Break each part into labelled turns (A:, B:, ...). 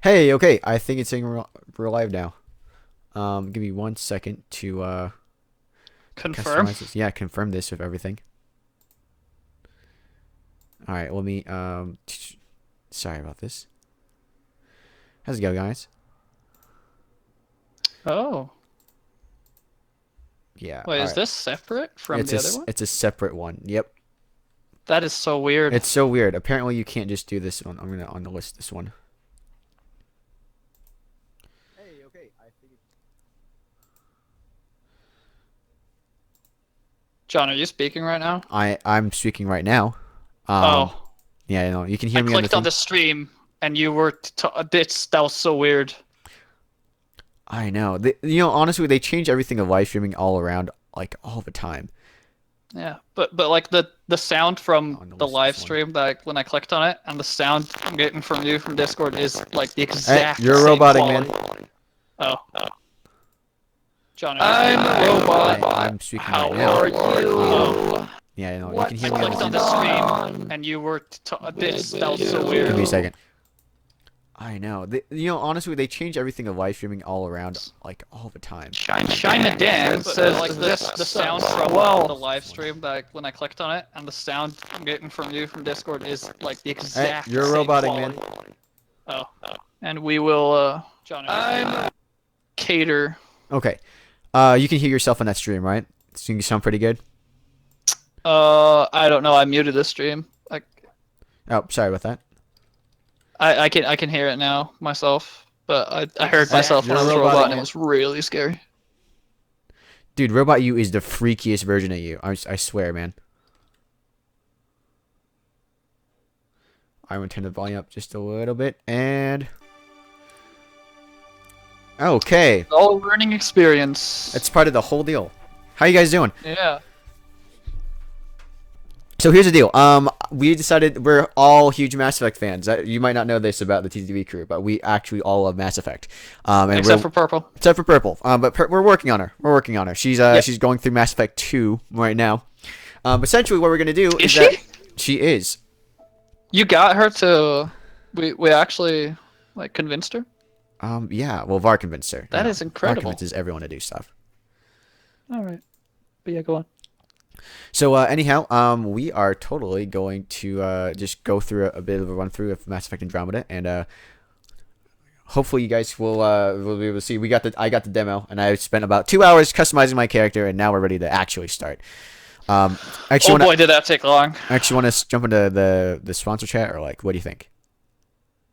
A: Hey, okay, I think it's saying we're live now. Give me 1 second to
B: Confirm.
A: customize this. Yeah, confirm this with everything. All right, let me sorry about this. How's it go, guys?
B: Oh.
A: Yeah,
B: Wait,
A: all
B: is
A: right.
B: this separate from the other one?
A: It's a separate one. Yep.
B: That is so weird.
A: It's so weird. Apparently you can't just do this one. I'm gonna on the list this one. Hey, okay, I think
B: John, are you speaking right now?
A: I'm speaking right now. Um,
B: Oh.
A: yeah, you can
B: I
A: hear me on the
B: clicked on
A: thing.
B: the stream and you were that was so weird.
A: I know. Honestly, they change everything of live streaming all around, like all the time.
B: Yeah. But like the sound from
A: On the
B: the
A: list
B: live
A: this one.
B: stream that when I clicked on it and the sound I'm getting from you from Discord is like the
A: Hey,
B: exact
A: you're
B: same
A: roboting, man.
B: quality. Oh. John, are you
C: I'm
B: speaking
C: a
B: right now?
C: robot.
A: I'm speaking
B: How
A: right now.
B: are you? Oh.
A: Yeah, you can
C: What's
A: hear
B: I
A: me on
B: clicked
A: the
B: on
A: thing.
B: the
C: going
B: stream
C: on?
B: and you were that was so
A: Give me a
B: weird.
A: second. I know. Honestly, they change everything of live streaming all around, like all the time.
C: Shine a dance
B: But,
C: says
B: like the sound from the live stream that when I clicked on it and the sound I'm getting from you from Discord is like the
A: Hey,
B: exact
A: you're
B: same
A: roboting, man.
B: quality. Oh. And we will John,
C: I'm
B: cater.
A: Okay. You can hear yourself on that stream, right? So you sound pretty good.
B: I don't know, I muted the stream.
A: Oh, sorry about that.
B: I can hear it now myself. But I heard
A: Hey,
B: myself when
A: you're
B: I was a
A: roboting,
B: robot and it
A: man.
B: was really scary.
A: Dude, Robot U is the freakiest version of you. I swear, man. I'm gonna turn the volume up just a little bit, and okay,
B: All learning experience.
A: that's part of the whole deal. How you guys doing?
B: Yeah.
A: So here's the deal. We decided we're all huge Mass Effect fans. You might not know this about the TTV crew, but we actually all love Mass Effect. And
B: Except for purple.
A: except for Purple. We're working on her. We're working on her.
B: Yep.
A: She's going through Mass Effect 2 right now. Essentially, what we're gonna do
B: Is
A: is that
B: she?
A: she is.
B: You got her to. We actually like convinced her.
A: Yeah. Well, Var convinced her.
B: That is
A: Var
B: incredible.
A: convinces everyone to do stuff.
B: All right, but yeah, go on.
A: So anyhow, we are totally going to just go through a bit of a run through of Mass Effect Andromeda, and hopefully you guys will be able to see. I got the demo, and I spent about 2 hours customizing my character, and now we're ready to actually start.
B: Oh boy, did that take long.
A: Actually want to jump into the sponsor chat, or like, what do you think?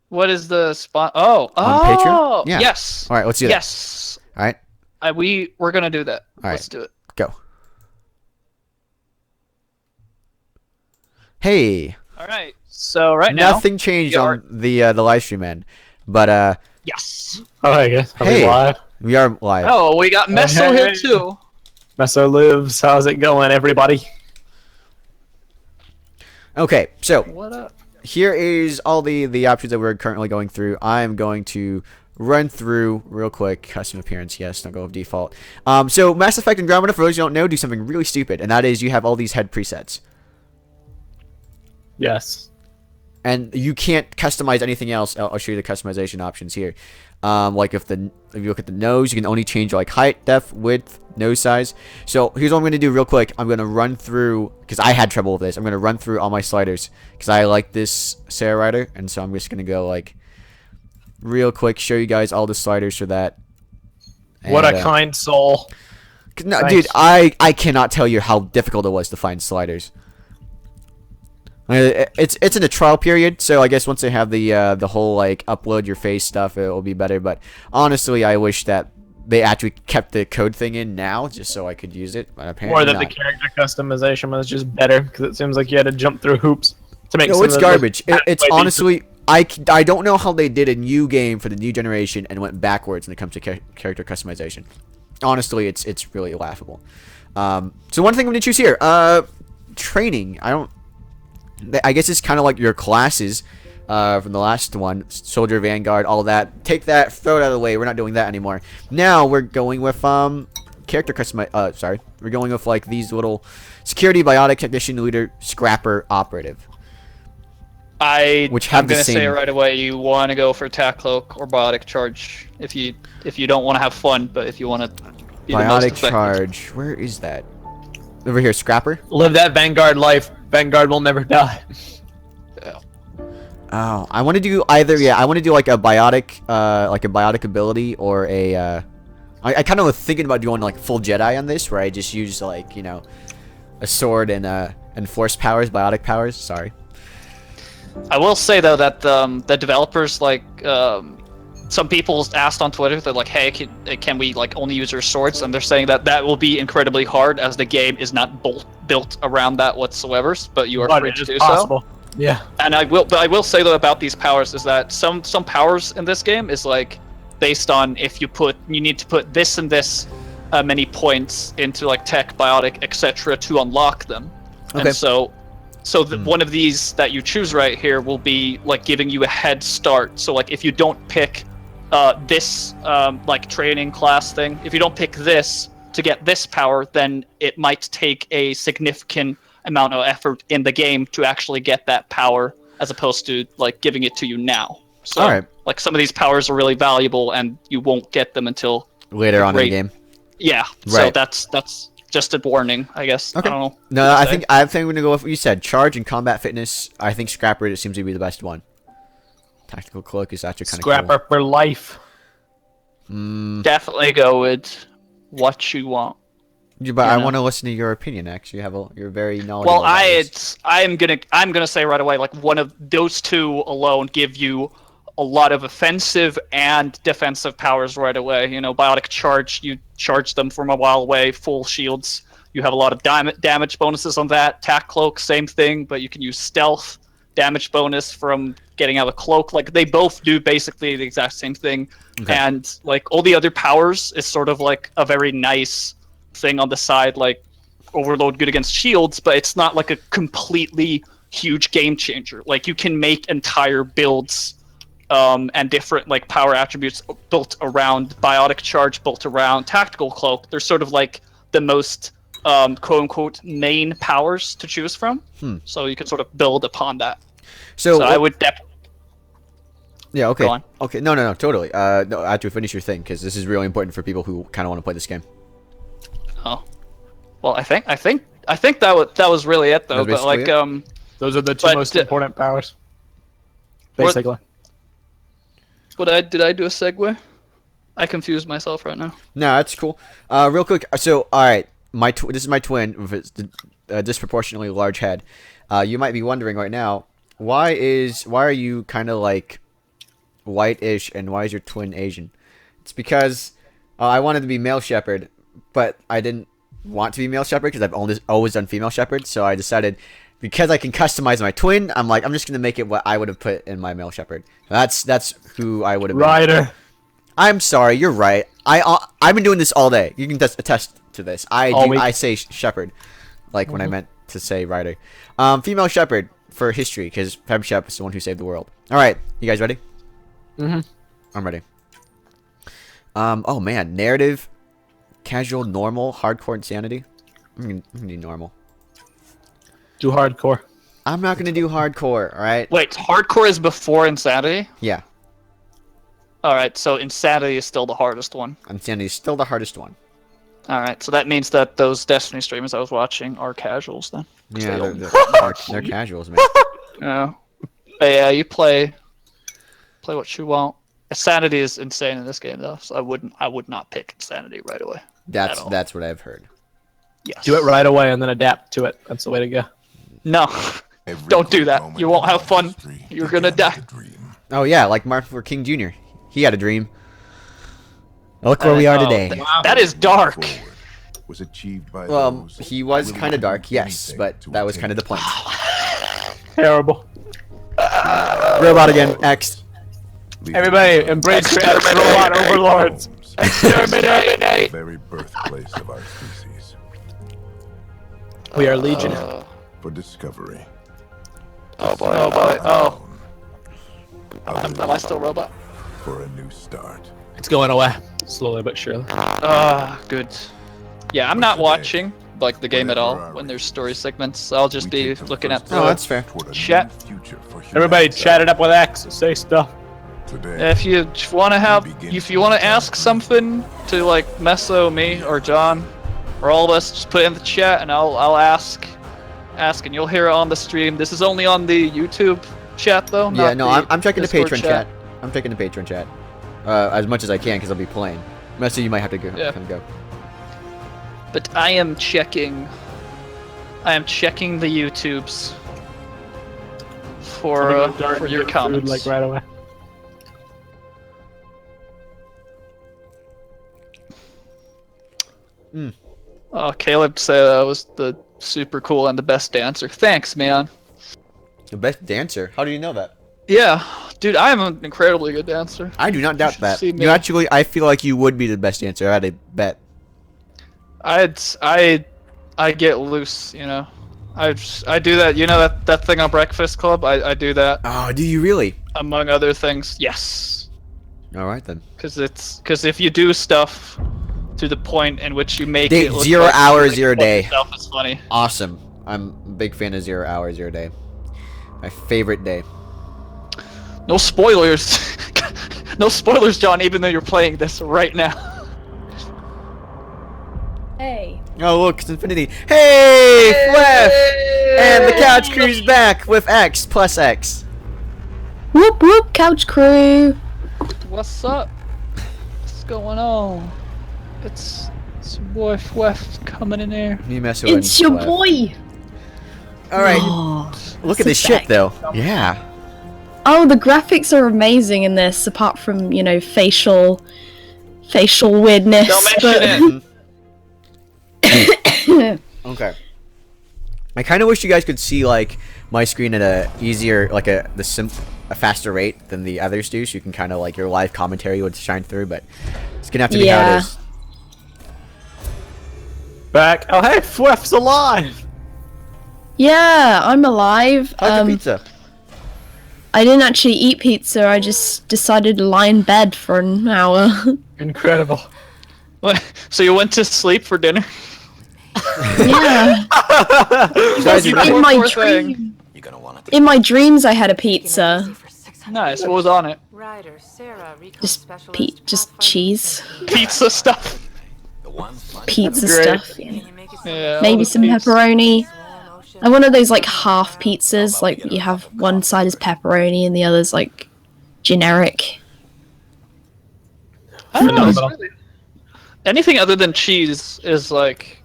B: What is the spot? Oh,
A: On Patreon? Yeah.
B: Yes.
A: All right, let's do that.
B: Yes.
A: All right,
B: We're gonna do that.
A: All
B: Let's
A: right.
B: do it.
A: go. Hey,
B: All right. So right now.
A: nothing changed
B: we are-
A: on the live stream end, but
B: Yes.
C: all right, guys. Are
A: Hey.
C: we live?
A: we are live.
B: Oh, we got Meso here
C: Hey.
B: too.
C: Meso lives. How's it going, everybody?
A: Okay, so
B: What up?
A: here is all the options that we're currently going through. I'm going to run through real quick. Custom appearance, yes, don't go with default. So Mass Effect Andromeda, for those who don't know, do something really stupid, and that is you have all these head presets,
C: Yes.
A: and you can't customize anything else. I'll show you the customization options here. Like if you look at the nose, you can only change like height, depth, width, nose size. So here's what I'm going to do real quick. I'm going to run through, because I had trouble with this. I'm going to run through all my sliders because I like this Sarah Ryder, and so I'm just going to go like real quick, show you guys all the sliders for that.
C: What
A: And,
C: a kind soul.
A: no,
C: Thanks.
A: dude, I cannot tell you how difficult it was to find sliders. It's in the trial period, so I guess once they have the whole like upload your face stuff, it will be better. But honestly, I wish that they actually kept the code thing in now, just so I could use it. But apparently
C: Or that the
A: not.
C: character customization was just better, because it seems like you had to jump through hoops to make
A: No,
C: some
A: it's
C: of those
A: garbage. It's
C: way
A: honestly, I don't know how they did a new game for the new generation and went backwards when it comes to character customization. Honestly, it's really laughable. So one thing I'm gonna choose here, training. I guess it's kind of like your classes from the last one, Soldier, Vanguard, all that. Take that, throw it out of the way. We're not doing that anymore. Now we're going with character customize. Sorry, we're going with like these little security, biotic, technician, leader, scrapper, operative. Which
B: I'm
A: have the
B: gonna say
A: same-
B: right away, you want to go for Tac Cloak or Biotic Charge if you don't want to have fun, but if you want to be the most
A: Biotic
B: effective.
A: charge. Where is that? Over here, Scrapper.
C: Live that Vanguard life. Vanguard will never die.
A: Oh, I want to do either. Yeah, I want to do like a biotic ability or a. I kind of was thinking about doing like full Jedi on this, where I just use like a sword and force powers, biotic powers. Sorry.
B: I will say though that the developers like some people asked on Twitter, they're like, hey, can we like only use our swords? And they're saying that will be incredibly hard as the game is not built around that whatsoever. But you are free to do so.
C: Yeah.
B: And I will say though about these powers is that some powers in this game is like based on if you need to put this and this many points into like tech, biotic, etc. to unlock them.
A: Okay.
B: And so one of these that you choose right here will be like giving you a head start. So like if you don't pick this like training class thing, if you don't pick this to get this power, then it might take a significant amount of effort in the game to actually get that power, as opposed to like giving it to you now. So
A: Alright.
B: like some of these powers are really valuable and you won't get them until
A: Later on in the game.
B: Yeah.
A: Right.
B: So that's just a warning, I guess.
A: Okay.
B: I don't know.
A: No, I think I'm gonna go with what you said. Charge and combat fitness. I think Scrapper it seems to be the best one. Tactical cloak is actually kind of
C: Scrapper for life.
B: Definitely go with what you want.
A: Yeah, but I
B: know.
A: want to listen to your opinion. Actually, you're very knowledgeable.
B: Well,
A: about this.
B: I'm gonna say right away, like one of those two alone give you a lot of offensive and defensive powers right away. Biotic Charge, you charge them from a while away, full shields. You have a lot of damage bonuses on that. Tac Cloak, same thing, but you can use stealth, damage bonus from getting out of cloak. Like they both do basically the exact same thing.
A: Okay.
B: And like all the other powers is sort of like a very nice thing on the side, like overload good against shields, but it's not like a completely huge game changer. Like you can make entire builds and different like power attributes built around biotic charge, built around tactical cloak. They're sort of like the most quote unquote main powers to choose from. So you can sort of build upon that. So I would
A: Yeah, okay.
B: Go on.
A: Okay, no, totally. No, after you finish your thing, because this is really important for people who kind of want to play this game.
B: Oh, well, I think that was really it though.
A: That was
B: But like
A: basically it?
C: Those are the two most important powers. Basically.
B: Did I do a segue? I confused myself right now.
A: No, that's cool. Real quick. So, all right, this is my twin with its disproportionately large head. You might be wondering right now, why are you kind of like white-ish, and why is your twin Asian? It's because I wanted to be male shepherd, but I didn't want to be male shepherd because I've always done female shepherd. So I decided, because I can customize my twin, I'm just gonna make it what I would have put in my male shepherd. That's who I would have been.
C: Ryder.
A: I'm sorry, you're right. I've been doing this all day. You can attest to this. I say shepherd, like when I meant to say Ryder. Female shepherd for history, because Fem Shep is the one who saved the world. All right, you guys ready? I'm ready. Oh man, narrative, casual, normal, hardcore, insanity. I'm gonna do normal.
C: Do hardcore.
A: I'm not gonna do hardcore. All right.
B: Wait, hardcore is before insanity?
A: Yeah,
B: All right, so insanity is still the hardest one.
A: insanity is still the hardest one.
B: All right, so that means that those Destiny streamers I was watching are casuals then. 'Cause
A: Yeah,
B: they
A: they're casuals, man.
B: Yeah. But yeah, you play what you want. Insanity is insane in this game though, so I would not pick insanity right away.
A: That's what I've heard.
B: Yes.
C: Do it right away and then adapt to it. That's the way to go.
B: No. Don't do that. You won't have fun. You're gonna die.
A: Oh yeah, like Martin Luther King Jr. He had a dream. Look where we are today.
B: That is dark.
D: Was achieved by
A: Well, he was kind of dark, yes, but that was kind of the point.
C: Terrible.
A: Robot again, X.
C: Everybody, embrace robot overlords.
D: The very birthplace of our species.
C: We are Legion.
D: For discovery.
B: Oh boy, oh boy, oh. Am I still robot?
D: For a new start.
C: It's going away. Slowly but surely.
B: Good. Yeah, I'm not watching, like the game at all when there's story segments. I'll just be looking at
A: Oh,
B: the
A: that's fair.
B: chat.
C: Everybody chat it up with X. Say stuff.
B: If you want to ask something to like Meso, me, or John, or all of us, just put it in the chat and I'll ask, and you'll hear it on the stream. This is only on the YouTube chat though.
A: Yeah,
B: not
A: no,
B: the
A: I'm checking the
B: Discord
A: patron chat. I'm checking the patron chat. As much as I can, because I'll be playing. Messi, you might have to go.
B: Yeah.
A: Kind of go.
B: But I am checking the YouTubes for your comments.
C: Like right away.
B: Oh, Caleb said I was the super cool and the best dancer. Thanks, man.
A: The best dancer? How do you know that?
B: Yeah, dude, I am an incredibly good dancer.
A: I do not doubt
B: should
A: that.
B: see me.
A: You actually, I feel like you would be the best dancer. I had a bet.
B: I get loose, you know. I do that. You know that thing on Breakfast Club? I do that
A: Oh, do you really?
B: among other things. Yes.
A: All right then.
B: Because if you do stuff to the point in which you make
A: Day,
B: it look
A: 0
B: like
A: hour,
B: you
A: 0 day.
B: Yourself is funny.
A: Awesome. I'm a big fan of 0 hour, 0 day. My favorite day.
B: No spoilers. No spoilers, John. Even though you're playing this right now.
E: Hey.
A: Oh look, it's Infinity. Hey, Flef! And the Couch Crew's back with X plus X.
E: Whoop whoop, couch crew.
B: What's up? What's going on? It's your boy Flef coming in here.
A: Me mess with
E: It's your
A: Flef.
E: boy.
A: All right.
E: Oh,
A: Look at this
E: sit
A: ship
E: back.
A: though. Yeah.
E: Oh, the graphics are amazing in this, apart from, you know, facial weirdness.
B: Don't mention
E: it.
A: Okay. I kind of wish you guys could see like my screen at a easier, like a faster rate than the others do, so you can kind of like your live commentary would shine through. But it's gonna have to be how
E: Yeah.
A: it is.
C: Back. Oh hey, Fwef's alive.
E: Yeah, I'm alive.
A: How's your pizza?
E: I didn't actually eat pizza. I just decided to lie in bed for an hour.
C: Incredible.
B: What? So you went to sleep for dinner?
E: Yeah.
A: You guys are
E: In my
B: Poor thing.
E: dream. In my dreams, I had a pizza.
B: Nice. What was on it?
F: Ryder, Sarah, recon
E: Just
F: specialist,
E: just
F: pathfinder
E: cheese,
B: Pizza stuff.
E: pizza
B: Great.
E: stuff. Yeah.
F: Can you make it
B: Yeah. all
E: Maybe
B: the
E: some
B: pizza.
E: pepperoni.
F: small motion?
E: And one of those like half pizzas, like you have one side is pepperoni and the other's like generic.
B: I don't know. It's
C: Phenomenal.
B: really- Anything other than cheese is like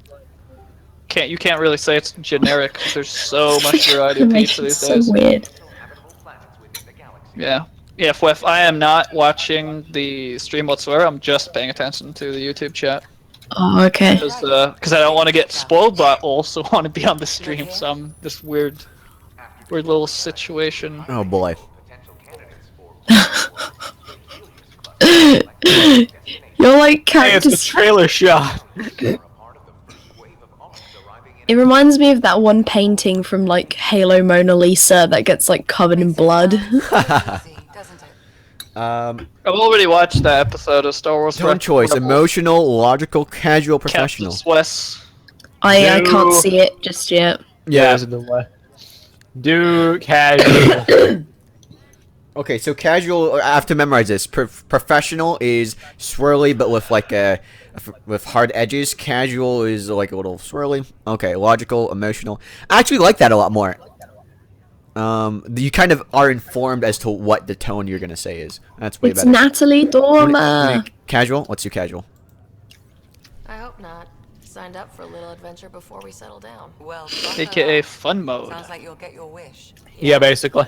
B: you can't really say it's generic 'cause there's so much variety of
E: Makes
B: pizza
E: it
B: these
E: so
B: days.
E: weird.
B: Yeah. Yeah, Flef, I am not watching the stream whatsoever. I'm just paying attention to the YouTube chat
E: Oh, okay.
B: because I don't want to get spoiled, but I also want to be on the stream. So I'm this weird little situation.
A: Oh boy.
E: You're like
C: Hey, it's the
E: characters.
C: trailer shot.
E: It reminds me of that one painting from like Halo Mona Lisa that gets like covered in blood.
F: Doesn't it?
A: Um,
B: I've already watched that episode of Star Wars.
A: tone choice:
B: Rebels.
A: emotional, logical, casual, professional.
B: Captain Wes.
E: I
C: No.
E: can't see it just yet.
A: Yeah.
C: There's a delay. Do casual.
A: Okay, so casual. I have to memorize this. Professional is swirly, but with like with hard edges. Casual is like a little swirly. Okay, logical, emotional. I actually like that a lot more. You kind of are informed as to what the tone you're gonna say is. That's way
E: It's
A: better.
E: Natalie Dormer.
A: Casual. What's your casual?
F: I hope not. Signed up for a little adventure before we settle down. Well,
B: AKA fun mode.
F: sounds like you'll get your wish.
C: Yeah, basically.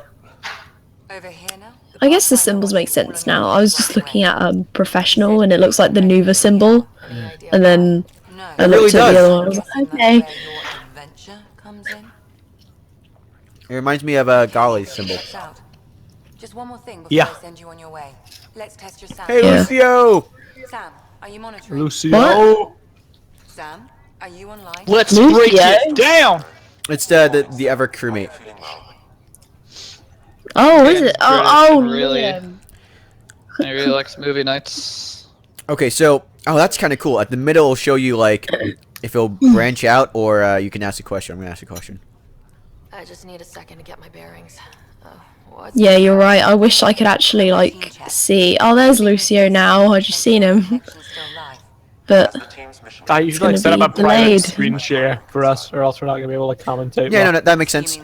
F: Over here now.
E: I guess the symbols make sense now. I was just looking at professional and it looks like the Nuva symbol, and then I
A: It really
E: looked at
A: does.
E: the other one. I was like, okay.
F: Where your adventure comes in.
A: It reminds me of a Golly symbol.
F: Checks out. Just one more thing before
C: Yeah.
F: I send you on your way. Let's test your sound.
A: Hey,
E: Yeah.
A: Lucio!
F: Sam, are you monitoring?
C: Lucio.
F: Sam, are you online?
B: Let's
E: Lucio?
B: break it down.
A: It's the ever crewmate.
E: Oh, is it? Oh,
B: Really?
E: Liam.
B: I really likes movie nights.
A: Okay, so that's kind of cool. At the middle, it'll show you like if it'll branch out, or you can ask a question. I'm gonna ask a question.
F: I just need a second to get my bearings. What's
E: Yeah, you're right. I wish I could actually like see. Oh, there's Lucio now. I just seen him. But
C: I usually
E: gonna
C: set up
E: be
C: a private
E: delayed.
C: screen share for us, or else we're not gonna be able to commentate.
A: Yeah,
C: well.
A: no, that makes sense.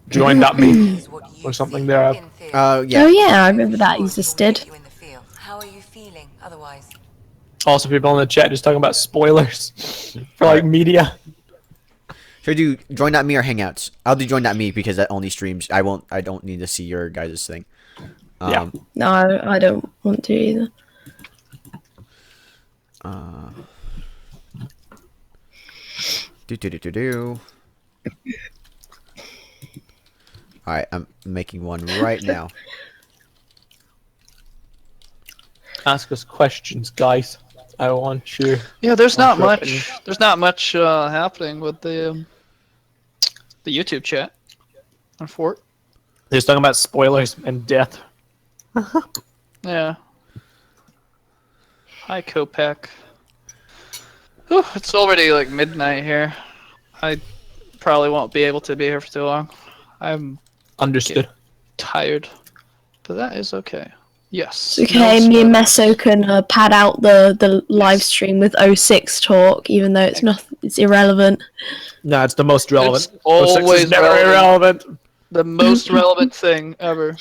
C: Join.me or something there.
A: Yeah.
E: oh yeah, I remember that existed.
F: How are you feeling otherwise?
C: Also, people in the chat just talking about spoilers for like media.
A: Should I do join.me or Hangouts? I'll do join.me because that only streams. I don't need to see your guys' thing.
C: Yeah.
E: No, I don't want to either.
A: Do. Alright, I'm making one right now.
C: Ask us questions, guys. I want you.
B: Yeah, there's not
C: sure.
B: much. There's not much happening with the YouTube chat on Fort.
C: They're just talking about spoilers and death.
B: Yeah. Hi, Kopak. Whew, it's already like midnight here. I probably won't be able to be here for too long. I'm
C: Understood.
B: tired, but that is okay. Yes.
E: It's okay,
B: no
E: me and
B: spoilers.
E: Meso can pad out the live stream with 06 talk, even though it's irrelevant.
C: No, it's the most relevant.
B: It's
C: 06
B: always
C: is never
B: relevant.
C: irrelevant.
B: The most relevant thing ever.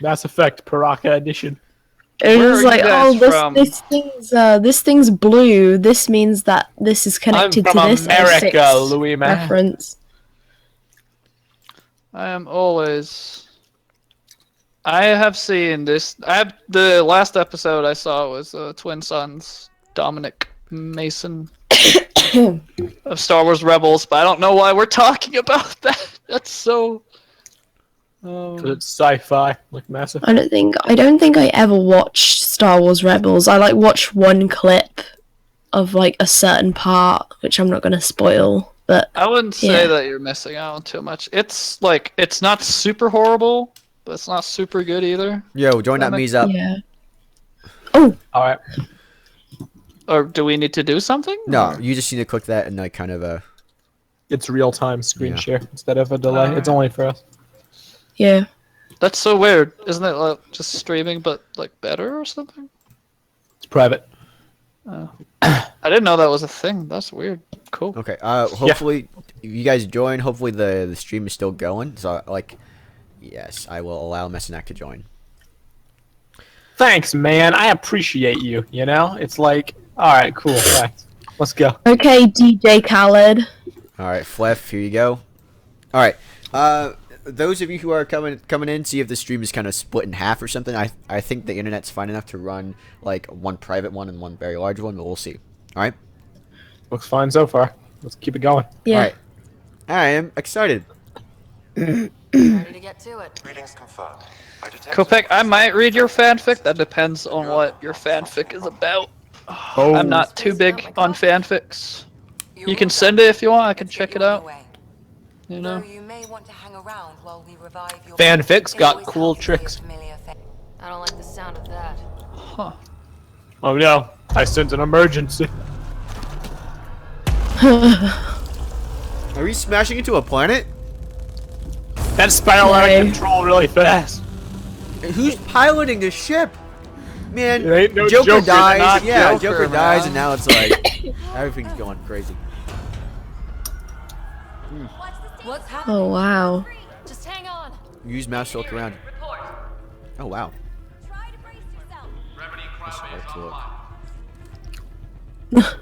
C: Mass Effect Paraka Edition.
E: It
B: Where
E: was
B: are
E: like,
B: you guys
E: oh,
B: from?
E: this thing's blue. This means that this is connected
C: I'm
E: to
C: from
E: this
C: America,
E: 06
C: Louis, man.
E: reference.
B: I am always. I have seen this. The last episode I saw was Twin Sons, Dominic Mason of Star Wars Rebels, but I don't know why we're talking about that. That's so.
C: 'Cause it's sci-fi, like Mass Effect.
E: I don't think I ever watched Star Wars Rebels. I like watched one clip of like a certain part, which I'm not gonna spoil. But
B: I wouldn't say
E: yeah.
B: that you're missing out on too much. It's like it's not super horrible, but it's not super good either.
A: Yo, join.me's up.
E: yeah. Oh,
C: All right.
B: Or do we need to do something?
A: No, you just need to click that and like kind of
C: It's real-time screen
A: Yeah.
C: share instead of a delay. It's only for us.
E: yeah.
B: That's so weird, isn't it? Like, just streaming, but like better or something.
C: It's private.
B: I didn't know that was a thing. That's weird. Cool.
A: Okay. Hopefully you guys join. Hopefully the stream is still going. So like, yes, I will allow Messanak to join.
C: Thanks, man. I appreciate you. You know, it's like, all right, cool. Thanks. Let's go.
E: Okay, DJ Khaled.
A: All right, Flef, here you go. All right. Those of you who are coming in, see if the stream is kind of split in half or something. I think the internet's fine enough to run like one private one and one very large one, but we'll see. All right.
C: Looks fine so far. Let's keep it going.
E: Yeah.
A: All right. I am excited.
F: Ready to get to it.
D: Readings confirmed.
B: Kopek, I might read your fanfic. That depends on what your fanfic is about.
C: Oh.
B: I'm not too big on fanfics. You can send it if you want. I can check it out. You know.
F: You may want to hang around while we revive your
C: Fanfics got cool tricks.
F: I don't like the sound of that.
B: Huh.
C: Oh no! I sense an emergency.
A: Are we smashing into a planet?
C: That spiraled out
E: Yay.
C: of control really fast.
A: Who's piloting this ship? Man,
C: It ain't no
A: Joker
C: Joker,
A: dies.
B: not
A: Yeah,
B: Joker,
A: Joker dies,
B: man.
A: and now it's like everything's going crazy.
F: What's happening?
E: Oh wow.
F: Just hang on.
A: Use mouse to look around. Oh wow.
F: Try to brace yourself.
A: That's hard to look.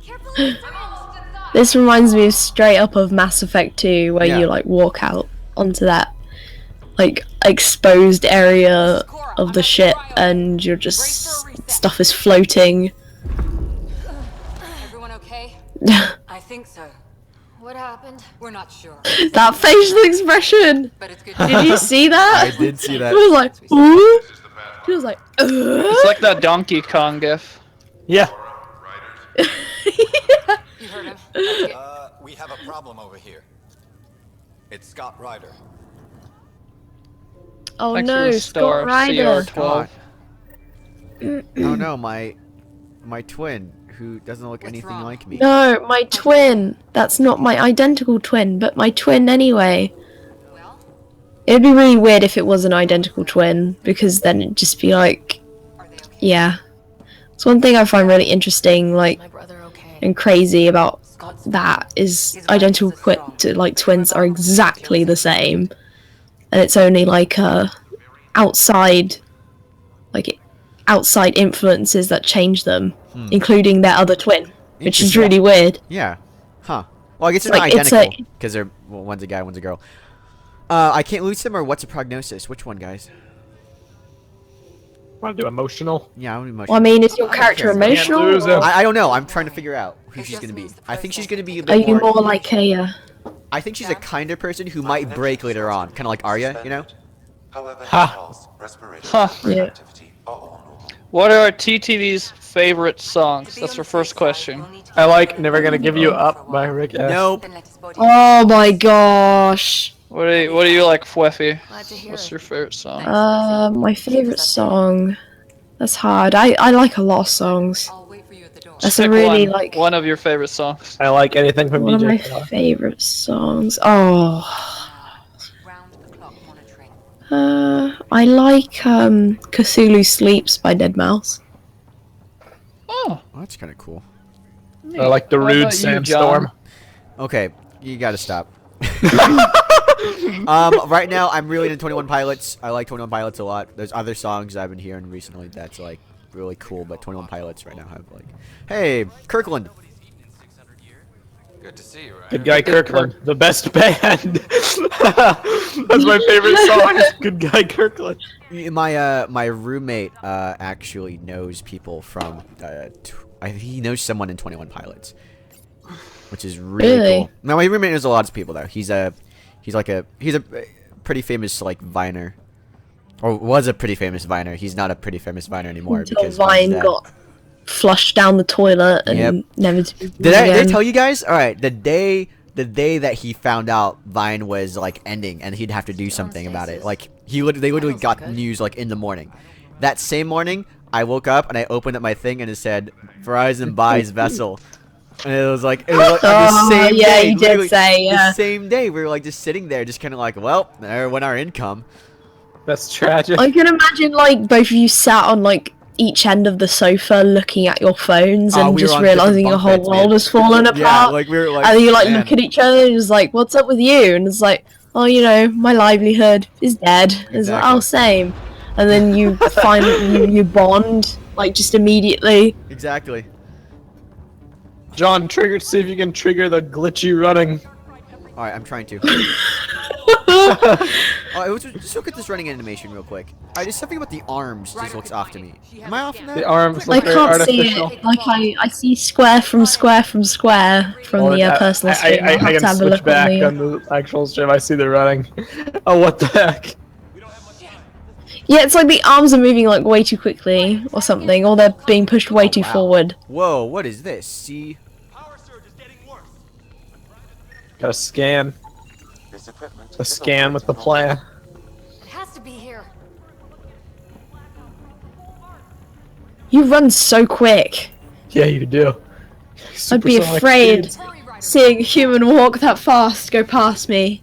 F: Carefully. I'm almost inside.
E: This reminds me straight up of Mass Effect 2, where
A: Yeah.
E: you like walk out onto that like exposed area of the ship, and you're just stuff is floating.
F: Everyone okay? I think so. What happened? We're not sure,
E: That facial expression.
F: but it's good.
E: Did you see that?
A: I did see
E: It
A: that.
E: was like, ooh. It was like,
B: It's like that Donkey Kong gif.
C: Yeah.
F: You heard him.
G: We have a problem over here. It's Scott Ryder.
E: oh
B: Thanks for
E: no,
B: the star,
E: Scott Ryder.
B: CR12.
A: Oh no, my my twin who doesn't look anything like me.
E: No, my twin. That's not my identical twin, but my twin anyway. It'd be really weird if it was an identical twin, because then it'd just be like, yeah. It's one thing I find really interesting, like, and crazy about that is identical twins are exactly the same, and it's only like outside influences that change them, including their other twin, which is really weird.
A: Yeah. Huh. Well, I guess they're
E: Like,
A: not
E: it's
A: identical because they're one's a guy, one's a girl. I can't lose them, or what's a prognosis? Which one, guys?
C: Want to do emotional?
A: Yeah, I want emotional.
E: Well, I mean, is your character emotional?
C: lose him.
A: I don't know. I'm trying to figure out who she's gonna be. I think she's gonna be a
E: Are
A: bit
E: you more like a?
A: I think she's a kind of person who might break later on, kind of like Arya, you know?
C: Ha.
B: Huh.
E: Yeah.
B: What are TTV's favorite songs? That's our first question.
C: I like "Never Gonna Give You Up" by Rick S.
A: Nope.
E: Oh my gosh.
B: What do you like, Fweffy?
F: Glad to hear
B: What's
F: it.
B: your favorite song?
E: My favorite song. That's hard. I like a lot of songs.
F: I'll wait for you at the door.
E: That's a
B: Pick
E: really
B: one,
E: like
B: one of your favorite songs.
C: I like anything from
E: one of my
C: DJ Khaled.
E: favorite songs. Oh.
F: Round the clock monitoring.
E: I like Cthulhu Sleeps by Dead Mouse.
B: Oh,
A: Well, that's kind of cool.
C: I like the
B: How
C: Rude
B: about you,
C: Sandstorm.
B: John?
A: Okay, you gotta stop. Right now I'm really into 21 Pilots. I like 21 Pilots a lot. There's other songs I've been hearing recently that's like really cool, but 21 Pilots right now have like, hey, Kirkland.
G: Good to see you, Ryder.
C: Good Guy Kirkland, the best band. That's my favorite song. Is Good Guy Kirkland.
A: My roommate actually knows people from he knows someone in 21 Pilots, which is really cool. Now my roommate knows a lot of people though. He's a pretty famous like Viner, or was a pretty famous Viner. He's not a pretty famous Viner anymore
E: Until
A: because
E: Vine
A: Vine's dead.
E: got flushed down the toilet and
A: Yep.
E: never to be
A: Did I
E: again.
A: tell you guys? All right, the day that he found out Vine was like ending and he'd have to do something about it. Like they literally got news like in the morning. That same morning, I woke up and I opened up my thing and it said Verizon buys Vessel. And it was like on the
E: Oh,
A: same
E: yeah,
A: day.
E: you did
A: literally
E: say, yeah.
A: The same day we were like just sitting there, just kind of like, well, there went our income.
C: That's tragic.
E: I can imagine like both of you sat on like each end of the sofa looking at your phones
A: Oh,
E: and
A: we were
E: just
A: on different
E: realizing your
A: bunk
E: whole
A: beds,
E: world
A: man.
E: has fallen apart.
A: Yeah, like we were like,
E: and then you like
A: man.
E: look at each other and it's like, what's up with you? And it's like, oh, you know, my livelihood is dead. It's like,
A: Exactly.
E: oh, same. And then you find you bond like just immediately.
A: Exactly.
C: John, see if you can trigger the glitchy running.
A: All right, I'm trying to. Just look at this running animation real quick. Just something about the arms just looks off to me. Am I off in that?
C: The arms
E: I
C: look very
E: can't see
C: artificial.
E: it. Like I see square from square from square from
C: Oh,
E: the personal stream.
C: I
E: I'll have
C: can
E: to have a
C: switch
E: look
C: back
E: on the.
C: on the actual stream. I see the running. Oh, what the heck?
E: Yeah, it's like the arms are moving like way too quickly or something, or they're being pushed way too
A: wow.
E: forward.
A: Whoa, what is this? See?
C: Gotta scan. A scan with the plan.
F: It has to be here.
E: You run so quick.
C: Yeah, you do.
E: I'd be
C: Supersonic
E: afraid
C: speed.
E: seeing a human walk that fast go past me.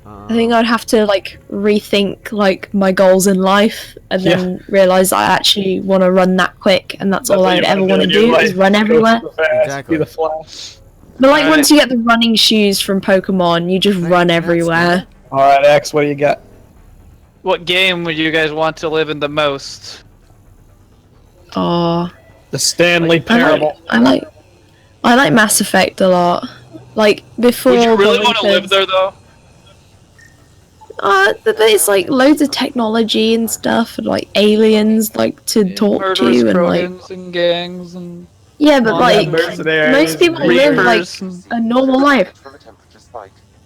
E: I think I'd have to like rethink like my goals in life and then realize I actually want to run that quick, and that's all
C: what
E: I'd
C: you
E: ever
C: wanna
E: want to
C: in your
E: do
C: life.
E: is run
C: Go
E: everywhere.
C: super fast,
A: Exactly.
C: Be the Flash.
E: But like
B: Alright.
E: once you get the running shoes from Pokemon, you just run everywhere.
C: Alright, X, what do you got?
B: What game would you guys want to live in the most?
E: Oh,
C: The Stanley Parable.
E: I like Mass Effect a lot. Like before.
B: Would you really
E: the
B: want to
E: Witcher-
B: live there though?
E: There's like loads of technology and stuff, and like aliens like to talk
B: Murderous
E: to, and like
B: Krogans and gangs and
E: yeah, but
B: Yeah,
E: like
C: mercenaries,
E: most people live like
B: reapers and
E: a normal life.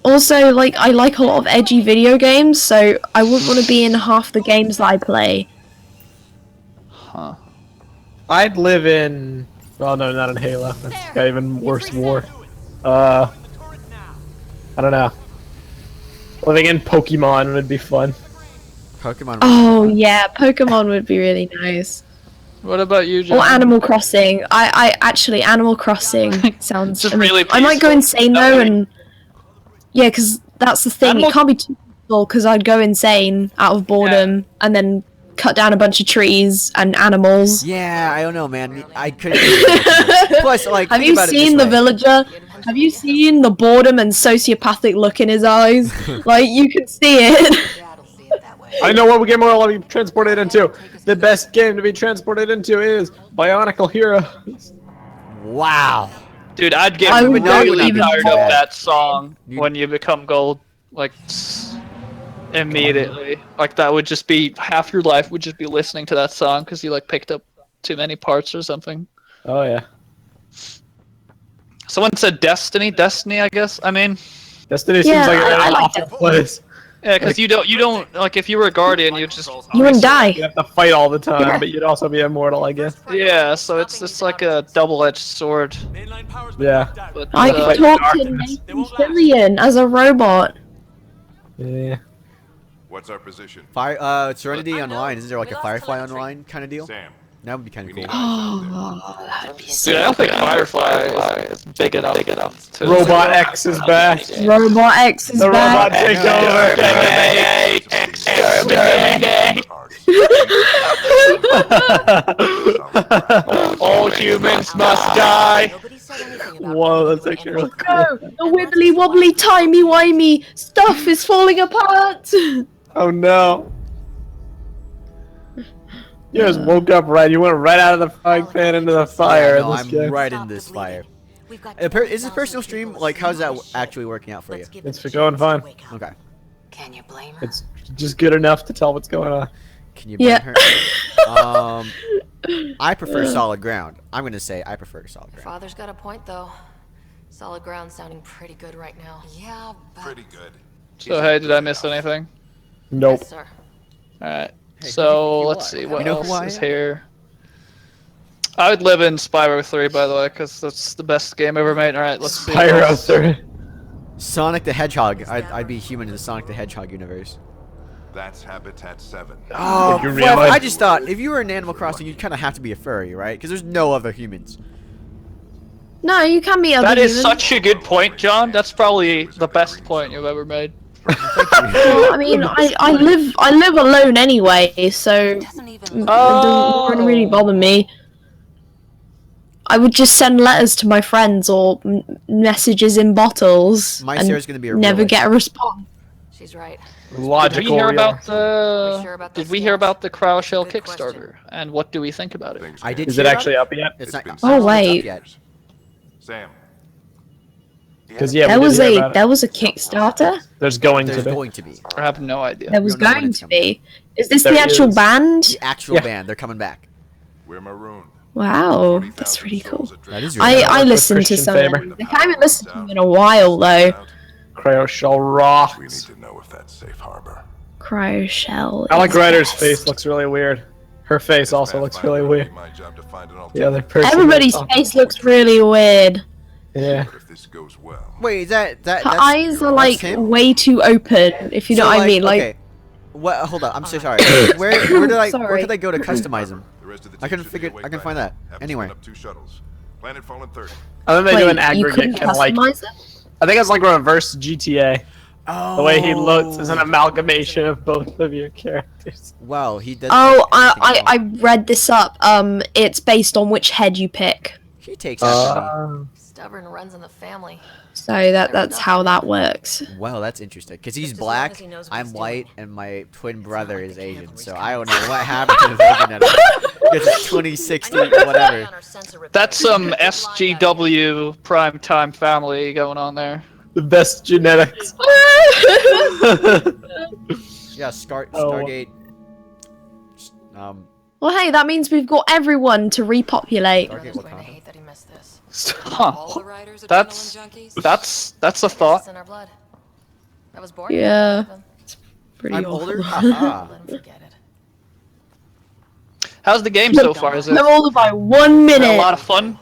E: Also, like I like a lot of edgy video games, so I wouldn't want to be in half the games that I play.
B: huh.
C: I'd live in... Well, no, not in Halo. That's got even worse war. I don't know. Living in Pokemon would be fun.
A: Pokemon.
E: Oh yeah, Pokemon would be really nice.
B: What about you, John?
E: Or Animal Crossing. I actually, Animal Crossing sounds
B: Just
E: amazing.
B: really
E: I might go
B: peaceful.
E: insane though, and yeah, because that's the thing.
B: Animal-
E: It can't be too peaceful because I'd go insane out of boredom and then cut down a bunch of trees and animals.
A: Yeah, I don't know, man. I couldn't. Plus, like,
E: Have
A: think
E: you
A: about it
E: seen
A: this
E: the
A: way.
E: villager? Have you seen the boredom and sociopathic look in his eyes? Like, you can see it.
F: Dad'll see it that way.
C: I know what game I want to be transported into. The best game to be transported into is Bionicle Heroes.
A: Wow.
B: Dude, I'd get
E: I would
A: not
B: really
A: even
B: tired
A: do
B: of
A: that.
B: that song
A: You-
B: when you become gold. Like, immediately. Like, that would just be half your life would just be listening to that song because you, like, picked up too many parts or something.
C: Oh yeah.
B: Someone said Destiny, I guess. I mean,
C: Destiny
E: Yeah,
C: seems like
E: I
C: an
E: like
C: awful place.
B: yeah, because you don't like if you were a guardian, you just
E: You wouldn't die.
C: You have to fight all the time,
E: Yeah.
C: but you'd also be immortal, I guess.
B: yeah. So it's just like a double-edged sword.
C: Yeah.
B: But,
E: I
B: uh,
E: could talk to Nathan Fillion as a robot.
C: Yeah.
D: What's our position?
A: Fire, Serenity Online. Isn't there like a Firefly Online kind of deal?
D: Sam.
A: That would be kind of cool.
E: Oh, that'd be
B: Dude, I
E: sick.
B: don't think Firefly is big enough to
C: Robot X is back.
E: Robot X is
C: The robot
E: back.
C: take over.
B: All humans must die.
F: Nobody said anything about
C: Whoa,
F: putting
C: that's
F: you
C: actually
F: in
C: really
E: No, the wibbly wobbly timey wimey stuff is falling apart.
C: Oh no. You just woke up right. You went right out of the frying pan into the fire.
A: Yeah, no,
C: in this
A: I'm
C: game.
A: right in this fire.
F: We've got
A: Is this personal stream? Like, how's that actually working out for you?
C: It's going fine.
A: Okay.
F: Can you blame her?
C: It's just good enough to tell what's going on.
A: Can you blame
E: Yeah.
A: her? I prefer solid ground. I'm gonna say I prefer solid ground.
F: Father's got a point, though. Solid ground sounding pretty good right now. Yeah, but...
D: Pretty good.
B: So hey, did I miss anything?
C: Nope.
F: Yes, sir.
B: All right.
A: Hey,
B: So
A: you
B: let's
A: are.
B: see what
A: You know who
B: else
A: I
B: is
A: am?
B: here. I would live in Spyro 3, by the way, because that's the best game ever made. All right, let's see. what
C: Pyro
B: else.
C: 3.
A: Sonic the Hedgehog. I'd be human in the Sonic the Hedgehog universe.
D: That's Habitat 7.
A: Oh,
C: you
A: Flev,
C: realize-
A: I just thought if you were in Animal Crossing, you'd kind of have to be a furry, right? Because there's no other humans.
E: No, you can be other
B: That is
E: humans.
B: such a good point, John. That's probably the best point you've ever made.
E: Well, I mean, I live alone anyway, so it
F: Doesn't even...
E: doesn't really bother me. I would just send letters to my friends or messages in bottles
A: My
E: and
A: Sarah's gonna be a
E: never
A: real
E: get a response.
F: She's right.
B: Did we
C: Logical.
B: hear
C: real.
B: about the?
F: We sure about
B: Did
F: this
B: we hear
F: yet?
B: about the Cryo Shell
F: Good
B: Kickstarter? And what do we think about it?
D: Things
A: I did.
C: Is
A: hear
C: it
A: about
C: actually up yet?
A: It's not.
D: been
A: I don't know
E: Oh,
A: if it's up
E: wait.
A: yet.
D: Sam.
C: Because yeah,
E: There
C: we
E: was
C: did hear about it.
E: there was a Kickstarter.
C: There's going
A: There's
C: to be.
A: going to be
B: I have no idea.
E: There was
A: don't know when
E: going
A: it's
E: to
A: coming.
E: be. Is this
C: There
E: the actual
C: is.
E: band?
A: the actual
C: Yeah.
A: band. They're coming back.
D: We're marooned.
E: Wow,
D: 20,000
E: that's really cool.
D: souls
A: That is
D: adrift.
A: really
E: I
A: cool.
E: listened to
C: Christian
E: some.
C: Faber.
E: I haven't listened to them in a while though.
C: Cryo Shell
D: We need
C: rocks.
D: to know if that's safe harbor.
E: Cryo Shell.
C: I like
E: is
C: Ryder's
E: best.
C: face. Looks really weird. Her face also looks really weird.
D: My job to find an
C: The other
D: alternative.
C: person.
E: Everybody's
C: Oh,
E: face looks really weird.
C: Yeah.
D: But if this goes well,
A: Wait, is that
E: Her
A: that's,
E: eyes are
A: that's
E: like
A: him?
E: way too open, if you know
A: So,
E: what I mean. Like,
A: okay. What? Hold on. I'm so sorry. Where did I? Where
E: Sorry.
A: could I go to customize them?
D: the rest of the
A: I
D: team
A: couldn't
D: should be
A: figure.
D: awake
A: I can
D: by
A: find
D: now.
A: that.
D: Have to
A: Anyway.
D: spin up 2 shuttles. Planet Fallen 30.
C: And then they do an
E: wait, you couldn't
C: aggregate kind of like.
E: customize it?
C: I think it's like reverse GTA.
A: Oh.
C: The way he looks is an amalgamation of both of your characters.
A: Well, he does.
E: Oh, I read this up. It's based on which head you pick.
A: He takes after me.
F: Stubborn runs in the family.
E: So that's how that works.
A: Well, that's interesting. Because he's
F: Just as long
A: black,
F: as he knows what
A: I'm
F: he's
A: white,
F: doing.
A: and my twin brother
F: like
A: is
F: the
A: Asian.
F: cavalry's
A: So
F: coming.
A: I don't know what happened to the Asian at all. Because it's 2060, whatever.
B: That's some SGW primetime family going on there.
C: The best genetics.
A: Yeah,
C: Oh.
A: Stargate.
E: Well, hey, that means we've got everyone to repopulate.
A: Stargate
F: Brother's going to
A: Wakanda.
F: hate that he missed this.
B: Huh.
F: the Riders are
B: That's that's a thought.
F: It's in our blood. That was born.
E: Yeah. Pretty
A: I'm
E: awful.
A: older. Haha.
F: Let him forget it.
B: How's the game so far? Is it
E: I'm older by 1
B: a
E: minute.
B: lot of fun?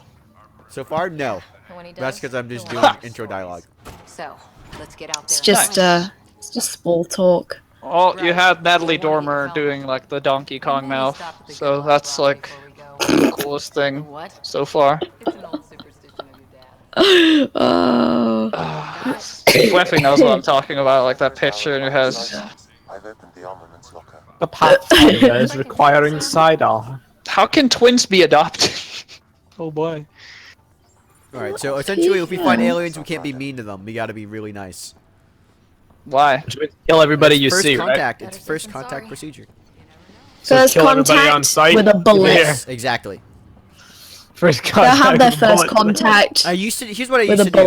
A: So far, no.
F: And when he does,
A: That's because I'm just
F: he'll
A: doing
F: have
A: intro
F: stories.
A: dialogue.
F: So, let's get out there.
E: It's
F: and
E: just
F: find
E: it's just small talk.
B: Well, you had Natalie Dormer doing like the Donkey Kong
F: Maybe
B: mouth,
F: stop at the
B: so
F: good
B: that's
F: Rock
B: like
F: before we go.
B: coolest thing
F: What?
B: so far.
F: It's an old superstition of your dad.
E: Oh.
B: Weffy knows what I'm talking about, like that picture in your house.
D: I've opened the armaments locker.
C: The Pathfinder is requiring cider.
B: How can twins be adopted? Oh boy.
A: Alright, so essentially if we find aliens, we can't be mean to them. We gotta be really nice.
B: Why?
C: Kill everybody
A: It's
C: you
A: first
C: see, right?
A: contact. It's
F: Better
A: first
F: safe than
A: contact
F: sorry.
A: procedure.
C: So
E: First
C: kill everybody on
E: contact
C: sight?
E: with a bullet.
C: Yeah.
A: Yes, exactly.
C: First
E: They'll
C: contact.
E: have their
C: with
E: first
C: bullet.
E: contact.
A: Here's what I
E: With
A: used
E: a
A: to do.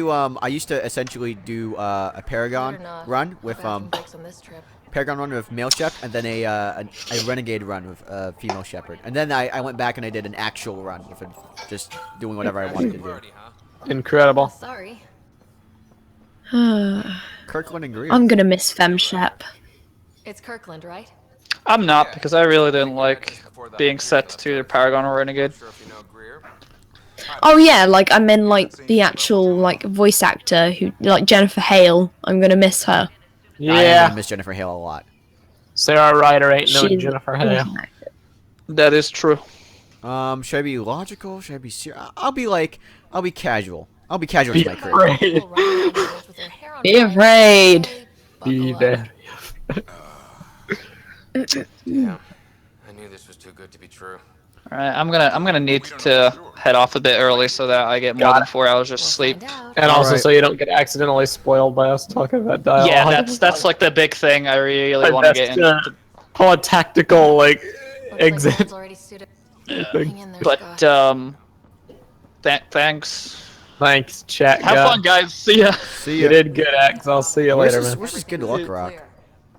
E: bullet.
A: I used to essentially do a Paragon
F: Better not.
A: run with
F: Bathroom breaks on this trip.
A: Paragon run with male Shep, and then a Renegade run with female Shepherd. And then I went back and I did an actual run with just doing whatever I wanted to do.
C: Incredible.
F: Sorry.
A: Kirkland and Greer.
E: I'm gonna miss FemShep.
F: It's Kirkland, right?
B: I'm not, because I really didn't like being set to either Paragon or Renegade.
E: Oh yeah, like I meant like the actual like voice actor who like Jennifer Hale. I'm gonna miss her.
A: I am
C: Yeah.
A: gonna miss Jennifer Hale a lot.
C: Sarah Ryder ain't no
E: She's
C: Jennifer Hale.
B: That is true.
A: Should I be logical? Should I be serious? I'll be casual. I'll be casual
C: Be
A: to my career.
C: afraid.
F: People running around the woods with their hair on
E: Be
F: fire.
E: afraid.
C: Be
F: Buckle up.
C: there.
G: Damn. I knew this was too good to be true.
B: Alright, I'm gonna need to head off a bit early so that I get more than 4 hours of
F: We'll
B: sleep.
F: find out.
C: And also
A: Alright.
C: so you don't get accidentally spoiled by us talking about dialogue.
B: Yeah, that's like the big thing I really
C: Like,
B: want to
C: that's
B: get into.
C: pull a tactical like
F: Looks like
C: exit.
F: Dan's already suited. Hang in there,
B: But
F: Scott.
B: thanks.
C: Thanks, chat
B: Have
C: guy.
B: fun, guys. See ya.
A: See
C: You
A: ya.
C: did good, X. I'll see you later, man.
A: Where's this good luck rock?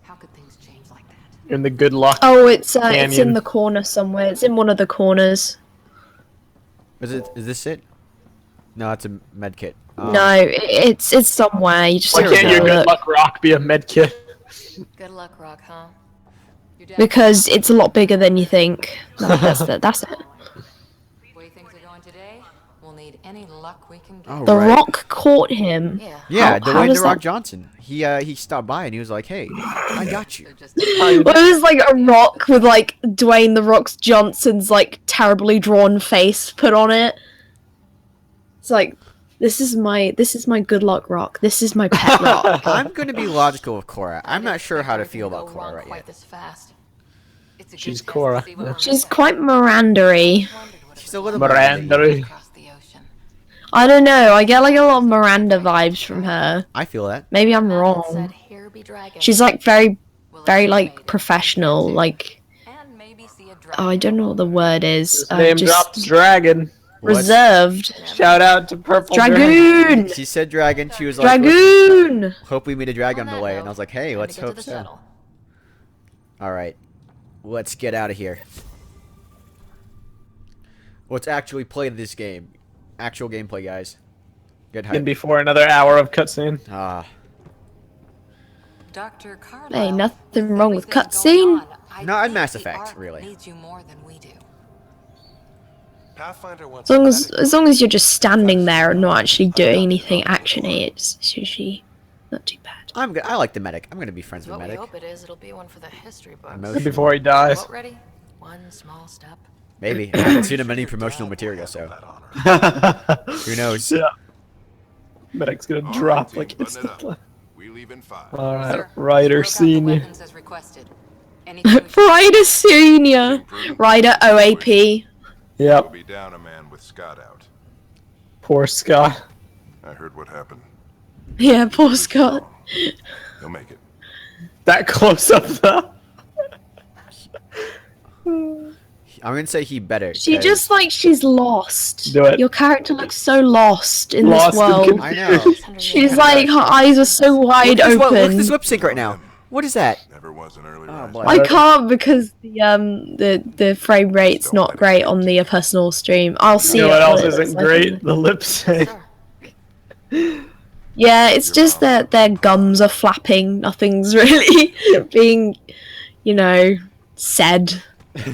F: How could things change like that?
C: You're in the good luck.
E: Oh, it's in
C: Canyon.
E: the corner somewhere. It's in one of the corners.
A: Is this it? No, it's a med kit.
E: No, it's somewhere. You just
C: Why
E: have to
C: can't your
E: have a
C: good
E: look.
C: luck rock be a med kit?
F: Good luck, Rock, huh? Your dad-
E: Because it's a lot bigger than you think. No, that's it. That's it.
F: The way things are going today, we'll need any luck we can get.
A: Oh,
E: The
A: right.
E: Rock caught him.
F: Yeah.
A: Yeah,
E: How
A: Dwayne
E: does
A: The Rock
E: that-
A: Johnson. He stopped by and he was like, "Hey, I got you."
F: They're just
E: Well, it was like a rock with like Dwayne the Rock Johnson's like terribly drawn face put on it. It's like this is my good luck rock. This is my pet rock.
A: I'm gonna be logical with Cora. I'm not sure how to feel
F: Everything
A: about
F: go
A: Cora
F: wrong
A: right
F: quite
A: yet.
F: this fast. It's a good
C: She's
F: test to
C: Cora,
F: see what
C: yeah.
F: we're
E: She's
F: made
E: quite Mirandery.
F: of. Wondered what it
A: She's a
F: was
A: little
F: like
C: Miranda.
F: across the ocean.
E: I don't know. I get like a lot of Miranda vibes from her.
A: I feel that.
E: Maybe I'm
F: Man that
E: wrong.
F: said, "Here be dragons."
E: She's like very
F: We'll
E: very
F: let you
E: like
F: made it.
E: professional. Like
F: And maybe see a
E: oh, I don't know what the word is.
C: Name dropped
E: Just
C: dragon.
A: What?
E: reserved.
C: Shout out to Purple
E: Dragoon.
A: She said dragon. She was like,
E: Dragoon.
A: "Hope we meet a dragon on the
F: that
A: way."
F: note,
A: And I was like, "Hey,
F: time
A: let's
F: to get to
A: hope
F: the
A: so."
F: shuttle.
A: All right, let's get out of here. Let's actually play this game. Actual gameplay, guys. Get
C: And
A: hype.
C: before another hour of cutscene.
A: Ah,
F: Dr. Carlisle,
E: Hey, nothing wrong with
F: everything's going
E: cutscene.
F: on. I
A: No, I'd
F: think
A: Mass
F: the
A: Effect,
F: Ark
A: really.
F: needs you more than we do.
D: Pathfinder wants
E: As long as you're just standing there and not actually doing anything actiony, it's usually not too bad.
A: I like the medic. I'm gonna be friends with
F: What we
A: medic.
F: hope it is, it'll be one for the history books.
A: Emotional.
C: Before he dies.
F: Boat ready? One small step.
A: Maybe. I haven't seen him any promotional material, so who knows?
C: Yeah. Medic's gonna drop like instantly.
D: We leave in 5.
C: Alright,
F: Sir,
C: Ryder
F: broke out the
C: Senior.
F: weapons as requested. Anything we should-
E: Ryder Senior. Ryder OAP.
D: We'll
C: Yep,
D: be down a man with Scott out.
C: poor Scott.
D: I heard what happened.
E: Yeah, poor Scott.
D: He'll make it.
C: That close up though.
A: I'm gonna say he better.
E: She
A: 'cause-
E: just like she's lost.
C: Do it.
E: Your character looks so lost in
C: Lost
E: this
C: and
E: world.
A: I know.
F: 600
E: She's
F: years.
E: like her eyes are so wide
A: Look at
E: open.
A: this lip sync right now. What is that?
D: Never was an early
A: Oh,
D: riser.
A: boy.
E: I can't because the frame rate's not great on the personal stream. I'll see
C: You know
E: it
C: what
E: when
C: else
E: it looks
C: isn't
E: like
C: great?
E: it.
C: The lip sync.
F: Sir,
E: Yeah, it's just that their gums are flapping. Nothing's really being, said.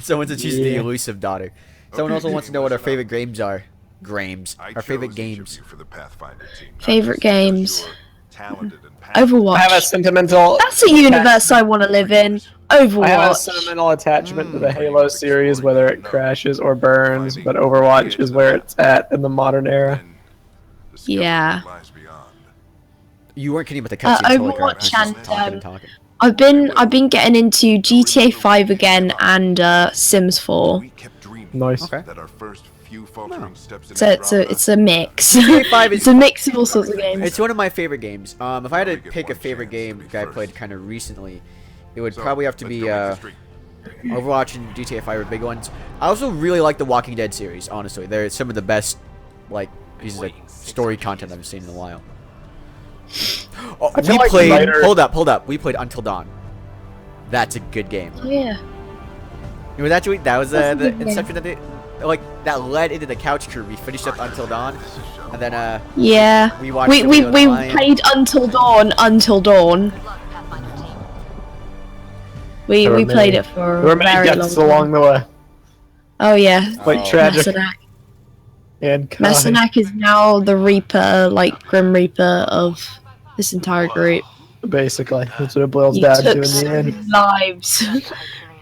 A: Someone said she's the
C: Yeah.
A: elusive daughter. Someone also wants to know what our favorite games are. Games.
D: I
A: Our favorite
D: chose each of
A: games.
D: you for the Pathfinder team, not
E: Favorite
D: just because
E: games.
D: you're talented and
C: I have a
E: Overwatch.
C: sentimental.
E: That's a universe I want to live in.
C: I have a
E: Overwatch.
C: sentimental attachment to the Halo series, whether it crashes or burns. But Overwatch is where it's at in the modern era.
D: then discovery
E: Yeah.
D: lies beyond.
A: You weren't kidding about the cutscenes. Holy crap.
E: Overwatch
A: I was just
E: and,
A: talking and talking.
E: I've been getting into GTA 5 again and Sims 4.
D: We kept dreaming
C: Nice.
A: Okay.
D: that our first few faltering steps in
E: So it's a mix.
A: GTA 5 is
E: It's a mix of all sorts of games.
A: It's one of my favorite games. If I had to pick a favorite game that I played kind of recently, it would probably have to be Overwatch and GTA 5 are big ones. I also really like the Walking Dead series. Honestly, they're some of the best like pieces of story content I've seen in a while. Oh,
C: I feel
A: we
C: like
A: played.
C: Ryder-
A: Hold up. We played Until Dawn. That's a good game.
E: Oh, yeah.
A: It was actually that was
E: That's a
A: the
E: good game.
A: inception of it. Like that led into the Couch Crew. We finished up Until Dawn, and then
E: Yeah.
A: we watched
E: We
A: Video
E: we
A: Online.
E: played Until Dawn. We
C: There were
E: played
C: many-
E: it for
C: There were
E: a
C: many
E: very long
C: deaths
E: time.
C: along the way.
E: Oh yeah.
C: Quite
A: Oh.
C: tragic.
E: Messenac.
C: And
E: Messenac is now the Reaper, like Grim Reaper of this entire group.
C: basically, that's what it boils
E: You
C: down to
E: took
C: in
E: so
C: the end.
E: many lives.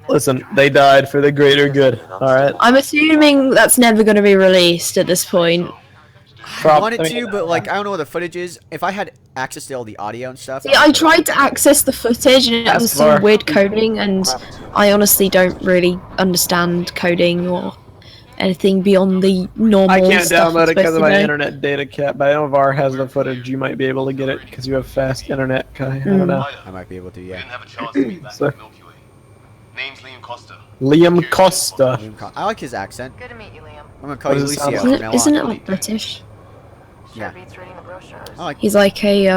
C: Listen, they died for the greater good. All right.
E: I'm assuming that's never going to be released at this point.
A: I wanted to, but like I don't know what the footage is. If I had access to all the audio and stuff.
E: Yeah, I tried to access the footage and it
C: That's
E: was
C: far.
E: some weird coding, and I honestly don't really understand coding or anything beyond the normal
C: I can't
E: stuff
C: download
E: it's
C: it because
E: supposed
C: of
E: to
C: my
E: know.
C: internet data cap, but I know VAR has the footage. You might be able to get it because you have fast internet, Kai. I don't know.
A: I might be able to.
H: We didn't
A: Yeah.
H: have a chance to meet back
C: So-
H: in the Milky Way. Name's Liam Costa.
C: Liam Costa.
A: I like his accent.
F: Good to meet you, Liam.
A: I'm gonna call
C: What
A: you
C: does it sound
A: Lucio.
C: like?
A: from now
E: Isn't
A: on.
E: it like British?
A: Yeah.
F: Sure beats reading the brochures.
A: I like.
E: He's like a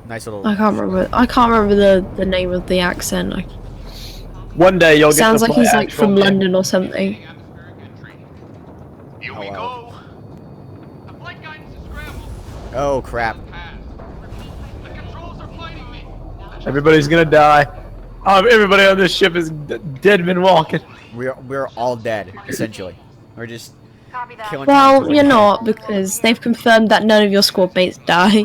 A: Nice little.
E: I can't remember the name of the accent. Like,
C: One day you'll get
E: sounds
C: to
E: like
C: play
E: he's like
C: actual
E: from
C: game.
E: London or something.
H: Here
A: Oh,
H: we
A: wow.
H: go. The flight guidance is scrambled.
A: Oh crap.
H: The controls are fighting me.
C: Everybody's gonna die. Everybody on this ship is dead men walking.
A: We're all dead essentially. We're just
F: Copy that.
A: killing. time
E: Well,
A: until
E: you're
A: we're
E: not, because they've confirmed that none of your squad mates die.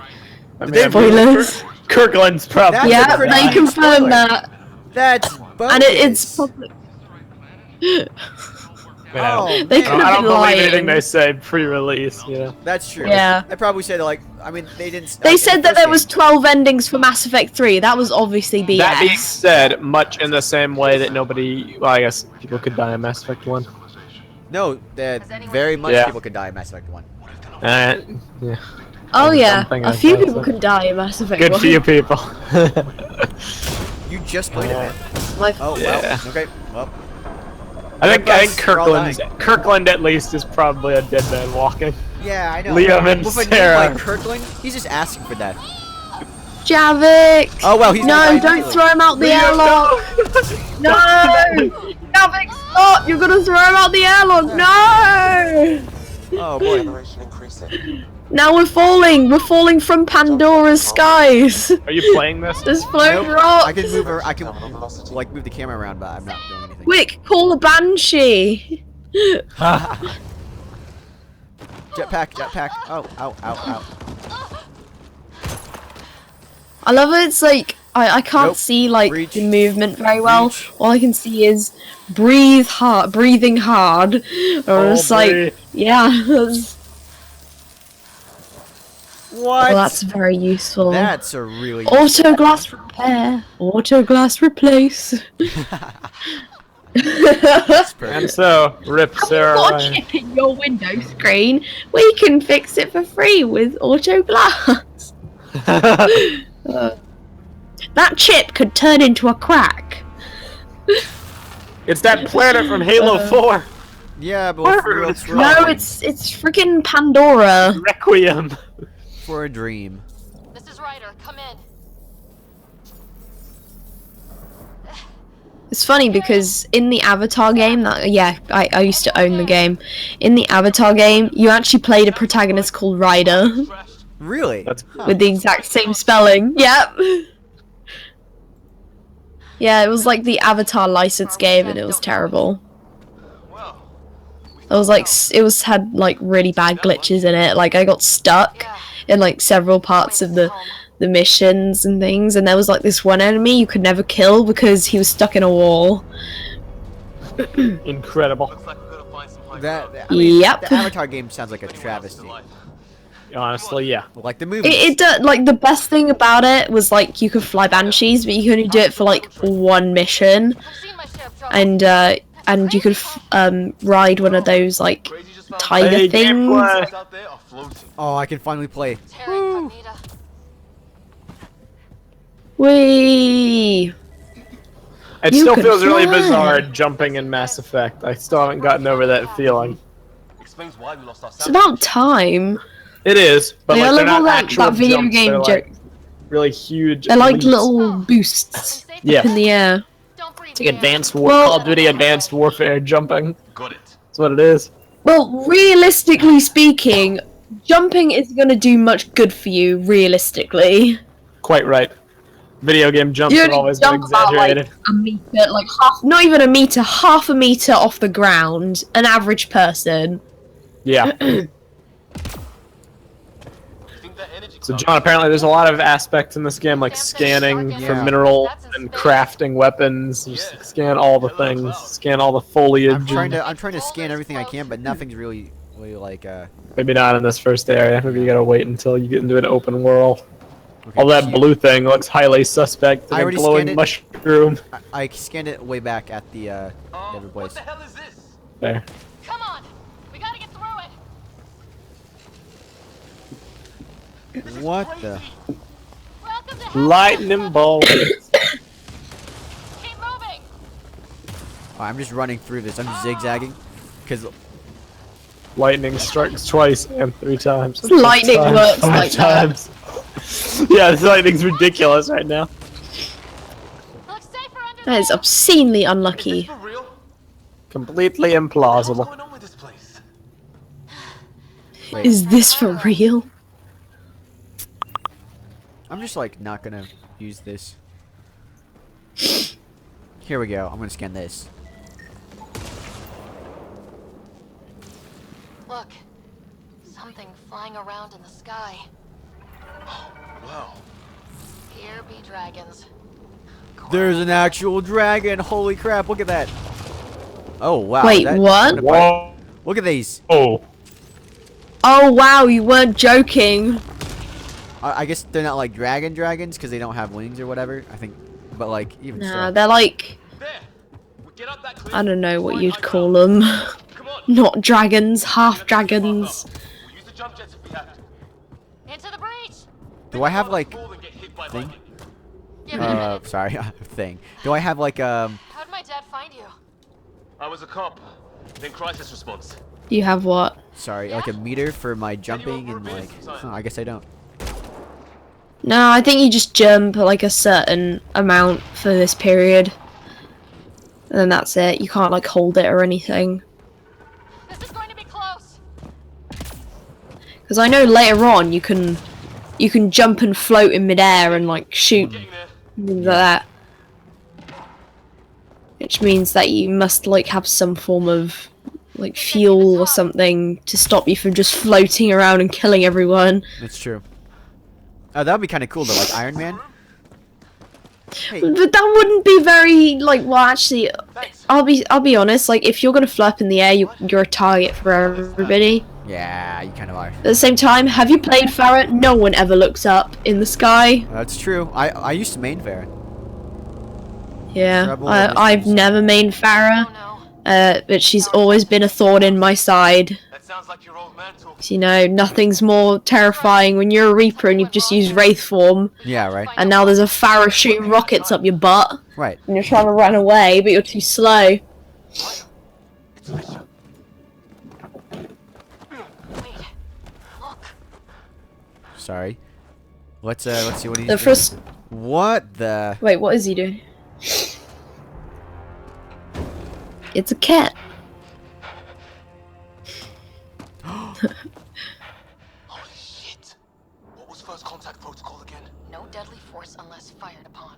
C: I mean,
E: Spoilers.
C: Kirkland's probably.
A: That's
E: Yeah,
A: a pretty
E: they
A: big
E: confirmed
A: spoiler.
E: that,
A: That's
E: and it's public.
A: Oh,
E: They
A: man.
E: could
C: I
E: have
C: don't
E: been
C: believe anything
E: lying.
C: they say pre-release. You know.
A: That's true.
E: Yeah.
A: They probably said like. I mean, they didn't.
E: They
A: like,
E: said
A: in the
E: that
A: first
E: there was
A: game-
E: 12 endings for Mass Effect 3. That was obviously BS.
C: That being said, much in the same way that nobody, well, I guess people could die in Mass Effect 1.
A: No, that very much
C: Yeah.
A: people could die in Mass Effect 1.
C: Yeah.
E: Oh yeah,
C: Something
E: a
C: I
E: few
C: thought
E: people
C: so.
E: can die in Mass Effect
C: Good
E: 1.
C: for you people.
A: You just played it, man.
E: My-
A: Oh
C: Yeah.
A: well. Okay. Well.
C: I think
A: We're all
C: Kirkland at least is probably a dead man walking.
A: Yeah, I know.
C: Liam and
A: With a name
C: Sarah.
A: like Kirkland, he's just asking for that.
E: Javik!
A: Oh well, he's
E: No,
A: gonna die
E: don't
A: immediately.
E: throw him out the airlock! No! Javik, stop! You're gonna throw him out the airlock! No!
A: Oh boy.
E: Now we're falling! We're falling from Pandora's skies!
C: Are you playing this?
E: There's floating
A: Nope.
E: rocks!
A: I can move her. I can like move the camera around, but I'm not doing anything.
E: Quick, call the Banshee!
A: Jetpack, jetpack. Oh, ow, ow, ow.
E: I love it. It's like I can't
A: Nope.
E: see like
A: Breach.
E: the movement very well.
A: Breach.
E: All I can see is breathing hard, or
C: Oh,
E: it's like
C: breathe.
E: yeah. That's,
A: What?
E: well, that's very useful.
A: That's a really.
E: Auto glass repair. Auto glass replace.
A: That's
C: And
A: perfect.
C: so, rip Sarah
E: Got a
C: Ryder.
E: chip in your window screen. We can fix it for free with auto glass. That chip could turn into a crack.
C: It's that planet from Halo 4.
A: Yeah, but
E: No, it's freaking Pandora.
C: Requiem.
A: for a dream.
F: This is Ryder. Come in.
E: It's funny because in the Avatar game, I used to own the game. In the Avatar game, you actually played a protagonist called Ryder
A: Really?
C: That's
E: with the exact same spelling. Yep. Yeah, it was like the Avatar license game, and it was terrible.
H: Well, we
E: There was like had like really bad glitches in it. Like I got stuck in like several parts of the missions and things, and there was like this one enemy you could never kill because he was stuck in a wall.
C: Incredible.
H: Looks like we're gonna find some high
A: That
H: ground.
A: I mean,
E: Yep.
A: the Avatar game sounds like a travesty.
C: Honestly, yeah.
A: Like the movie.
E: It does, like the best thing about it was like you could fly banshees, but you could only do it for like one mission,
F: I've seen my share of trouble.
E: and you could ride one of those like
H: Crazy just found
E: tiger
C: Hey,
E: things.
C: gameplay.
H: Things out there are floating.
A: Oh, I can finally play.
F: Terra Incognita.
E: Whee!
C: It
E: You
C: still
E: could
C: feels really
E: fly.
C: bizarre jumping in Mass Effect. I still haven't gotten over that feeling.
H: Explains why we lost our
E: It's about time.
C: It is, but
E: Like, I
C: like, they're
E: love all
C: not
E: that
C: actual
E: video
C: jumps,
E: game
C: they're, like, really huge.
E: They're like
C: leaps.
E: little boosts
C: Yeah.
E: in the air.
F: Don't breathe
C: It's like
F: in.
C: advanced
E: Well-
C: Call of Duty Advanced Warfare jumping.
H: Got it.
C: That's what it is.
E: Well, realistically speaking, jumping isn't going to do much good for you, realistically.
C: Quite right. Video game jumps
E: You
C: have
E: only
C: always been
E: jump about like
C: exaggerated.
E: a meter, like half, not even a meter, half a meter off the ground, an average person.
C: Yeah.
H: Think that energy
C: So John, apparently there's a lot of aspects in this game, like scanning for
A: Yeah.
C: minerals and crafting weapons. Just scan all the things, scan all the foliage.
A: I'm trying to scan everything I can, but nothing's really like
C: Maybe not in this first area. Maybe you gotta wait until you get into an open world.
A: okay,
C: All that
A: shit.
C: blue thing looks highly suspect.
A: I
C: A
A: already
C: glowing
A: scanned it.
C: mushroom.
A: I scanned it way back at the other
H: what
A: place.
H: the hell is this?
C: There.
F: Come on. We gotta get through it.
A: What the?
F: Welcome to hell.
C: Lightning bolt.
F: Keep moving.
A: Oh, I'm just running through this. I'm zigzagging, because
C: Lightning strikes twice and 3 times.
E: Lightning works
C: Five
E: like that.
C: times. Yeah, this lightning's ridiculous right now.
F: Looks safer under
E: That is
F: there.
E: obscenely
H: Is this
E: unlucky.
H: for real?
C: Completely
H: What's
C: implausible.
H: going on with this place?
A: wait,
E: Is this for real?
A: I'm just like not gonna use this. Here we go. I'm gonna scan this.
F: Look. Something flying around in the sky.
H: Wow.
F: Here be dragons.
A: There's an actual dragon. Holy crap! Look at that. Oh wow.
E: Wait, what?
C: Whoa.
A: Look at these.
C: Oh.
E: Oh wow, you weren't joking.
A: I guess they're not like dragons because they don't have wings or whatever. I think, but like even
E: Nah,
A: so.
E: they're like,
H: There. We get up that cliff.
E: I don't know what
H: Fly
E: you'd
H: high
E: call
H: ground.
E: them.
H: Come on.
E: Not dragons, half
H: Get up to the
E: dragons.
H: spot, though. We'll use the jump jets if we have to.
F: Into the breach.
A: Do I have like
H: Fall and get hit by
A: thing?
H: lightning.
F: Give it a minute.
A: sorry, thing. Do I have like
F: How'd my dad find you?
H: I was a cop. Then crisis response.
E: You have what?
A: sorry, like a meter for my jumping and like I guess I don't.
E: No, I think you just jump like a certain amount for this period. And then that's it. You can't like hold it or anything.
F: This is going to be close.
E: Because I know later on you can jump and float in midair and like shoot
H: Getting there.
E: things like that. Which means that you must like have some form of like fuel or something to stop you from just floating around and killing everyone.
A: It's true. Oh, that would be kind of cool though, like Iron Man. Hey,
E: But that wouldn't be very like, well actually I'll be honest, like if you're gonna fly up in the air you're a target for everybody.
A: yeah, you kind of are.
E: At the same time, have you played Farah? No one ever looks up in the sky.
A: That's true. I used to main Farah.
E: Yeah,
A: Rebel
E: I've
A: missions.
E: never main Farah,
F: Oh no.
E: but she's always been a thorn in my side.
H: That sounds like your old man talking.
E: You know, nothing's more terrifying when you're a Reaper and you've just used Wraith form,
A: Yeah, right.
E: and now there's a Farah shooting rockets up your butt,
A: Right.
E: and you're trying to run away, but you're too slow.
H: It's Fisher.
F: Wait. Look.
A: Sorry. Let's see what he's
E: The
A: doing.
E: first.
A: What the?
E: Wait, what is he doing? It's a cat.
H: Holy shit. What was first contact protocol again?
F: No deadly force unless fired upon.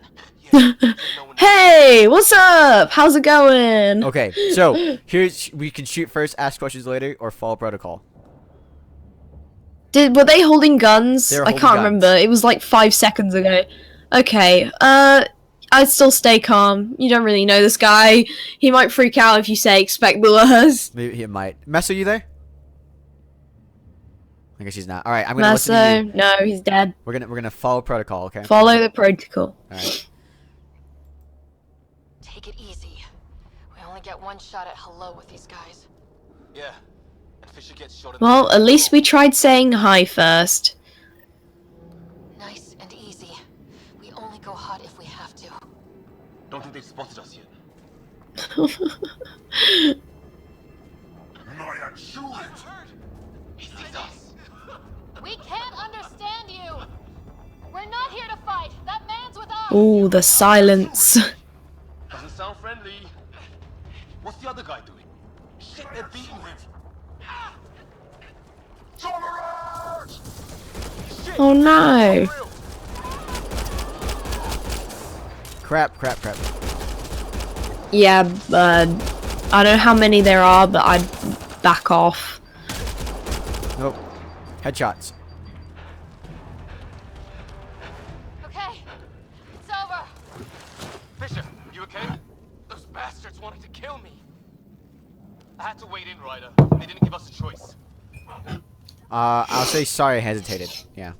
H: Yeah, no one
E: Hey! Hey, what's up? How's it going?
A: Okay, so here's we can shoot first, ask questions later, or follow protocol.
E: Were they holding guns?
A: They were
E: I
A: holding
E: can't
A: guns.
E: remember. It was like 5 seconds ago. Okay. I'd still stay calm. You don't really know this guy. He might freak out if you say expect the worst.
A: Maybe he might. Mess, are you there? I guess he's not. All right, I'm gonna listen to
E: Masso,
A: you.
E: no, he's dead.
A: We're gonna follow protocol, okay?
E: Follow the protocol.
A: All right.
F: Take it easy. We only get one shot at hello with these guys.
H: Yeah. And Fisher gets shot in
E: Well, at least we tried saying hi first.
F: Nice and easy. We only go hot if we have to.
H: Don't think they've spotted us yet.
D: Naya, shoot it!
H: He sees us.
F: We can't understand you. We're not here to fight. That man's with us.
E: Ooh, the silence.
H: Doesn't sound friendly. What's the other guy doing? Shit, they're beating him.
E: Oh no.
A: Crap.
E: Yeah, I don't know how many there are, but I'd back off.
A: Nope. Headshots.
F: Okay, it's over.
H: Fisher, you okay? Those bastards wanted to kill me. I had to wait in, Ryder. They didn't give us a choice.
A: I'll say sorry I hesitated. Yeah.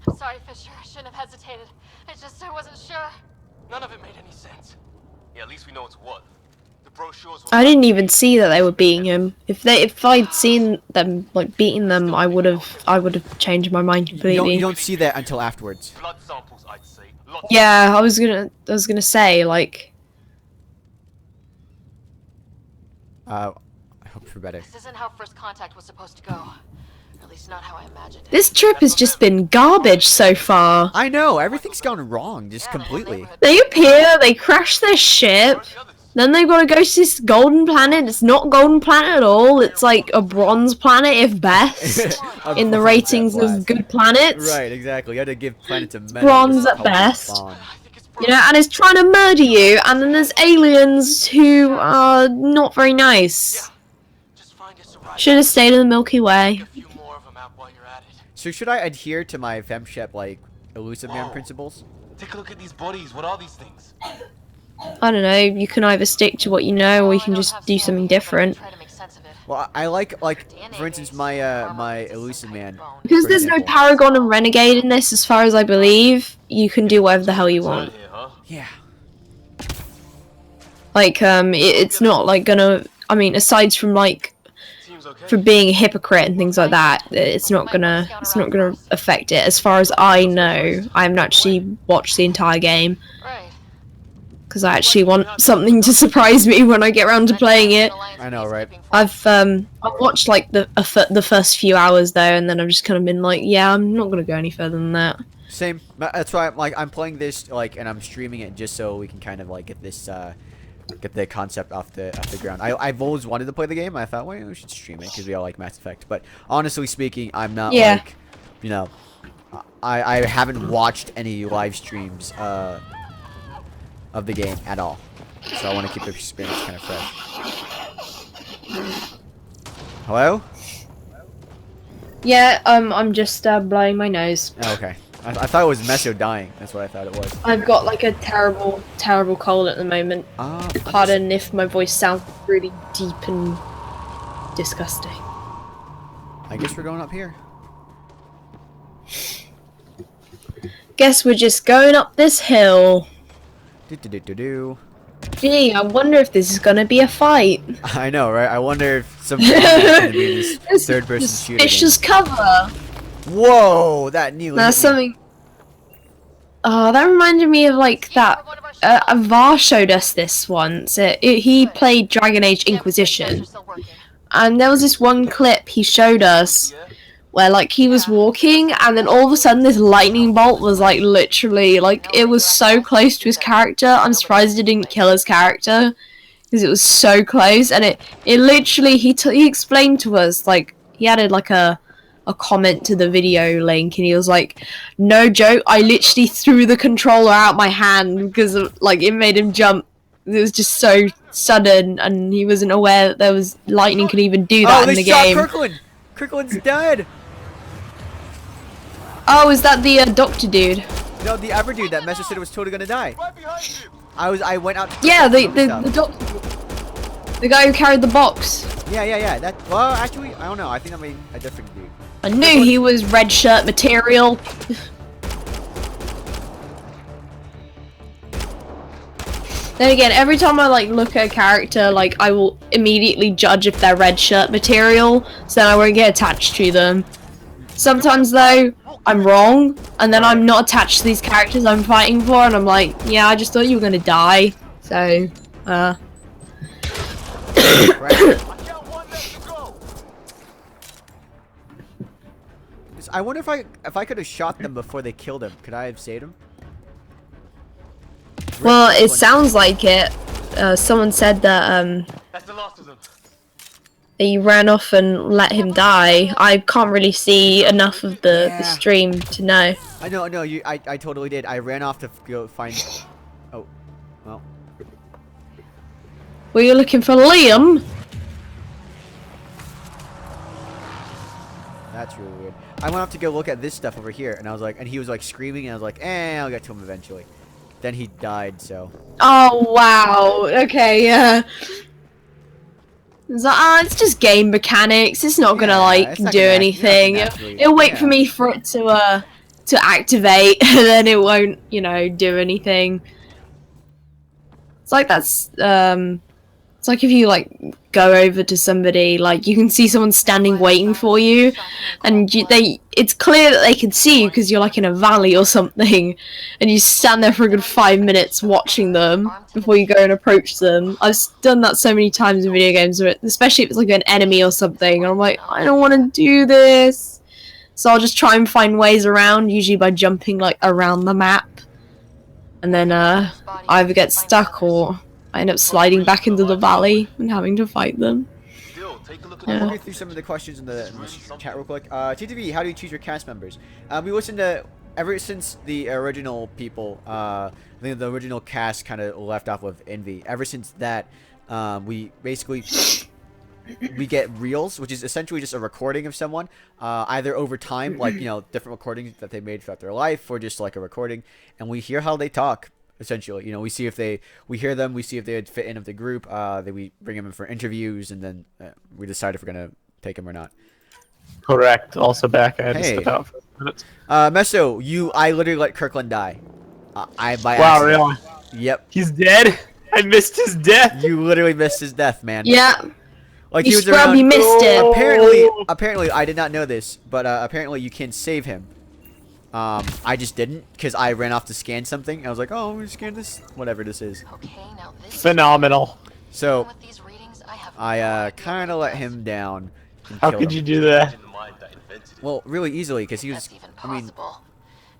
F: I'm sorry, Fisher. I shouldn't have hesitated. I wasn't sure.
H: None of it made any sense. Yeah, at least we know it's what. The brochures were
E: I didn't even see that they were beating him. If I'd seen them like beating them, I would have changed my mind
A: You
E: completely.
A: don't see that until afterwards.
H: blood samples, I'd say. Lots
E: Yeah, I was gonna say like
A: I hope for better.
F: This isn't how first contact was supposed to go. At least not how I imagined it.
E: this trip has just been garbage so far.
A: I know, everything's gone wrong, just completely.
E: They appear, they crash their ship, then they've got to go to this golden planet. It's not golden planet at all. It's like a bronze planet, if best, in the ratings of good planets.
A: Right, exactly. You had to give planets a medal.
E: Bronze
A: Just
E: at
A: how they
E: best.
A: spawn.
E: You know, and it's trying to murder you, and then there's aliens who are not very nice.
H: Just find us a ride.
E: Should have stayed in the Milky Way.
H: A few more of them out while you're at it.
A: So should I adhere to my femshep, like, elusive man
H: Whoa.
A: principles?
H: Take a look at these bodies. What are these things?
E: I don't know, you can either stick to what you know, or you can just do something different.
F: Try to make sense of it.
A: Well, I like, for instance, my elusive man.
E: Because
A: for
E: there's no
A: example.
E: Paragon and Renegade in this, as far as I believe, you can do whatever the hell you want.
H: Here, huh?
A: Yeah.
E: Like, it's not like gonna. I mean, aside from like
H: Seems okay.
E: for being a hypocrite and things like that, it's not gonna affect it. As far as I know, I haven't actually watched the entire game
F: Right.
E: because I actually want something to surprise me when I get around to playing it.
A: I know, right?
E: I've watched like the first few hours though, and then I've just kind of been like, yeah, I'm not gonna go any further than that.
A: Same. That's why I'm playing this, like, and I'm streaming it just so we can kind of like get this get the concept off the ground. I've always wanted to play the game. I thought, well, we should stream it because we all like Mass Effect. But honestly speaking, I'm not like, you know, I haven't watched any live streams of the game at all. So I want to keep the experience kind of fresh. Hello?
E: Yeah, I'm just blowing my nose.
A: Oh, okay. I thought it was Meso dying. That's what I thought it was.
E: I've got like a terrible cold at the moment. Pardon if my voice sounds really deep and disgusting.
A: I guess we're going up here.
E: Guess we're just going up this hill.
A: Do.
E: Gee, I wonder if this is gonna be a fight.
A: I know, right? I wonder if some gonna be this third-person shooter game.
E: Suspicious cover.
A: Whoa, that nearly.
E: That's
A: hit me.
E: something. Oh, that reminded me of like that. Var showed us this once. He played Dragon Age Inquisition, and there was this one clip he showed us where like he was walking, and then all of a sudden this lightning bolt was like literally like it was so close to his character. I'm surprised it didn't kill his character because it was so close, and it literally he explained to us like he added like a comment to the video link, and he was like, no joke, I literally threw the controller out my hand because like it made him jump it was just so sudden, and he wasn't aware that there was lightning could even do that
A: Oh,
E: in
A: they
E: the
A: shot
E: game.
A: Kirkland! Kirkland's dead!
E: Oh, is that the doctor dude?
A: No, the other dude that Messer said was totally gonna die.
H: Right behind you.
A: I went out to
E: Yeah,
A: the
E: the doctor, the guy who carried the box.
A: Yeah. That, well, actually, I don't know. I think I made a different dude.
E: I knew he was red shirt material. Then again, every time I like look at a character, like I will immediately judge if they're red shirt material, so then I won't get attached to them. Sometimes though, I'm wrong, and then I'm not attached to these characters I'm fighting for, and I'm like, yeah, I just thought you were gonna die. So,
A: Right.
H: I count 1 left to go.
A: I wonder if I could have shot them before they killed him. Could I have saved him?
E: well, it sounds like it. Someone said that
H: That's the last of them.
E: he ran off and let him die. I can't really see enough of the stream to know.
A: I know, no, I totally did. I ran off to go find. Oh, well.
E: Were you looking for Liam?
A: That's really weird. I went off to go look at this stuff over here, and I was like, and he was like screaming, and I was like, I'll get to him eventually. Then he died, so.
E: Oh wow. Okay, yeah. It's like, it's just game mechanics. It's not gonna
A: Yeah,
E: like
A: it's not
E: do
A: gonna
E: anything.
A: actually-
E: It'll wait for
A: yeah.
E: me for it to activate, and then it won't, you know, do anything. It's like that's it's like if you like go over to somebody, like you can see someone standing waiting for you, and it's clear that they can see you because you're like in a valley or something, and you stand there for a good 5 minutes watching them before you go and approach them. I've done that so many times in video games, especially if it's like an enemy or something, and I'm like, I don't want to do this. So I'll just try and find ways around, usually by jumping like around the map, and then I either get stuck or I end up sliding back into the valley and having to fight them.
H: Still, take a look at
A: I'm
E: Yeah.
A: gonna go through some of the questions in the chat real quick. TTV, how do you choose your cast members? We listened to ever since the original people. I think the original cast kind of left off with Envy. Ever since that, we basically we get reels, which is essentially just a recording of someone, either over time, like different recordings that they made throughout their life, or just like a recording, and we hear how they talk. Essentially, we see if we hear them, we see if they would fit in with the group. Then we bring them in for interviews, and then we decide if we're gonna take them or not.
C: Correct. Also back. I had to
A: Hey.
C: step out for a minute.
A: Meso, I literally let Kirkland die. I by
C: Wow,
A: accident.
C: really?
A: Yep.
C: He's dead? I missed his death.
A: You literally missed his death, man.
E: Yeah,
A: Like
E: you
A: he was
E: scrub,
A: around.
E: you missed it.
A: Apparently, I did not know this, but apparently you can save him. I just didn't because I ran off to scan something. I was like, oh, I'm gonna scan this, whatever this is.
F: Okay, now this
C: Phenomenal.
A: So
F: with these readings, I have
A: I kind of let him down. And
C: How
A: killed
C: could
A: him.
C: you do that?
A: Well, really easily because he was.
F: That's even
A: I mean,
F: possible.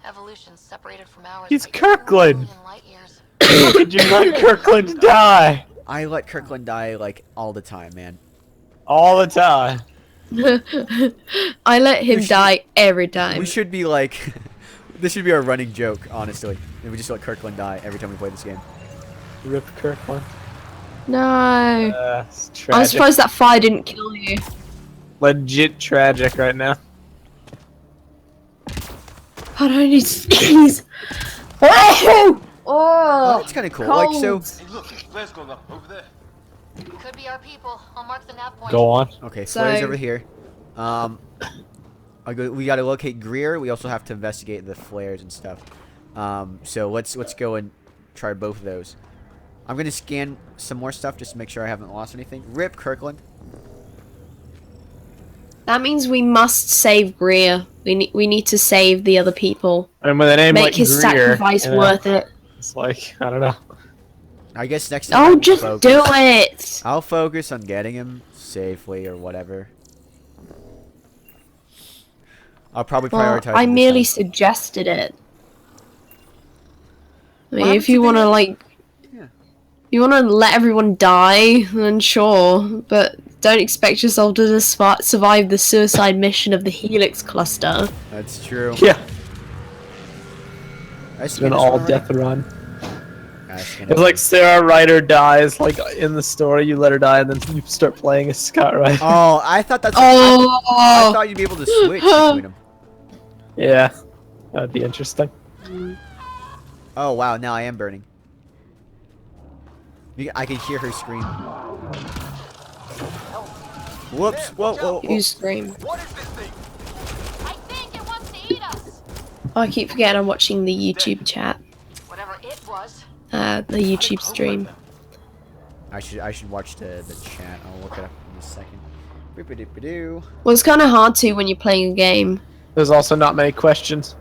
F: Evolution separated from ours.
C: He's
F: by 4
C: Kirkland.
F: million light years.
C: How could you let Kirkland die?
A: I let Kirkland die like all the time, man.
C: All the time.
E: I let him
A: should-
E: die every time.
A: We should be like, this should be our running joke, honestly. If we just let Kirkland die every time we play this game.
C: Rip Kirkland.
E: No.
C: It's
E: I'm
C: tragic.
E: surprised that fire didn't kill you.
C: Legit tragic right now.
E: I don't need to sneeze. Oh!
A: Oh, it's kind of cool. Like so.
E: Cold.
H: Hey, look, flares going up over there.
F: Could be our people. I'll mark the nav point.
C: Go on.
A: Okay,
E: So-
A: flares over here. We gotta locate Greer. We also have to investigate the flares and stuff. So let's go and try both of those. I'm gonna scan some more stuff just to make sure I haven't lost anything. Rip Kirkland.
E: That means we must save Greer. We need to save the other people.
C: And with a name
E: Make
C: like
E: his
C: Greer,
E: sacrifice
C: you know,
E: worth it.
C: It's like, I don't know.
A: I guess next time.
E: Oh,
A: I'll
E: just
A: focus.
E: do it!
A: I'll focus on getting him safely or whatever. I'll probably
E: Well,
A: prioritize.
E: I
A: it this
E: merely
A: time.
E: suggested it. I mean,
A: What
E: if you
A: happens
E: want
A: if
E: to,
A: they-
E: like...
A: Yeah.
E: You want to let everyone die, then sure. But don't expect yourself to survive the suicide mission of the Helix Cluster.
A: That's true.
C: Yeah.
A: I see
C: An
A: this
C: all
A: one
C: death run.
A: already.
C: It's like Sarah Ryder dies, like in the story, you let her die, and then you start playing as Scott Ryder.
A: Oh, I thought that's.
E: Oh.
A: I thought you'd be able to switch between them.
C: Yeah, that'd be interesting.
A: Oh wow! Now I am burning. I can hear her scream. Whoops! Whoa! Whoa!
E: You scream.
H: What is this thing?
F: I think it wants to eat us.
E: Oh, I keep forgetting I'm watching the YouTube chat.
F: Whatever it was.
E: The YouTube stream.
A: I should watch the chat. I'll look it up in a second. Boop-a-doop-a-doo.
E: Well, it's kind of hard to when you're playing a game.
C: There's also not many questions.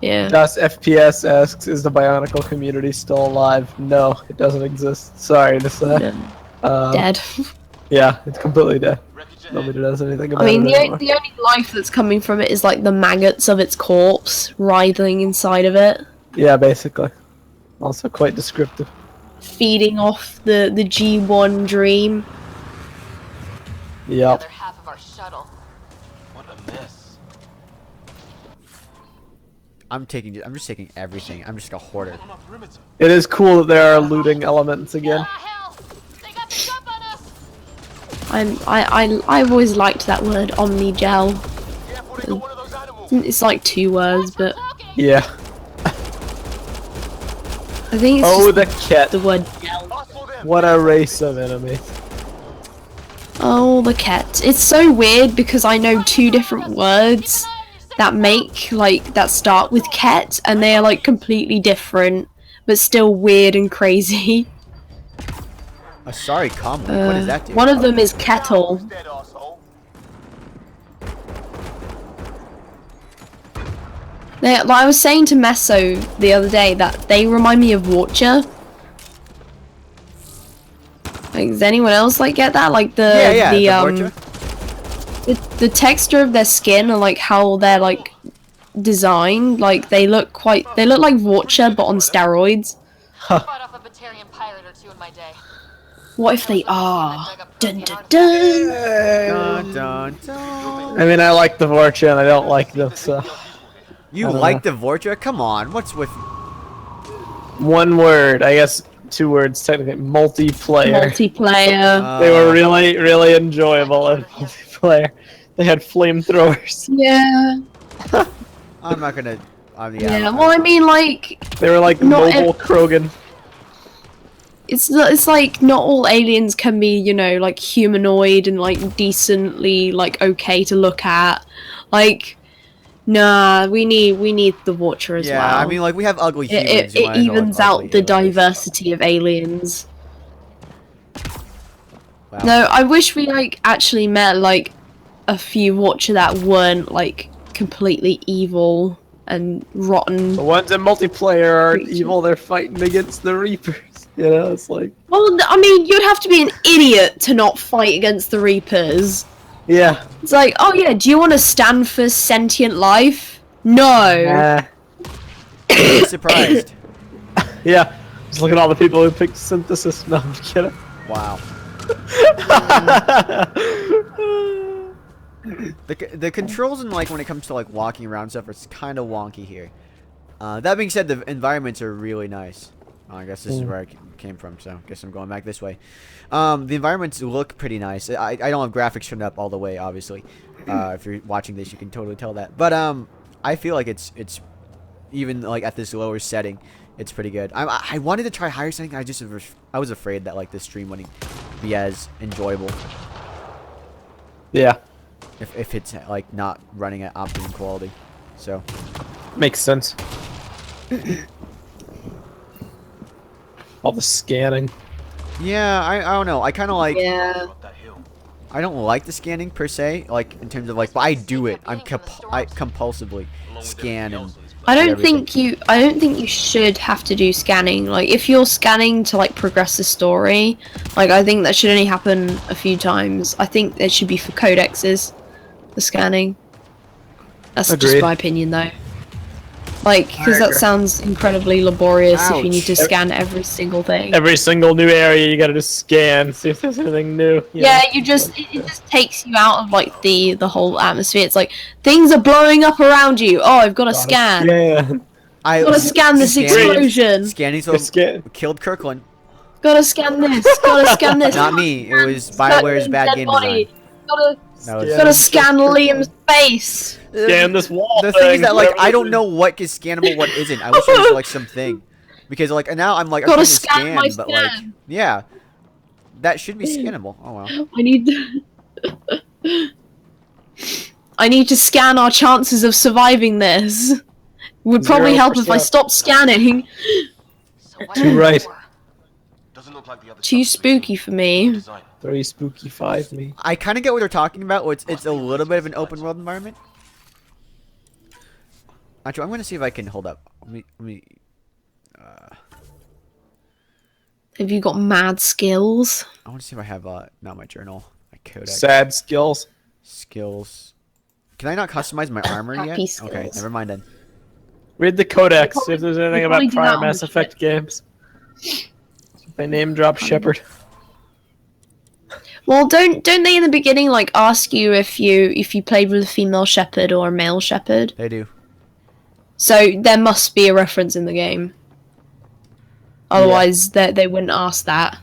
E: Yeah.
C: Das FPS asks, is the Bionicle community still alive? No, it doesn't exist. Sorry to say.
E: Dead.
C: Yeah, it's completely dead.
H: Wreckage ahead.
C: Nobody does anything about
E: I mean,
C: it
E: the
C: anymore.
E: only life that's coming from it is like the maggots of its corpse writhing inside of it,
C: Yeah, basically. Also quite descriptive.
E: feeding off the G1 dream.
F: The
C: Yep.
F: other half of our shuttle.
H: What a mess.
A: I'm just taking everything. I'm just a hoarder.
H: On our perimeter.
C: It is cool that there are looting elements again.
F: Ah, hell! They got the jump on us.
E: I've always liked that word, omnigel.
H: Careful, they got one of those animals.
E: It's like 2 words, but
C: Yeah.
E: I think it's
C: Oh,
E: just
C: the cat.
E: the word gel.
H: Hostile them.
C: What a race of enemies.
E: Oh, the cat. It's so weird because I know 2 different words that make, like, that start with ket, and they are, like, completely different, but still weird and crazy.
A: Sorry, calmly. What does that do?
E: One of them is kettle.
H: Dead asshole.
E: Like, I was saying to Meso the other day that they remind me of Watcher. Like, does anyone else, like, get that? Like, the texture of their skin and, like, how they're, like, designed, like, they look like Watcher, but on steroids.
F: Fought off a Batarian pirate or 2 in my day.
E: What if they are? Dun dun dun!
A: Dun, dun, dun.
C: I mean, I like the Vorcha and I don't like them, so.
A: You
C: I don't
A: like the Vorcha? Come on, what's with...
C: One word, I guess 2 words technically. Multiplayer.
E: Multiplayer.
C: They were really, really enjoyable in multiplayer. They had flamethrowers.
E: Yeah.
A: I'm not gonna...
E: Yeah, well, I mean, like,
C: They were like
E: Not
C: mobile Krogan.
E: it's like not all aliens can be, you know, like humanoid and like decently like okay to look at. Like, nah, we need the Watcher as
A: Yeah,
E: well.
A: I mean, like, we have ugly humans.
E: it evens out the diversity of aliens.
A: Wow.
E: No, I wish we like actually met like a few Watcher that weren't like completely evil and rotten.
C: The ones in multiplayer aren't
E: Creatures.
C: evil, they're fighting against the Reapers. You know, it's like,
E: Well, I mean, you'd have to be an idiot to not fight against the Reapers.
C: yeah.
E: It's like, oh yeah, do you want to stand for sentient life? No.
A: Be surprised.
C: Yeah. Just look at all the people who picked synthesis. No, I'm kidding.
A: Wow. The controls and like when it comes to like walking around stuff, it's kind of wonky here. That being said, the environments are really nice. I guess this is where I came from, so I guess I'm going back this way. The environments look pretty nice. I don't have graphics turned up all the way, obviously. If you're watching this, you can totally tell that. But I feel like it's even like at this lower setting, it's pretty good. I wanted to try higher setting. I was afraid that like the stream wouldn't be as enjoyable
C: Yeah.
A: if it's like not running at optimum quality. So
C: Makes sense. All the scanning.
A: yeah, I don't know. I kind of like.
E: Yeah.
H: Up that hill.
A: I don't like the scanning per se, like in terms of like, but I do it. I compulsively scan and.
E: I don't
A: everything.
E: think you should have to do scanning. Like, if you're scanning to like progress the story, like I think that should only happen a few times. I think it should be for codexes, the scanning. That's just
C: Agreed.
E: my opinion, though. Like, because that sounds incredibly laborious if you need to
A: Ouch.
E: scan every single thing.
C: Every single new area you gotta just scan, see if there's anything new. You
E: Yeah,
C: know?
E: it just takes you out of like the whole atmosphere. It's like things are blowing up around you. Oh, I've got to scan.
C: Yeah.
E: Gotta scan this explosion.
A: Scanning killed Kirkland.
E: Gotta scan this. Gotta scan this.
A: Not me. It was BioWare's bad game design.
E: Gotta scan Liam's face.
C: Scan this wall.
A: The thing is that like I don't know what is scannable, what isn't. I wish there was like something, because like now I'm like I'm
E: Gotta
A: trying to
E: scan my
A: but like
E: scan.
A: yeah, that should be scannable. Oh well.
E: I need to scan our chances of surviving this. Would probably help if I
C: 0%.
E: stopped scanning.
C: Too right.
H: Doesn't look like the other
E: Too
H: stuff is
E: spooky for me.
H: designed.
C: 3 spooky 5 me.
A: I kind of get what they're talking about. Where it's a little bit of an open world environment. Actually, I'm gonna see if I can hold up. Let me.
E: Have you got mad skills?
A: I want to see if I have not my journal, my codex.
C: Sad skills.
A: Skills. Can I not customize my armor yet?
E: Happy
A: Okay,
E: skills.
A: never mind then.
C: Read the codex. See if there's anything
E: probably
C: about
E: do
C: prior
E: that on
C: Mass
E: the
C: Effect games. They name drop Shepard.
E: Well, don't they in the beginning like ask you if you played with a female shepherd or a male shepherd?
A: They do.
E: So there must be a reference in the game. Otherwise, they wouldn't ask that.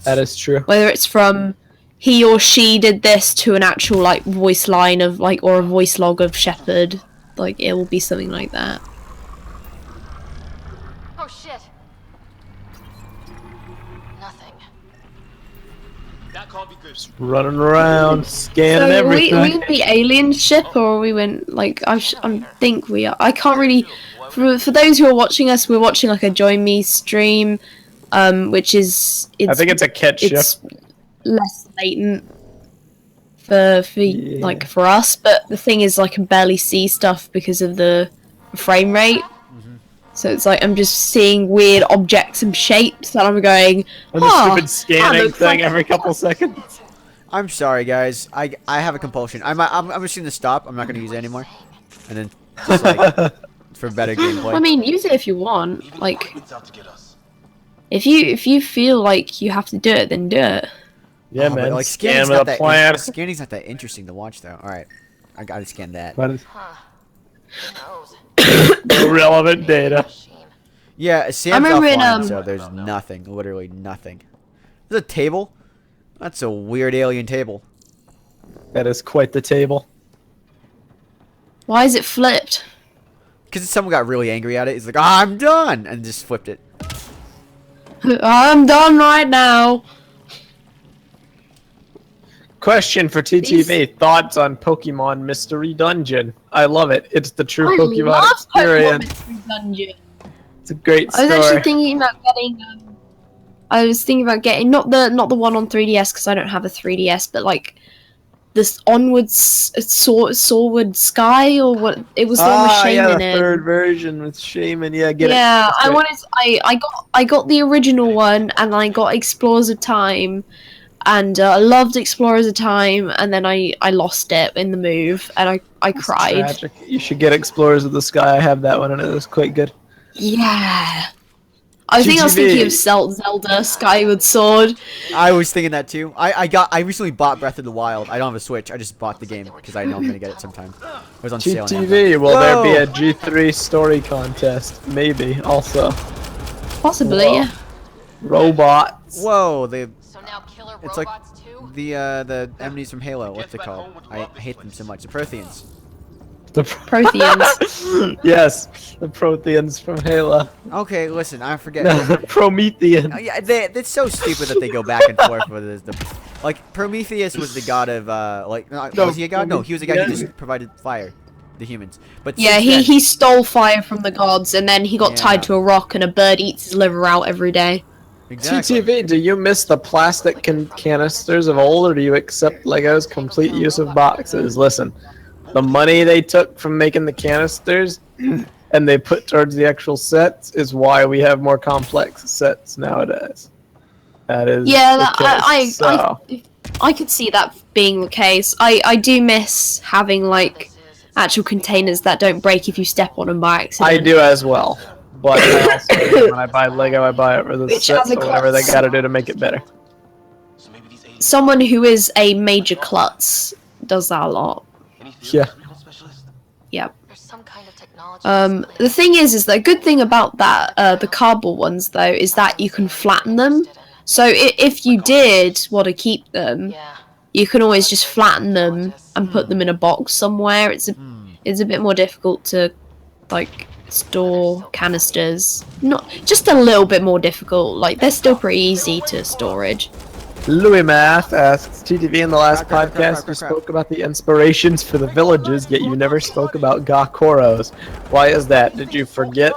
C: That is true.
E: Whether it's from he or she did this to an actual like voice line of like or a voice log of shepherd, like it will be something like that.
F: Oh shit. Nothing.
H: That can't be good.
C: Running around, scanning
E: So we
C: everything.
E: the alien ship, or we went like I think we are. I can't really. For those who are watching us, we're watching like a Join Me stream, which is
C: I think it's a kit ship.
E: it's less latent for like for us. But the thing is, I can barely see stuff because of the frame rate. So it's like I'm just seeing weird objects and shapes, and I'm going.
C: And the
E: "Oh,
C: stupid scanning
E: looks
C: thing
E: like-"
C: every couple seconds.
A: I'm sorry, guys. I have a compulsion. I'm just gonna stop. I'm not gonna use it anymore. And then just like for better gameplay.
E: I mean, use it if you want. Like,
H: It's out to get us.
E: if you feel like you have to do it, then do it.
C: Yeah,
A: Oh, but,
C: man.
A: like
C: Scan
A: scanning's
C: with
A: not
C: a
A: that
C: plan.
A: scanning's not that interesting to watch though. All right, I gotta scan that.
C: But it's
F: Huh. Who knows?
C: irrelevant data.
F: Machine.
A: Yeah, Sam's
E: remember in,
A: offline, so there's nothing, literally nothing. There's a table. That's a weird alien table.
C: That is quite the table.
E: Why is it flipped?
A: Because someone got really angry at it. He's like, I'm done! And just flipped it.
E: I'm done right now.
C: Question for TTV. Thoughts on Pokemon Mystery Dungeon? I love it. It's the true
E: I
C: Pokemon
E: love Pokemon
C: experience.
E: Mystery Dungeon.
C: It's a great
E: I was actually
C: story.
E: thinking about getting. I was thinking about getting not the one on 3DS because I don't have a 3DS, but like this Onwards Sword Sky or what it was the one with Shaman
C: yeah,
E: in
C: the
E: it.
C: third version with Shaman. Yeah, get it.
E: Yeah,
C: That's
E: I
C: great.
E: wanted. I got the original one, and I got Explorers of Time, and I loved Explorers of Time, and then I lost it in the move, and I
C: It's
E: cried.
C: tragic. You should get Explorers of the Sky. I have that one, and it was quite good.
E: Yeah. I think I was
C: TTV.
E: thinking of Zelda Skyward Sword.
A: I was thinking that too. I recently bought Breath of the Wild. I don't have a Switch. I just bought the game because I know I'm gonna get it sometime. It was on sale. on Amazon.
C: TTV. Will there be
A: Whoa!
C: a G3 story contest? Maybe. Also,
E: Possibly,
C: Whoa.
E: yeah.
C: robots.
A: Whoa, the
F: So now killer
A: It's like
F: robots too?
A: the enemies from Halo. What's it called? I hate them so much. The Protheans.
C: The
E: Protheans.
C: Yes, the Protheans from Halo.
A: Okay, listen, I forget.
C: No, the Prometheans.
A: Yeah, it's so stupid that they go back and forth with this. Like Prometheus was the god of was he a god? No, he was a guy who just provided fire, the humans. But
E: Yeah,
A: since
E: he
A: then-
E: he stole fire from the gods, and then he got
A: Yeah.
E: tied to a rock, and a bird eats his liver out every day.
A: exactly.
C: TTV, do you miss the plastic canisters of old, or do you accept Lego's complete use of boxes? Listen, the money they took from making the canisters and they put towards the actual sets is why we have more complex sets nowadays. That is
E: Yeah,
C: the case. So,
E: I could see that being the case. I do miss having like actual containers that don't break if you step on them by accident.
C: I do as well. But I also, when I buy Lego, I buy it for the
E: Which
C: sets
E: has a
C: or whatever they
E: klutz.
C: gotta do to make it better.
H: So maybe these aliens.
E: Someone who is a major klutz does that a lot.
H: Any field
C: Yeah.
H: medical specialist?
E: Yep.
F: There's some kind of technology
E: The thing is the good thing about that, the cardboard ones though, is that you can flatten them. So if you did want to keep them, you can always just flatten them and put them in a box somewhere. It's a bit more difficult to like store canisters. Not just a little bit more difficult. Like they're still pretty easy to storage.
C: Louis Math asks, TTV in the last podcast you spoke about the inspirations for the villages, yet you never spoke about Gakoros. Why is that? Did you forget?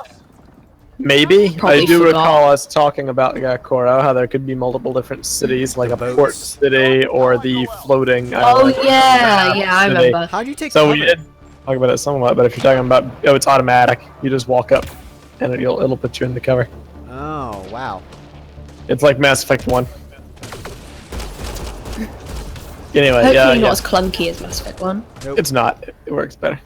C: Maybe?
E: Probably
C: I do
E: forgot.
C: recall us talking about Gakoro, how there could be multiple different cities, like a port city or the floating
E: Oh
C: island.
E: yeah, yeah, I
C: City.
E: remember.
A: How'd you take
C: So
A: cover?
C: we did talk about it somewhat, but if you're talking about, oh, it's automatic. You just walk up and it'll put you in the cover.
A: Oh, wow.
C: It's like Mass Effect 1. Anyway,
E: Hopefully
C: yeah,
E: not as clunky as Mass Effect 1.
C: it's not. It works better.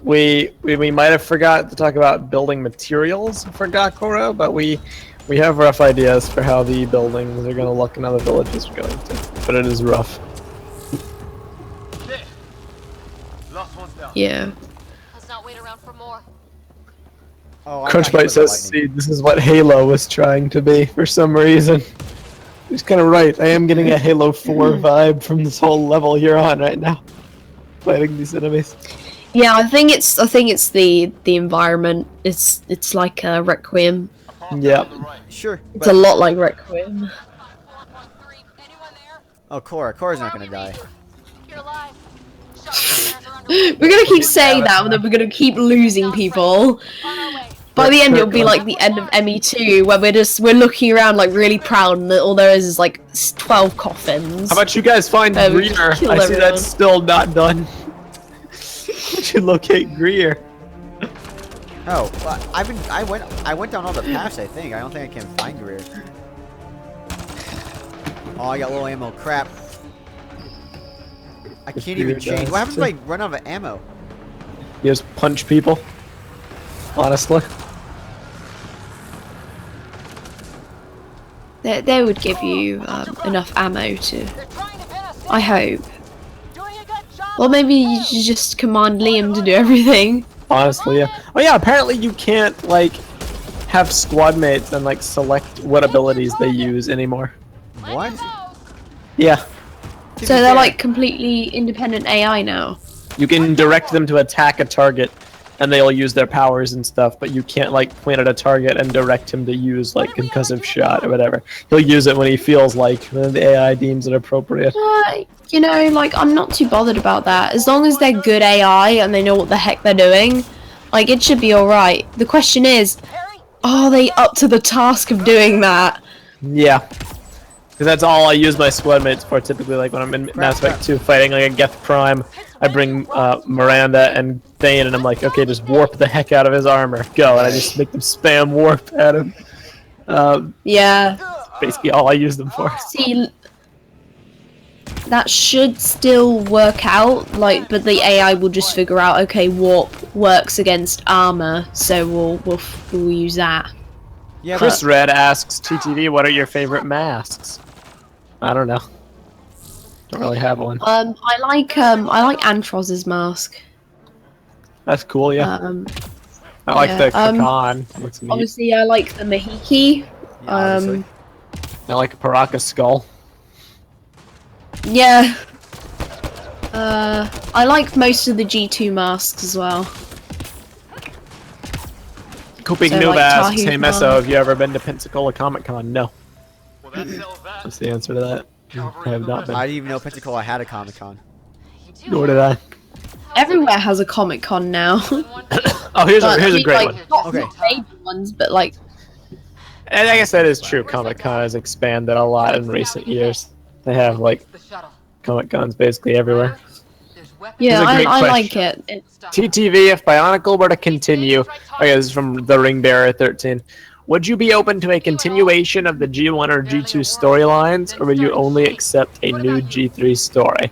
C: We might have forgot to talk about building materials for Gakoro, but we have rough ideas for how the buildings are going to look and how the villages are going to. But it is rough.
H: There. Last one's down.
E: Yeah.
F: Let's not wait around for more.
A: Oh, I got hit
C: Crunchbite
A: with the
C: says,
A: lightning.
C: "See, this is what Halo was trying to be for some reason." He's kind of right. I am getting a Halo 4 vibe from this whole level you're on right now, fighting these enemies.
E: Yeah, I think it's the environment. It's like a Requiem.
C: Yeah.
A: Sure.
E: It's a lot like Requiem.
A: Oh, Cora's not gonna die.
F: You're alive.
E: We're gonna keep saying that, and then we're gonna keep losing people. By the end, it'll be like the end of ME2, where we're looking around like really proud, and all there is like 12 coffins.
C: How about you guys find
E: Oh, we
C: Greer?
E: killed
C: I see
E: everyone.
C: that's still not done. We should locate Greer.
A: Oh, well, I went down all the paths. I think. I don't think I can find Greer. Oh, I got low ammo. Crap. I
C: If
A: can't even
C: Greer
A: change.
C: dies,
A: What happens if
C: too.
A: I run out of ammo?
C: You just punch people. Honestly.
E: They would give you enough ammo to. I hope. Well, maybe you should just command Liam to do everything.
C: Honestly, yeah. Oh yeah, apparently you can't, like, have squad mates and, like, select what abilities they use anymore.
A: What?
C: Yeah.
A: To be
E: So they're
A: fair-
E: like completely independent AI now.
C: You can direct them to attack a target, and they'll use their powers and stuff, but you can't, like, point at a target and direct him to use, like, concussive shot or whatever. He'll use it when he feels like when the AI deems it appropriate.
E: You know, like, I'm not too bothered about that. As long as they're good AI and they know what the heck they're doing, like, it should be alright. The question is, are they up to the task of doing that?
C: Yeah. Because that's all I use my squad mates for, typically, like, when I'm in Mass Effect 2 fighting, like, a Geth Prime. I bring Miranda and Thane, and I'm like, okay, just warp the heck out of his armor. Go. And I just make them spam warp at him.
E: Yeah.
C: Basically all I use them for.
E: See, that should still work out, like, but the AI will just figure out, okay, warp works against armor, so we'll use that.
A: Yeah,
C: Chris Red asks, TTV, what are your favorite masks? I don't know. Don't really have one.
E: I like Antros's mask.
C: That's cool, yeah. I like
E: yeah,
C: the Kakan. Looks neat.
E: Obviously, I like the Mahiki.
A: obviously.
C: I like a Paraka skull.
E: Yeah. I like most of the G2 masks as well.
C: Kuping
E: So,
C: Noob
E: like,
C: asks,
E: Tahu's
C: hey Meso,
E: mom.
C: have you ever been to Pensacola Comic Con? No.
H: Well, that settles that.
C: That's the answer to that. I have not been.
A: I didn't even know Pensacola had a Comic Con.
C: Nor did I.
E: Everywhere has a Comic Con now.
C: Oh, here's
E: But,
C: a
E: I mean,
C: great
E: like,
C: one.
E: Not,
A: Okay.
E: not major ones, but like,
C: And I guess that is true. Comic Con has expanded a lot in recent years. They have like
F: The shuttle.
C: Comic Cons basically everywhere.
F: There's weapons.
E: yeah,
C: Here's a great
E: I like
C: question.
E: it.
C: TTV, if Bionicle were to continue, okay, this is from the Ring Bearer 13. Would you be open to a continuation of the G1 or G2 storylines, or would you only accept a new G3 story?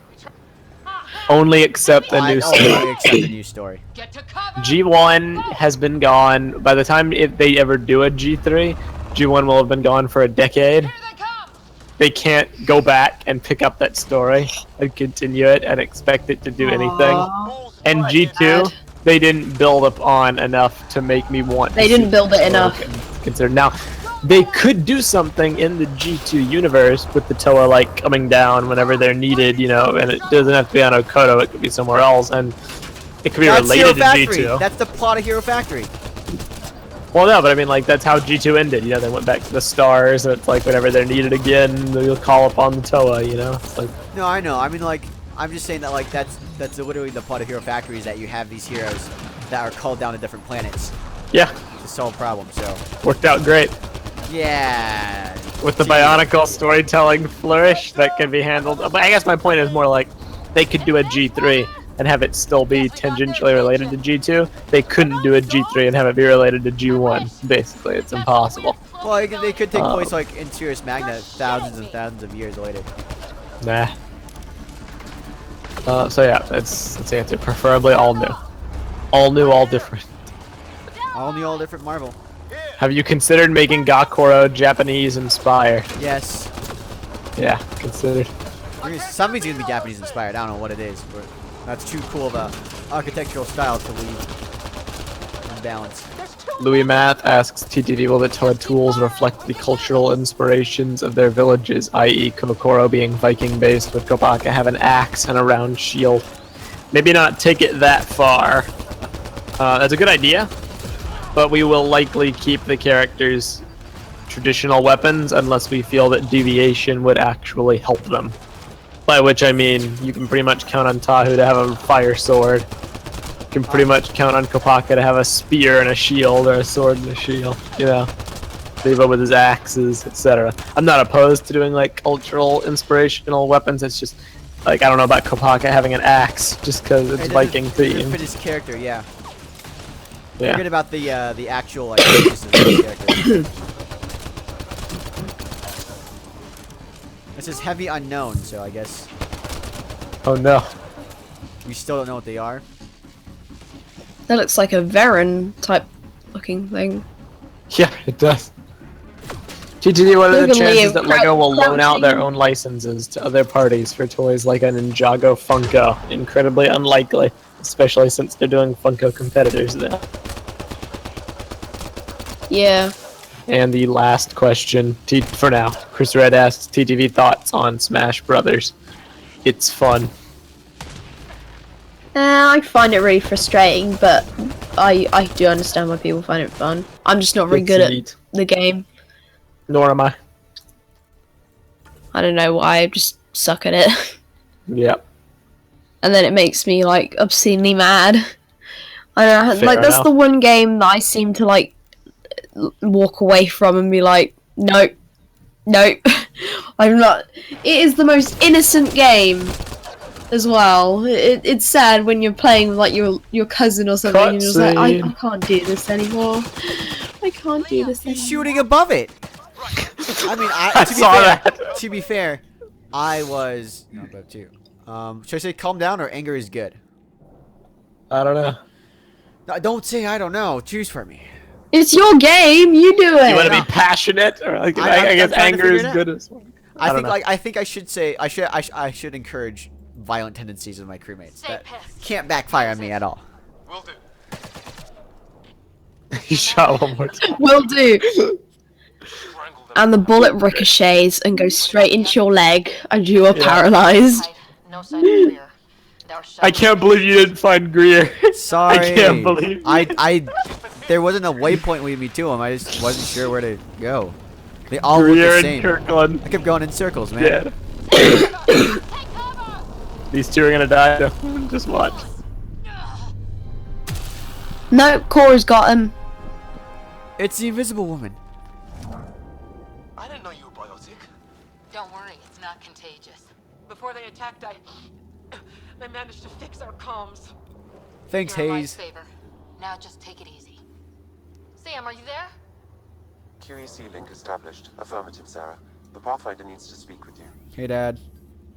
C: Only accept a
A: I
C: new
A: only
C: story.
A: accept a new story.
F: Get to cover.
C: G1 has been gone. By the time if they ever do a G3, G1 will have been gone for a decade.
F: Here they come.
C: They can't go back and pick up that story and continue it and expect it to do anything.
E: Aw.
C: And G2, they didn't build upon enough to make me want.
E: They didn't build it enough.
C: Consider now, they could do something in the G2 universe with the Toa like coming down whenever they're needed, you know, and it doesn't have to be on Okoto. It could be somewhere else, and it could be
A: That's Hero
C: related to
A: Factory.
C: G2.
A: That's the plot of Hero Factory.
C: Well, no, but I mean, like, that's how G2 ended. You know, they went back to the stars, and it's like whenever they're needed again, they'll call upon the Toa. You know, it's like.
A: No, I know. I mean, like, I'm just saying that, like, that's literally the plot of Hero Factory is that you have these heroes that are called down to different planets
C: Yeah,
A: to solve problems. So.
C: worked out great.
A: Yeah.
C: With the Bionicle storytelling flourish that can be handled. But I guess my point is more like they could do a G3 and have it still be tangentially related to G2. They couldn't do a G3 and have it be related to G1. Basically, it's impossible.
A: Well, they could take place like in Sirius Magna thousands and thousands of years later.
C: Nah. So yeah, that's the answer. Preferably all new. All new, all different.
A: All new, all different Marvel.
C: Have you considered making Gakoro Japanese inspired?
A: Yes.
C: Yeah, considered.
A: Somebody's gonna be Japanese inspired. I don't know what it is, but that's too cool of a architectural style to leave in balance.
C: Louis Math asks, TTV, will the Toa tools reflect the cultural inspirations of their villages, i.e. Kokoro being Viking-based, with Kopaka have an axe and a round shield? Maybe not take it that far. That's a good idea, but we will likely keep the characters' traditional weapons unless we feel that deviation would actually help them. By which I mean, you can pretty much count on Tahu to have a fire sword. You can pretty much count on Kopaka to have a spear and a shield, or a sword and a shield, you know. Levo with his axes, etc. I'm not opposed to doing like cultural inspirational weapons, it's just like, I don't know about Kopaka having an axe just because it's Viking themed.
A: Fit his character, yeah.
C: Yeah.
A: Forget about the actual like basis of the character. This is heavy unknown, so I guess
C: Oh no.
A: we still don't know what they are.
E: That looks like a Varen type looking thing.
C: Yeah, it does. TTD, what are the
E: Look at
C: chances
E: Liam
C: that LEGO will loan out their
E: crouching.
C: own licenses to other parties for toys like a Ninjago Funko? Incredibly unlikely, especially since they're doing Funko competitors now.
E: Yeah.
C: And the last question, for now, Chris Red asks, TTV thoughts on Smash Brothers. It's fun.
E: I find it really frustrating, but I do understand why people find it fun. I'm just not very
C: It's
E: good
C: neat.
E: at the game.
C: Nor am I.
E: I don't know why, I just suck at it.
C: Yep.
E: And then it makes me, like, obscenely mad. I don't know,
C: Fair
E: like, that's
C: enough.
E: the one game that I seem to, like, walk away from and be like, nope. Nope. I'm not. It is the most innocent game as well. It's sad when you're playing with like your cousin or something and you're just like, I can't do this anymore. I can't do this
A: He's
E: anymore.
A: shooting above it. I mean,
C: I
A: to be
C: saw
A: fair,
C: that.
A: to be fair, I was not above too. Should I say calm down or anger is good?
C: I don't know.
A: No, don't say I don't know. Choose for me.
E: It's your game. You do it.
C: You want to be passionate, or like, I guess
A: I'm trying to
C: anger
A: figure
C: is
A: it out.
C: good as well.
A: I
C: don't
A: think
C: know.
A: like I think I should say I should encourage violent tendencies of my crewmates. That can't backfire on me at all.
H: Will do.
C: He shot one more time.
E: Will do.
H: Strangle them.
E: And the bullet ricochets and goes straight into your leg, and you are
C: Yeah.
E: paralyzed.
F: No sign of Greer. Our
C: I can't believe you didn't find Greer.
A: Sorry.
C: I can't believe.
A: There wasn't a waypoint leading me to him. I just wasn't sure where to go. They all look
C: Greer
A: the
C: and
A: same.
C: Kirkland.
A: I kept going in circles, man.
C: Yeah. These two are gonna die. Just watch.
E: No, Cora's got him.
A: It's the Invisible Woman.
H: I didn't know you were biotic.
F: Don't worry, it's not contagious.
I: Before they attacked, I managed to fix our comms.
A: Thanks,
F: You're a
A: Hayes.
F: lifesaver. Now just take it easy. Sam, are you there?
J: QEC link established. Affirmative, Sarah. The Pathfinder needs to speak with you.
A: Hey, Dad.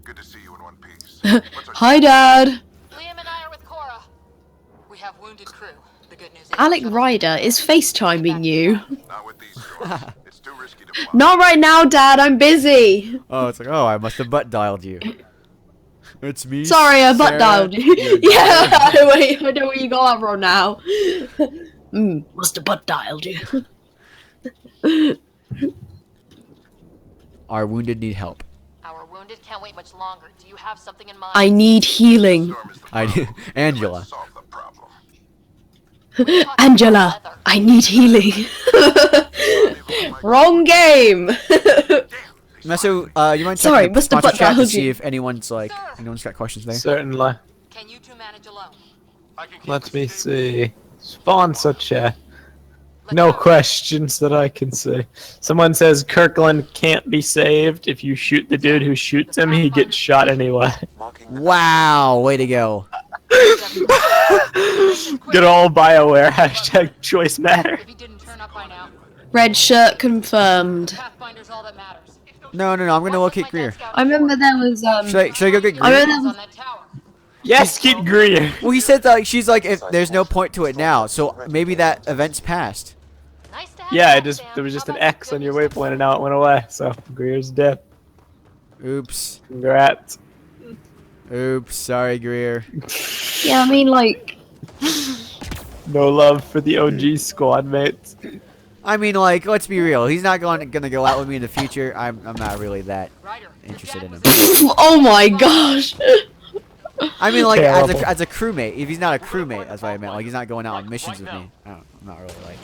D: Good to see you in one piece. What's our
E: Hi, Dad.
F: Liam and I are with Cora. We have wounded crew. The good news is
E: Alec Ryder is FaceTiming you.
D: Not with these shorts. It's too risky to fly.
E: Not right now, Dad. I'm busy.
A: Oh, it's like, oh, I must have butt dialed you. It's me.
E: Sorry, I butt
A: Sarah.
E: dialed you.
A: Yeah.
E: Yeah, wait, I know where you got that from now. Must have butt dialed you.
A: Our wounded need help.
F: Our wounded can't wait much longer. Do you have something in mind?
E: I need healing.
A: Angela.
D: Solve the problem.
E: Angela, I need healing. Wrong game.
A: So, you mind
E: Sorry,
A: checking the
E: must have
A: sponsor
E: butt
A: chat to
E: dialed
A: see
E: you.
A: if anyone's got questions there?
C: Certainly.
F: Can you two manage alone?
H: I can keep
C: Let
H: this
C: me
H: cable.
C: see. Sponsor chat. No questions that I can see. Someone says Kirkland can't be saved. If you shoot the dude who shoots him, he gets shot anyway.
J: Marking the
A: Wow, way to go.
C: Good old BioWare. Hashtag choice matter.
F: If he didn't turn up by now,
E: Red shirt confirmed.
F: Pathfinder's all that matters.
A: No, I'm gonna locate Greer.
E: I remember there was
A: Should I go get
E: I
A: Greer?
E: remember
F: On that tower.
C: Yes, get Greer.
A: Well, he said that she's like, if there's no point to it now, so maybe that event's passed.
F: Nice to have
C: Yeah,
F: you back, Sam.
C: there was just
F: How
C: an
F: about
C: X
F: you
C: on your
F: go do
C: waypoint and now it went away. So Greer's dead.
A: Oops.
C: Congrats.
A: Oops. Sorry, Greer.
E: Yeah, I mean like
C: No love for the OG squad mates.
A: I mean, like, let's be real. He's not gonna go out with me in the future. I'm not really that
F: Ryder, your
A: interested
F: dad
A: in him.
F: was
E: oh my gosh.
A: I mean, like,
C: Terrible.
A: as a crewmate. If he's not a crewmate, that's what I meant. Like, he's not going out on missions with me. I'm not really like.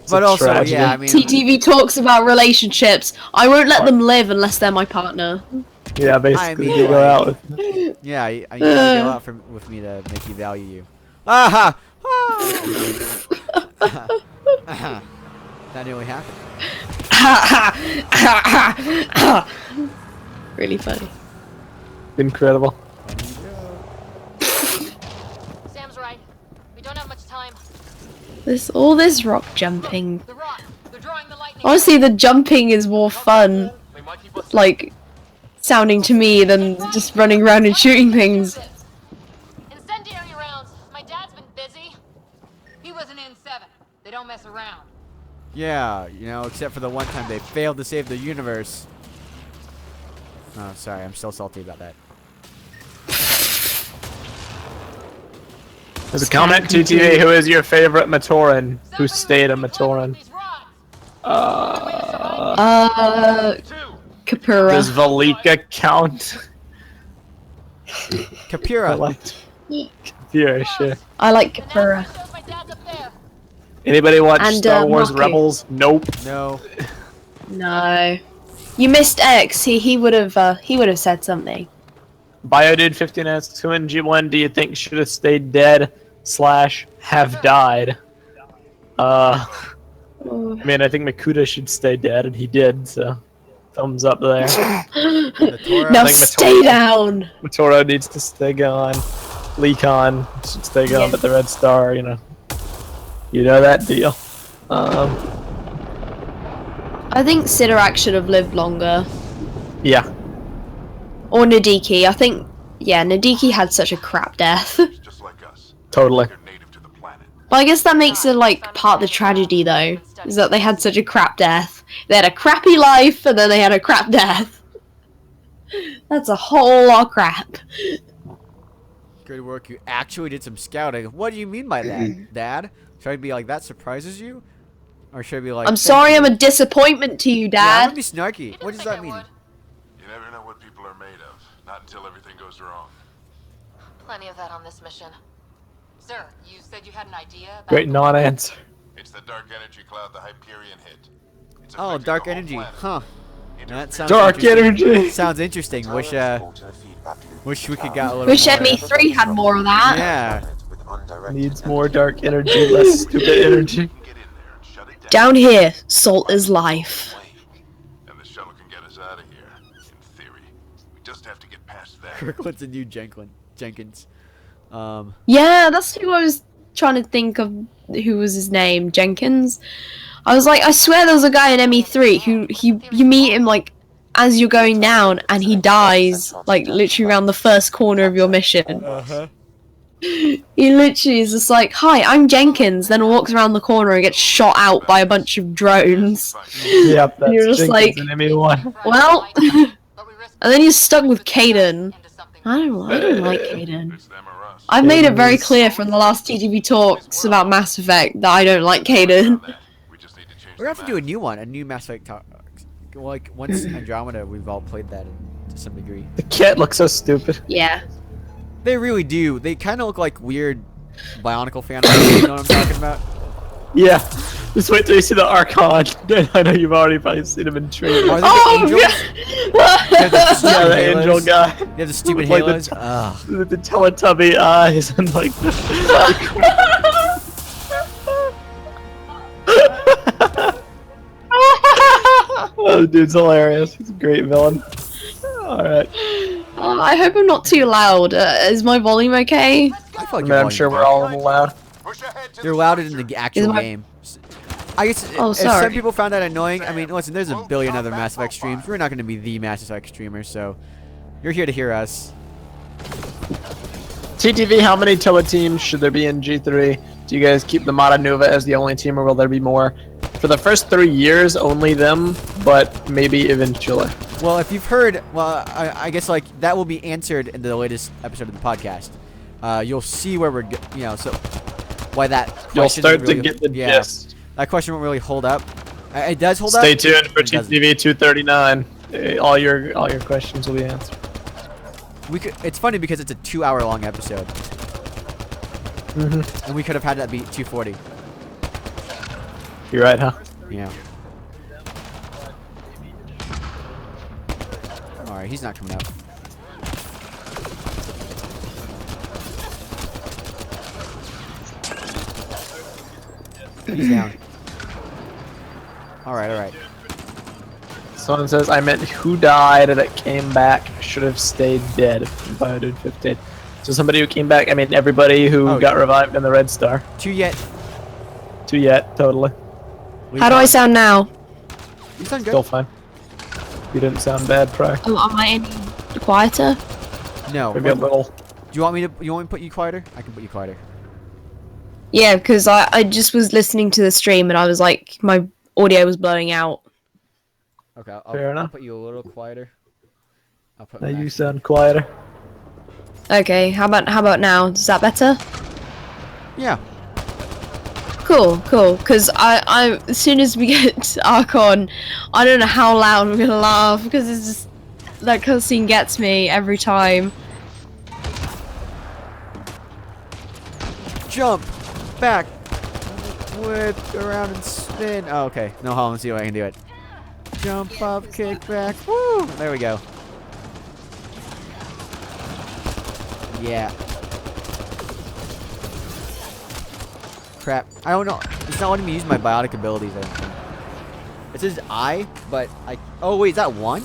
A: But
C: a
A: also,
C: tragedy.
A: yeah, I mean,
E: TTV talks about relationships. I won't let them live unless they're my partner.
C: Yeah, basically
A: mean,
C: you go
A: like-
C: out with
A: yeah, you gotta go out with me to make you value you. Aha! Ah! That nearly happened.
E: Really funny.
C: incredible.
F: Sam's right. We don't have much time.
E: All this rock jumping.
F: The rock. They're drawing the lightning.
E: Honestly, the jumping is more fun,
H: They might keep us
E: like, sounding to me than just running around and shooting things.
F: Incendiary rounds. My dad's been busy. He wasn't in 7. They don't mess around.
A: Yeah, except for the one time they failed to save the universe. Oh, sorry, I'm still salty about that.
C: There's a comment, TTV, who is your favorite Matoran who stayed a Matoran?
E: Kapura.
C: Does Valika count? I
A: Kapura.
C: liked Kapura, sure.
E: I like Kapura.
F: My dad's up there.
C: Anybody watch
E: And,
C: Star Wars
E: Maki.
C: Rebels? Nope.
A: No.
E: No. You missed X. He would have said something.
C: BioDude15 asks, who in G1 do you think should have stayed dead / have died? I mean, I think Makuta should stay dead, and he did, so thumbs up there.
E: Now
C: I think
E: stay down.
C: Matoro needs to stay gone. Leakon should stay gone,
E: Yeah.
C: but the Red Star, you know that deal.
E: I think Sidorak should have lived longer.
C: Yeah.
E: Or Nadiki. I think, yeah, Nadiki had such a crap death.
D: Just like us.
C: Totally.
D: They're native to the planet.
E: But I guess that makes it, like, part of the tragedy, though. Is that they had such a crap death. They had a crappy life, and then they had a crap death. That's a whole lot of crap.
A: Good work. You actually did some scouting. What do you mean by that, Dad? Should I be like, that surprises you? Or should I be like,
E: I'm sorry I'm a disappointment to you,
A: Yeah, I'm
E: Dad.
A: gonna be snarky. What does that mean?
D: You never know what people are made of. Not until everything goes wrong.
F: Plenty of that on this mission. Sir, you said you had an idea about
C: Great non-answer.
D: It's the dark energy cloud the Hyperion hit. It's
A: Oh,
D: affecting
A: dark
D: the whole
A: energy.
D: planet.
A: Huh. That sounds
C: Dark
A: interesting.
C: energy.
A: Sounds interesting. Wish we could got a little
E: Wish
A: more.
E: ME3 had more of that.
A: Yeah.
C: Needs more dark energy, less stupid energy.
D: Get in there and shut it down.
E: Down here, salt is life.
D: And the shuttle can get us out of here. In theory. We just have to get past that.
A: Kirkland's a new Jenkins.
E: Yeah, that's who I was trying to think of. Who was his name? Jenkins. I was like, I swear there was a guy in ME3 who you meet him like as you're going down, and he dies like literally around the first corner of your mission. He literally is just like, "Hi, I'm Jenkins," then walks around the corner and gets shot out by a bunch of drones.
C: Yep, that's
E: You're just
C: Jenkins
E: like-
C: in ME1.
E: Well, and then you're stuck with Caden.
F: into something
E: I don't like Kaden.
D: It's them or us.
E: I've made it very clear from the last TTV talks about Mass Effect that I don't like Kaden.
D: We just need to change
A: We're gonna have
D: the
A: to do a
D: map.
A: new one, a new Mass Effect talk. Like once Andromeda, we've all played that to some degree.
C: The cat looks so stupid.
E: Yeah.
A: They really do. They kind of look like weird Bionicle fan art. You know what I'm talking about?
C: Yeah. Just wait till you see the Archon. I know you've already probably seen him in trailers.
A: Are they
E: Oh,
A: the angels?
E: yeah.
A: They have the stupid
C: Yeah, the angel
A: halos?
C: guy.
A: They have the stupid
C: Like the
A: halos. Ugh.
C: With the Teletubby eyes and like Oh, dude's hilarious. He's a great villain. Alright.
E: I hope I'm not too loud. Is my volume okay?
A: I feel like
C: I'm sure we're all loud.
D: Push ahead to
A: You're
D: the
A: louder than the actual
E: my-
A: game. I guess
E: Oh,
A: if some
E: sorry.
A: people found that annoying, I mean, listen, there's a billion other Mass Effect streams. We're not going to be the Mass Effect streamers, so you're here to hear us.
C: TTV, how many Toa teams should there be in G3? Do you guys keep the Mata Nuva as the only team, or will there be more? For the first 3 years, only them, but maybe eventually.
A: Well, if you've heard, well, I guess like that will be answered in the latest episode of the podcast. You'll see where we're, so why that question
C: You'll start
A: really,
C: to get the
A: yeah,
C: gist.
A: that question won't really hold up. It does hold up.
C: Stay tuned for
A: It doesn't.
C: TTV 239. All your questions will be answered.
A: It's funny because it's a 2-hour-long episode, and we could have had that be 240.
C: You're right, huh?
A: Yeah. All right, he's not coming up. He's down. All right, all right.
C: Someone says, I meant who died that came back should have stayed dead. 515. So somebody who came back, I mean everybody who
A: Oh,
C: got revived in the Red Star.
A: 2 yet.
C: 2 yet, totally.
E: How do I sound now?
A: You sound good.
C: Still fine. You didn't sound bad prior.
E: Oh, am I any quieter?
A: No.
C: Maybe a little.
A: Do you want me to? You want me to put you quieter? I can put you quieter.
E: Yeah, because I just was listening to the stream and I was like, my audio was blowing out.
A: Okay,
C: Fair
A: I'll
C: enough.
A: put you a little quieter. I'll put
C: Now you
A: Max.
C: sound quieter.
E: Okay, how about now? Is that better?
A: Yeah.
E: Cool. Because I as soon as we get Archon, I don't know how loud I'm gonna laugh because it's just that cutscene gets me every time.
A: Jump, back, whip around and spin. Oh, okay. No, hold on. Let's see if I can do it. Jump up, kick back. Woo! There we go. Yeah. Crap. I don't know. It's not letting me use my biotic abilities, I don't think. It says I, but I... Oh, wait. Is that 1?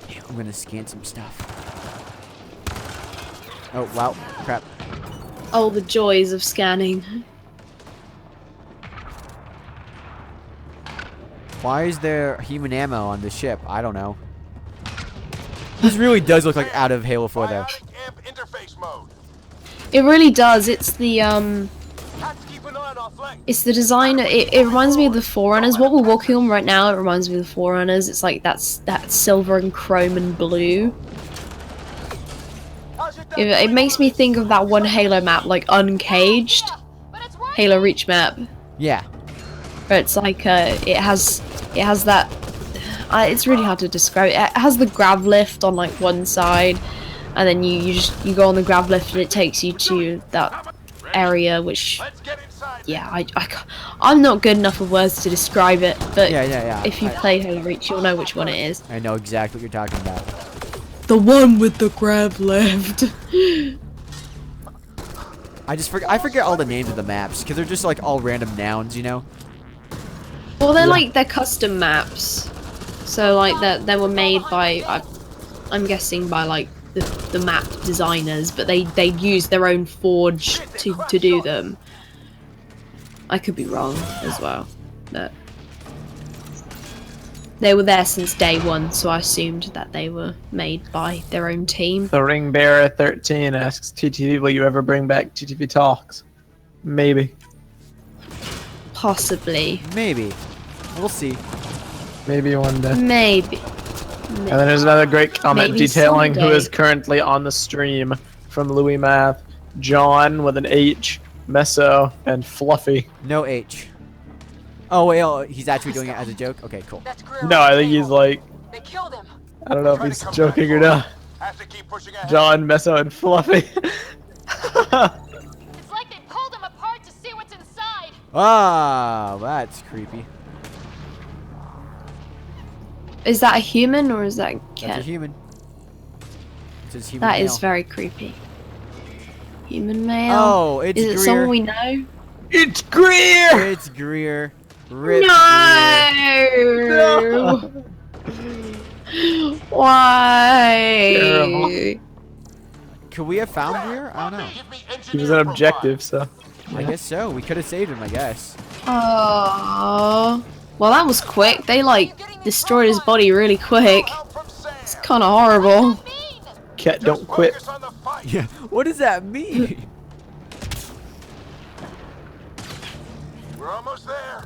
A: Damn, I'm gonna scan some stuff. Oh, wow. Crap.
E: Oh, the joys of scanning.
A: Why is there human ammo on the ship? I don't know. This really does look like out of Halo 4 though.
D: Bionic amp interface mode.
E: It really does. It's the
D: Have to keep an eye on our flank.
E: It's the design. It reminds me of the Forerunners. What we're walking on right now, it reminds me of the Forerunners. It's like that silver and chrome and blue. It makes me think of that one Halo map, like Uncaged,
F: But it's right.
E: Halo Reach map.
A: Yeah.
E: Where it's like it has that. It's really hard to describe. It has the grav lift on like one side, and then you go on the grav lift and it takes you to that area, which
D: Let's get inside.
E: yeah, I'm not good enough with words to describe it, but
A: Yeah.
E: if you play Halo Reach, you'll know which one it is.
A: I know exactly what you're talking about.
E: The one with the grav lift.
A: I forget all the names of the maps because they're just like all random nouns, you know.
E: Well, they're custom maps, so like they were made by I'm guessing by like the map designers, but they use their own forge to do them. I could be wrong as well, but They were there since day one, so I assumed that they were made by their own team.
C: The Ring Bearer 13 asks TTV, will you ever bring back TTV Talks? Maybe.
E: Possibly.
A: Maybe. We'll see.
C: Maybe one day.
E: Maybe.
C: And then there's another great comment
E: Maybe
C: detailing who
E: someday.
C: is currently on the stream from Louis Math. John with an H, Meso, and Fluffy.
A: No H. Oh wait, oh, he's actually doing it as a joke? Okay, cool.
I: That's Greer
C: No,
I: on
C: I
I: the
C: think he's
I: table.
C: like,
I: They killed him.
C: I don't know if he's joking or not.
D: Have to keep pushing ahead.
C: John, Meso, and Fluffy.
F: It's like they pulled him apart to see what's inside.
A: Ah, that's creepy.
E: Is that a human or is that a
A: That's a
E: cat?
A: human. It says human
E: That
A: male.
E: is very creepy. Human male?
A: Oh, it's
E: Is it
A: Greer.
E: someone we know?
C: It's Greer!
A: It's Greer. Rip Greer.
E: No! Why?
C: Terrible.
A: Could we have found Greer? I don't know.
D: Give me
C: He was
D: engineer
C: an objective, so.
A: I guess so. We could have saved him, I guess.
E: Oh. Well, that was quick. They, like, destroyed his body really quick.
D: Help from Sam.
E: It's kind of horrible.
C: Cat, don't quit.
D: Focus on the fight.
A: Yeah. What does that mean?
D: We're almost there.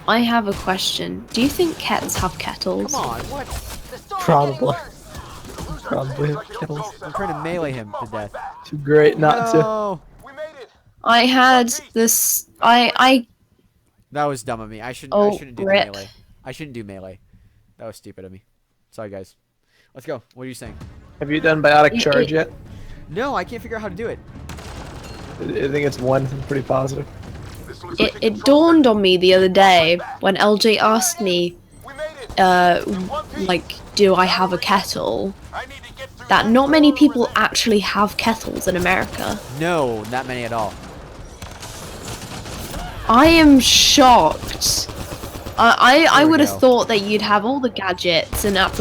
E: I have a question. Do you think cats have kettles?
A: Come on, what?
I: The storm's
C: Probably.
I: getting worse.
C: Probably kills.
A: I'm trying to melee him to death.
C: Too great not to.
A: No.
D: We made it.
E: I had this. I
A: That was dumb of me. I shouldn't. I
E: Oh,
A: shouldn't do
E: rip.
A: the melee. I shouldn't do melee. That was stupid of me. Sorry, guys. Let's go. What are you saying?
C: Have you done biotic
E: It-
C: charge yet?
A: No, I can't figure out how to do it.
C: I think it's one. I'm pretty positive.
D: This looks like a
E: it
D: control
E: dawned on me the other day when LJ asked me,
D: We made it.
E: like, do I have a kettle?
D: I need to get through
E: That not many people actually have kettles in America.
A: No, not many at all.
E: I am shocked. I
A: There we
E: would
A: go.
E: have thought that you'd have all the gadgets and app.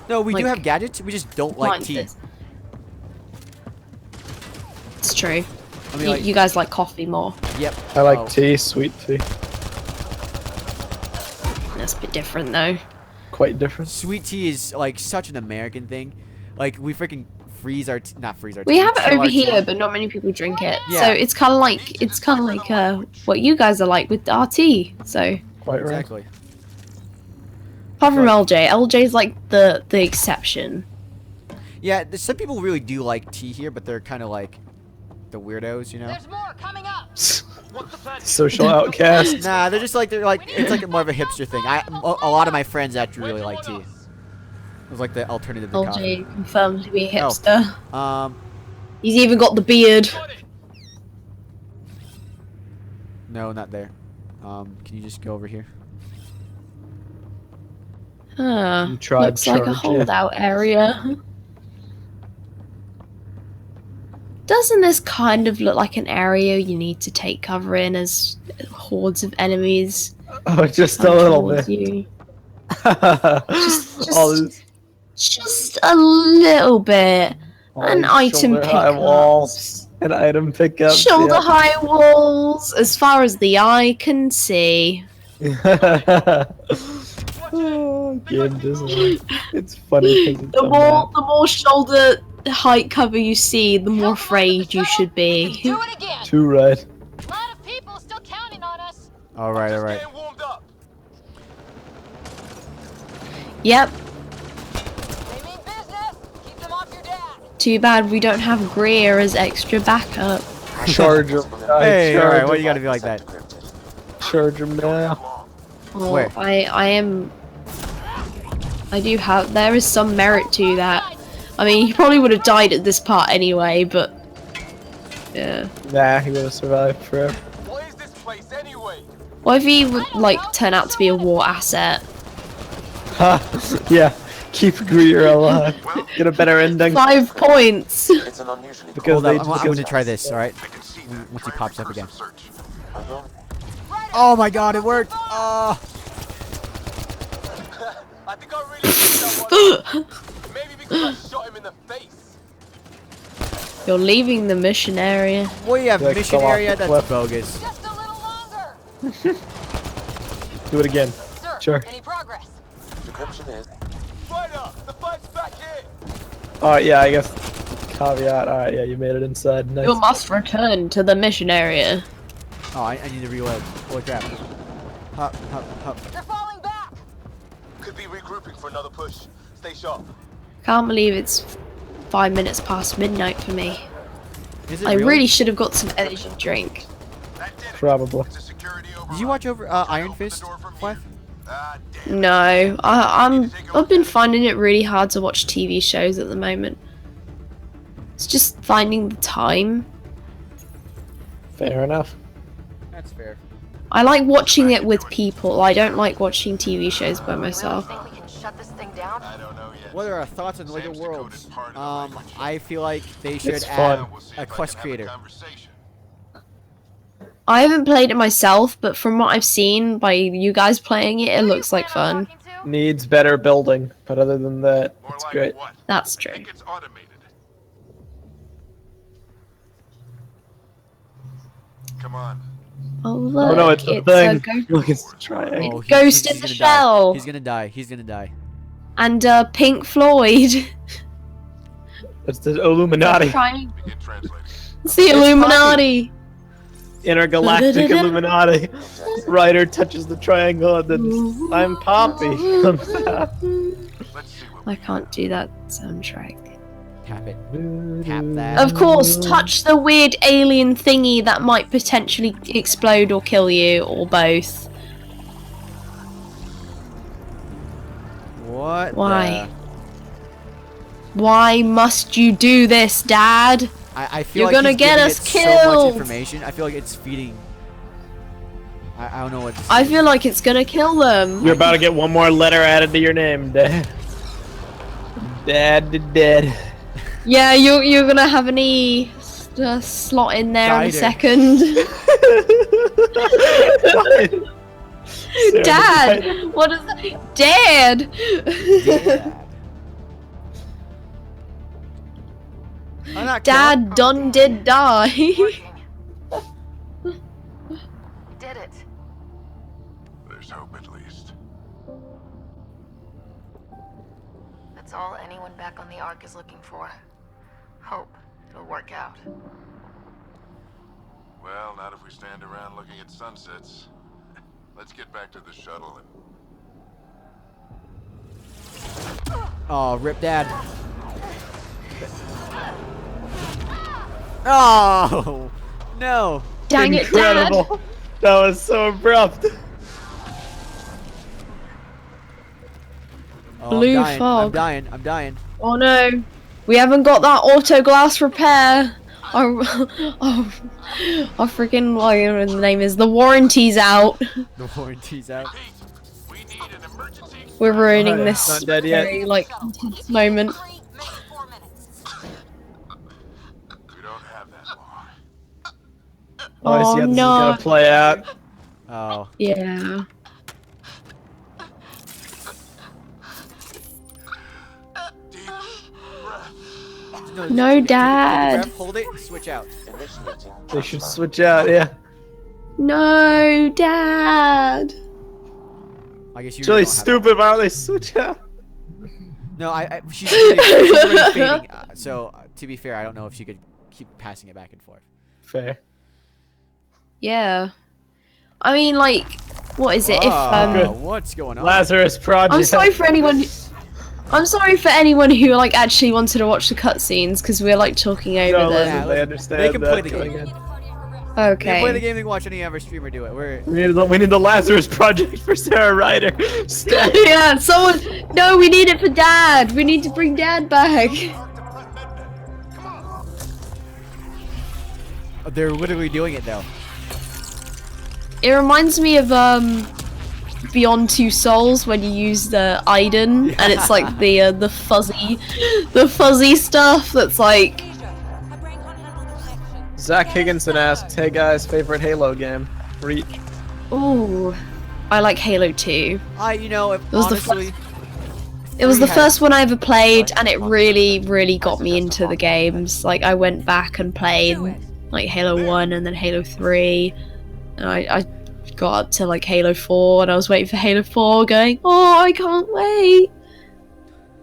A: No, we do
E: Like,
A: have gadgets. We just don't like tea.
E: appliances. It's true.
A: I mean, like,
E: You guys like coffee more.
A: yep.
C: I like
A: Oh.
C: tea, sweet tea.
E: That's a bit different though.
C: Quite different.
A: Sweet tea is like such an American thing. Like we freaking freeze our not freeze our tea.
E: We have it
A: chill
E: over
A: our tea.
E: here, but not many people drink it.
A: Yeah.
E: So it's kind of like what you guys are like with our tea. So
C: Quite right.
A: Exactly.
E: apart from
A: Right.
E: LJ's like the exception.
A: Yeah, some people really do like tea here, but they're kind of like the weirdos, you know?
F: There's more coming up.
H: What's the plan?
C: Social outcast.
A: Nah, they're like it's like more of a hipster thing. A lot of my friends actually really like tea. It was like the alternative to coffee.
E: LJ confirmed to be a
A: Oh.
E: hipster. He's even got the beard.
A: No, not there. Can you just go over here?
E: Huh.
C: You tried
E: Looks like a
C: charge, yeah.
E: holdout area. Doesn't this kind of look like an area you need to take cover in as hordes of enemies
C: Oh, just a
E: come
C: little
E: towards
C: bit.
E: you?
C: All this,
E: Just a little bit.
C: all
E: An
C: these
E: item
C: shoulder-high walls,
E: pickups.
C: an item pickup.
E: Shoulder high walls, as far as the eye can see.
C: Oh, game design. It's funny because
E: The more shoulder height cover you see, the more afraid you should be.
F: Do it again.
C: too right.
F: A lot of people still counting on us.
A: All right, all right.
D: Getting warmed up.
E: Yep.
F: They mean business. Keep them off your dad.
E: Too bad we don't have Greer as extra backup.
C: Charge him.
A: Hey, all right.
C: charge
A: Why
C: him.
A: you gotta be like that?
C: Charge him now.
E: Well,
A: Where?
E: I do have. There is some merit to that. I mean, he probably would have died at this part anyway, but yeah.
C: Nah, he would have survived forever.
D: What is this place anyway?
E: What if he would like turn out to be a war asset?
C: Ha! Yeah, keep Greer alive. Get a better ending.
E: 5 points.
J: It's an unusually
C: Because
A: Hold
C: they
A: up, I'm gonna try this. All right.
D: I can see that.
A: Once he pops up again.
D: Search.
A: Oh my God, it worked. Oh.
D: I think I really did that one. Maybe because I shot him in the face.
E: You're leaving the mission area.
A: We have
C: Like,
A: mission
C: fell off
A: area.
C: the
A: That's
C: cliff.
A: bogus.
F: Just a little longer.
C: Do it again.
F: Sir,
C: Sure.
F: Any progress?
J: Decryption is.
H: Ryder, the fight's back here.
C: Alright, yeah, I guess. Caveat. Alright, yeah, you made it inside. Nice.
E: You must return to the mission area.
A: Oh, I need to reload. Holy crap. Hop, hop, hop.
F: They're falling back.
H: Could be regrouping for another push. Stay sharp.
E: Can't believe it's 5 minutes past midnight for me.
A: Is it
E: I really should have got some energy drink.
D: That did it.
C: Probably.
D: It's a security
A: Did you watch over Iron Fist, Flav?
E: No, I've been finding it really hard to watch TV shows at the moment. It's just finding the time.
C: Fair enough.
A: That's fair.
E: I like watching it with people. I don't like watching TV shows by myself.
F: Think we can shut this thing down?
D: I don't know yet.
A: What are our thoughts on Lego
D: Sam's
A: Worlds?
D: decoded part of the language.
A: I feel like they should
C: It's
A: add
C: fun.
D: We'll see
A: a
D: if I
A: quest
D: can have
A: creator.
D: conversation.
E: I haven't played it myself, but from what I've seen by you guys playing it, it looks like fun.
C: Needs better building, but other than that,
D: More
C: it's
D: like
C: great.
D: what?
E: That's
D: I
E: true.
D: think it's automated. Come on.
E: Oh look,
C: Oh no, it's a
E: a
C: thing.
E: ghost,
C: Look, it's a triangle.
A: Oh,
E: Ghost in the
A: gonna
E: shell.
A: Die. He's gonna die. He's gonna die.
E: and Pink Floyd.
C: It's the Illuminati.
E: Trying.
D: Begin translating.
E: It's the Illuminati.
C: Intergalactic Illuminati. Ryder touches the triangle and then I'm Poppy.
D: Let's see what
E: I can't do that soundtrack.
A: Tap it. Tap that.
E: Of course, touch the weird alien thingy that might potentially explode or kill you, or both.
A: What?
E: Why? Why must you do this, Dad?
A: I feel
E: You're
A: like
E: gonna
A: he's
E: get
A: giving
E: us
A: it so much
E: killed.
A: information. I feel like it's feeding. I don't know what.
E: I feel like it's gonna kill them.
C: You're about to get one more letter added to your name, Dad. Dad did dead.
E: Yeah, you're gonna have an E slot in there in a
A: Ryder.
E: second. Dad, what is that? Dad.
A: Yeah. I'm not
E: Dad done did die.
F: Did it.
D: there's hope at least.
F: That's all anyone back on the Ark is looking for. Hope it'll work out.
D: Well, not if we stand around looking at sunsets. Let's get back to the shuttle and
A: Oh, rip Dad. Oh no.
E: Dang it, Dad.
C: Incredible. That was so abrupt.
A: Oh,
E: Blue
A: I'm dying.
E: fog.
A: I'm dying. I'm dying.
E: Oh no, we haven't got that auto glass repair. Oh, freaking whatever the name is. The warranty's out.
A: The warranty's out.
D: Pete, we need an emergency.
E: We're ruining
C: Alright,
E: this
C: not dead yet.
E: very intense moment.
F: Maybe 4 minutes.
D: We don't have that long.
C: Oh, I see how this is
E: no.
C: gonna play out.
A: Oh.
E: Yeah.
D: Deep breath.
E: No,
A: take a
E: Dad.
A: breath, hold it. Switch out.
J: Initiating.
C: They should switch out, yeah.
E: No, Dad.
A: I guess you.
C: It's really
A: don't have
C: stupid. Why don't they switch out?
A: it. No, she's already fading. So to be fair, I don't know if she could keep passing it back and forth.
C: Fair.
E: Yeah. I mean, like, what is it?
A: Oh, what's going on?
C: Lazarus Project.
E: I'm sorry for anyone. I'm sorry for anyone who like actually wanted to watch the cutscenes because we're like talking over
C: No,
E: them.
C: listen, they understand
A: They can play
C: that
A: the
C: going
A: game.
C: in.
A: They play the
E: Okay.
A: game. They can watch any other streamer do it.
C: We need the Lazarus Project for Sarah Ryder. Stop.
E: Yeah, someone. No, we need it for Dad. We need to bring Dad back.
A: They're literally doing it though.
E: It reminds me of Beyond Two Souls when you use the Iden and it's like the fuzzy stuff that's like.
C: Zach Higginson asks, "Hey guys, favorite Halo game? Reach."
E: Ooh, I like Halo 2.
A: You know, if,
E: was the
A: honestly,
E: It was the
A: had-
E: first one I ever played, and it really got me into the games. Like, I went back and played, like, Halo 1 and then Halo 3. And I got up to like Halo 4 and I was waiting for Halo 4 going, oh, I can't wait.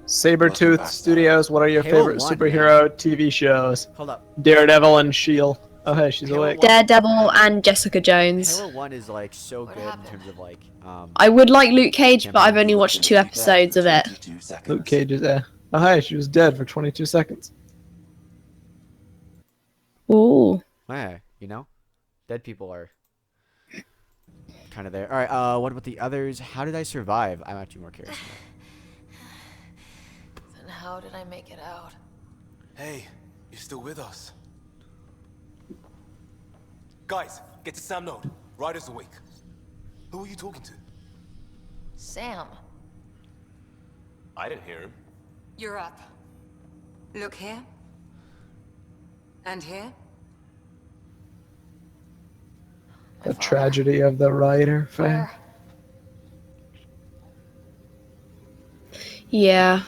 C: Sabretooth Studios, what are your
A: Halo
C: favorite
A: 1,
C: superhero TV shows?
A: Hold up.
C: Daredevil and S.H.I.E.L.D. Oh, hey, she's
A: Halo
C: awake.
A: 1.
E: Daredevil and Jessica Jones.
A: Halo 1 is like so good in terms of like
E: I would like Luke Cage, but I've only watched 2 episodes of it.
C: Luke Cage is there. Oh, hey, she was dead for 22 seconds.
E: Ooh.
A: yeah, you know, dead people are kind of there. All right, what about the others? How did I survive? I'm actually more curious.
F: Then how did I make it out?
H: Hey, you're still with us. Guys, get to Sam Node. Ryder's awake. Who are you talking to?
F: Sam,
H: I didn't hear him.
I: You're up. Look here. And here.
C: The tragedy of the Ryder fan.
F: Where?
E: Yeah.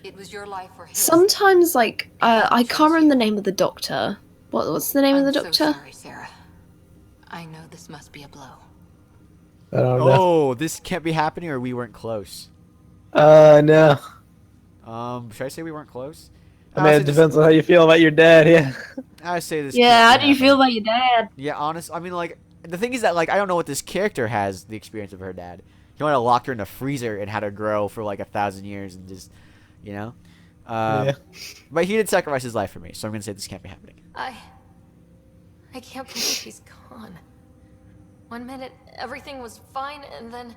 F: It was your life or his.
E: Sometimes, like, I can't remember the name of the doctor. What's the name of the
F: I'm
E: doctor?
F: so sorry, Sarah. I know this must be a blow.
C: I don't know.
A: Oh, this can't be happening, or we weren't close.
C: No.
A: Should I say we weren't close?
C: I mean, it depends on how you feel about your dad, yeah.
A: I say this.
E: Yeah, how
A: can't
E: do
A: be
E: you feel
A: happening.
E: about your dad?
A: Yeah, honest. I mean, like, the thing is that, like, I don't know what this character has the experience of her dad. He might have locked her in a freezer and had her grow for like 1,000 years and just, you know.
C: Yeah.
A: But he did sacrifice his life for me, so I'm gonna say this can't be happening.
F: I can't believe he's gone. One minute, everything was fine, and then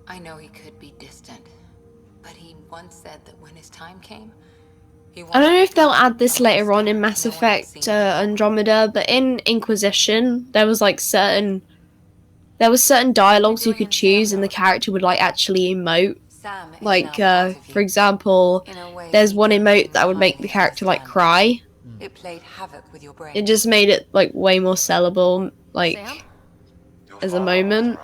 F: I know he could be distant, but he once said that when his time came, he
E: I don't know if they'll add this later on in Mass Effect Andromeda, but in Inquisition, there was certain dialogues you could choose, and the character would like actually emote.
F: Sam is
E: Like,
F: now part of
E: for
F: you.
E: example,
F: In a way,
E: there's one emote that would make the character like cry.
F: It played havoc with your brain.
E: It just made it like way more sellable, like
F: Sam?
E: as a moment.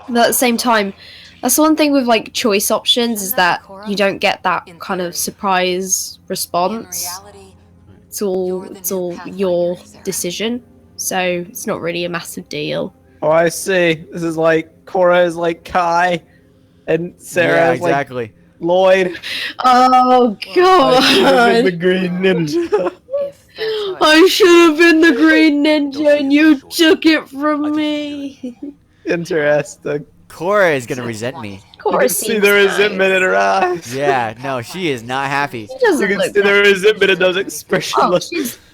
E: But at the same time, that's the one thing with like choice options is that you don't get that kind of surprise
F: In
E: response.
F: reality,
E: It's all
F: you're the new
E: your
F: Pathfinder, Sarah.
E: decision, so it's not really a massive deal.
C: Oh, I see. This is like, Cora is like Kai, and Sarah
A: yeah,
C: is like
A: exactly.
C: Lloyd.
E: Oh
C: I should have been the
E: god!
C: Green Ninja.
F: if that's how it
E: I should have been the Green Ninja, and you took it from me.
C: Interesting.
A: Cora is gonna resent me.
C: You
E: Cora
C: can see
E: seems
C: the
E: nice.
C: resentment in her eyes.
A: Yeah, no, she is not happy.
E: She doesn't
C: You can
E: look
C: see the
E: that-
C: resentment in those expressionless,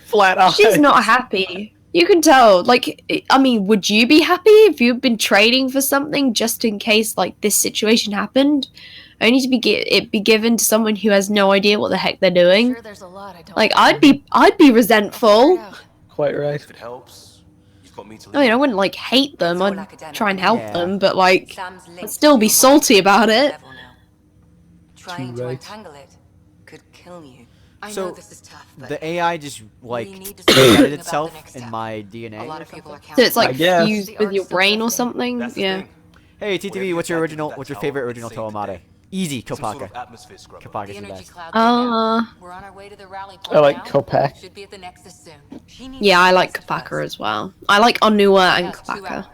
C: flat eyes.
E: She's not happy. You can tell. Like, I mean, would you be happy if you'd been trading for something just in case, like, this situation happened? Only to be given to someone who has no idea what the heck they're doing.
F: Sure, there's a lot I don't
E: Like,
F: know.
E: I'd be
F: I'll
E: resentful.
F: figure it out.
C: Quite right.
H: If it helps, you've got me to
E: I mean, I wouldn't like hate them. I'd try and help
A: Yeah.
E: them, but like,
F: Sam's linked
E: I'd still
F: to
E: be
F: your
E: salty
F: mind
E: about it.
F: level now. Trying
C: Too
F: to
C: right.
F: untangle it could kill you. I
A: So,
F: know this is tough, but
A: The AI just like
F: we need to start thinking
A: embedded
F: about
A: itself
F: the next
A: in
F: step.
A: my
F: a
A: DNA.
F: lot
A: or
F: of people are
A: something.
E: So it's
C: I
E: like
C: guess.
E: fused with your brain or something.
H: That's the
E: Yeah.
H: thing.
A: Hey TTV, what's your favorite original Toamade? Easy,
H: Some sort
A: Kopaka.
H: of atmosphere scrubber.
A: Kopaka's
F: The
A: the
F: energy
A: best.
F: cloud's down. We're on our way to the rally point
C: I like
F: now.
C: Kopak.
F: Should be at the Nexus soon. She needs
E: Yeah,
F: to
E: I like
F: fix it
E: Kopaka
F: first.
E: as well. I like Onua and
F: About 2
E: Kopaka.
F: hours.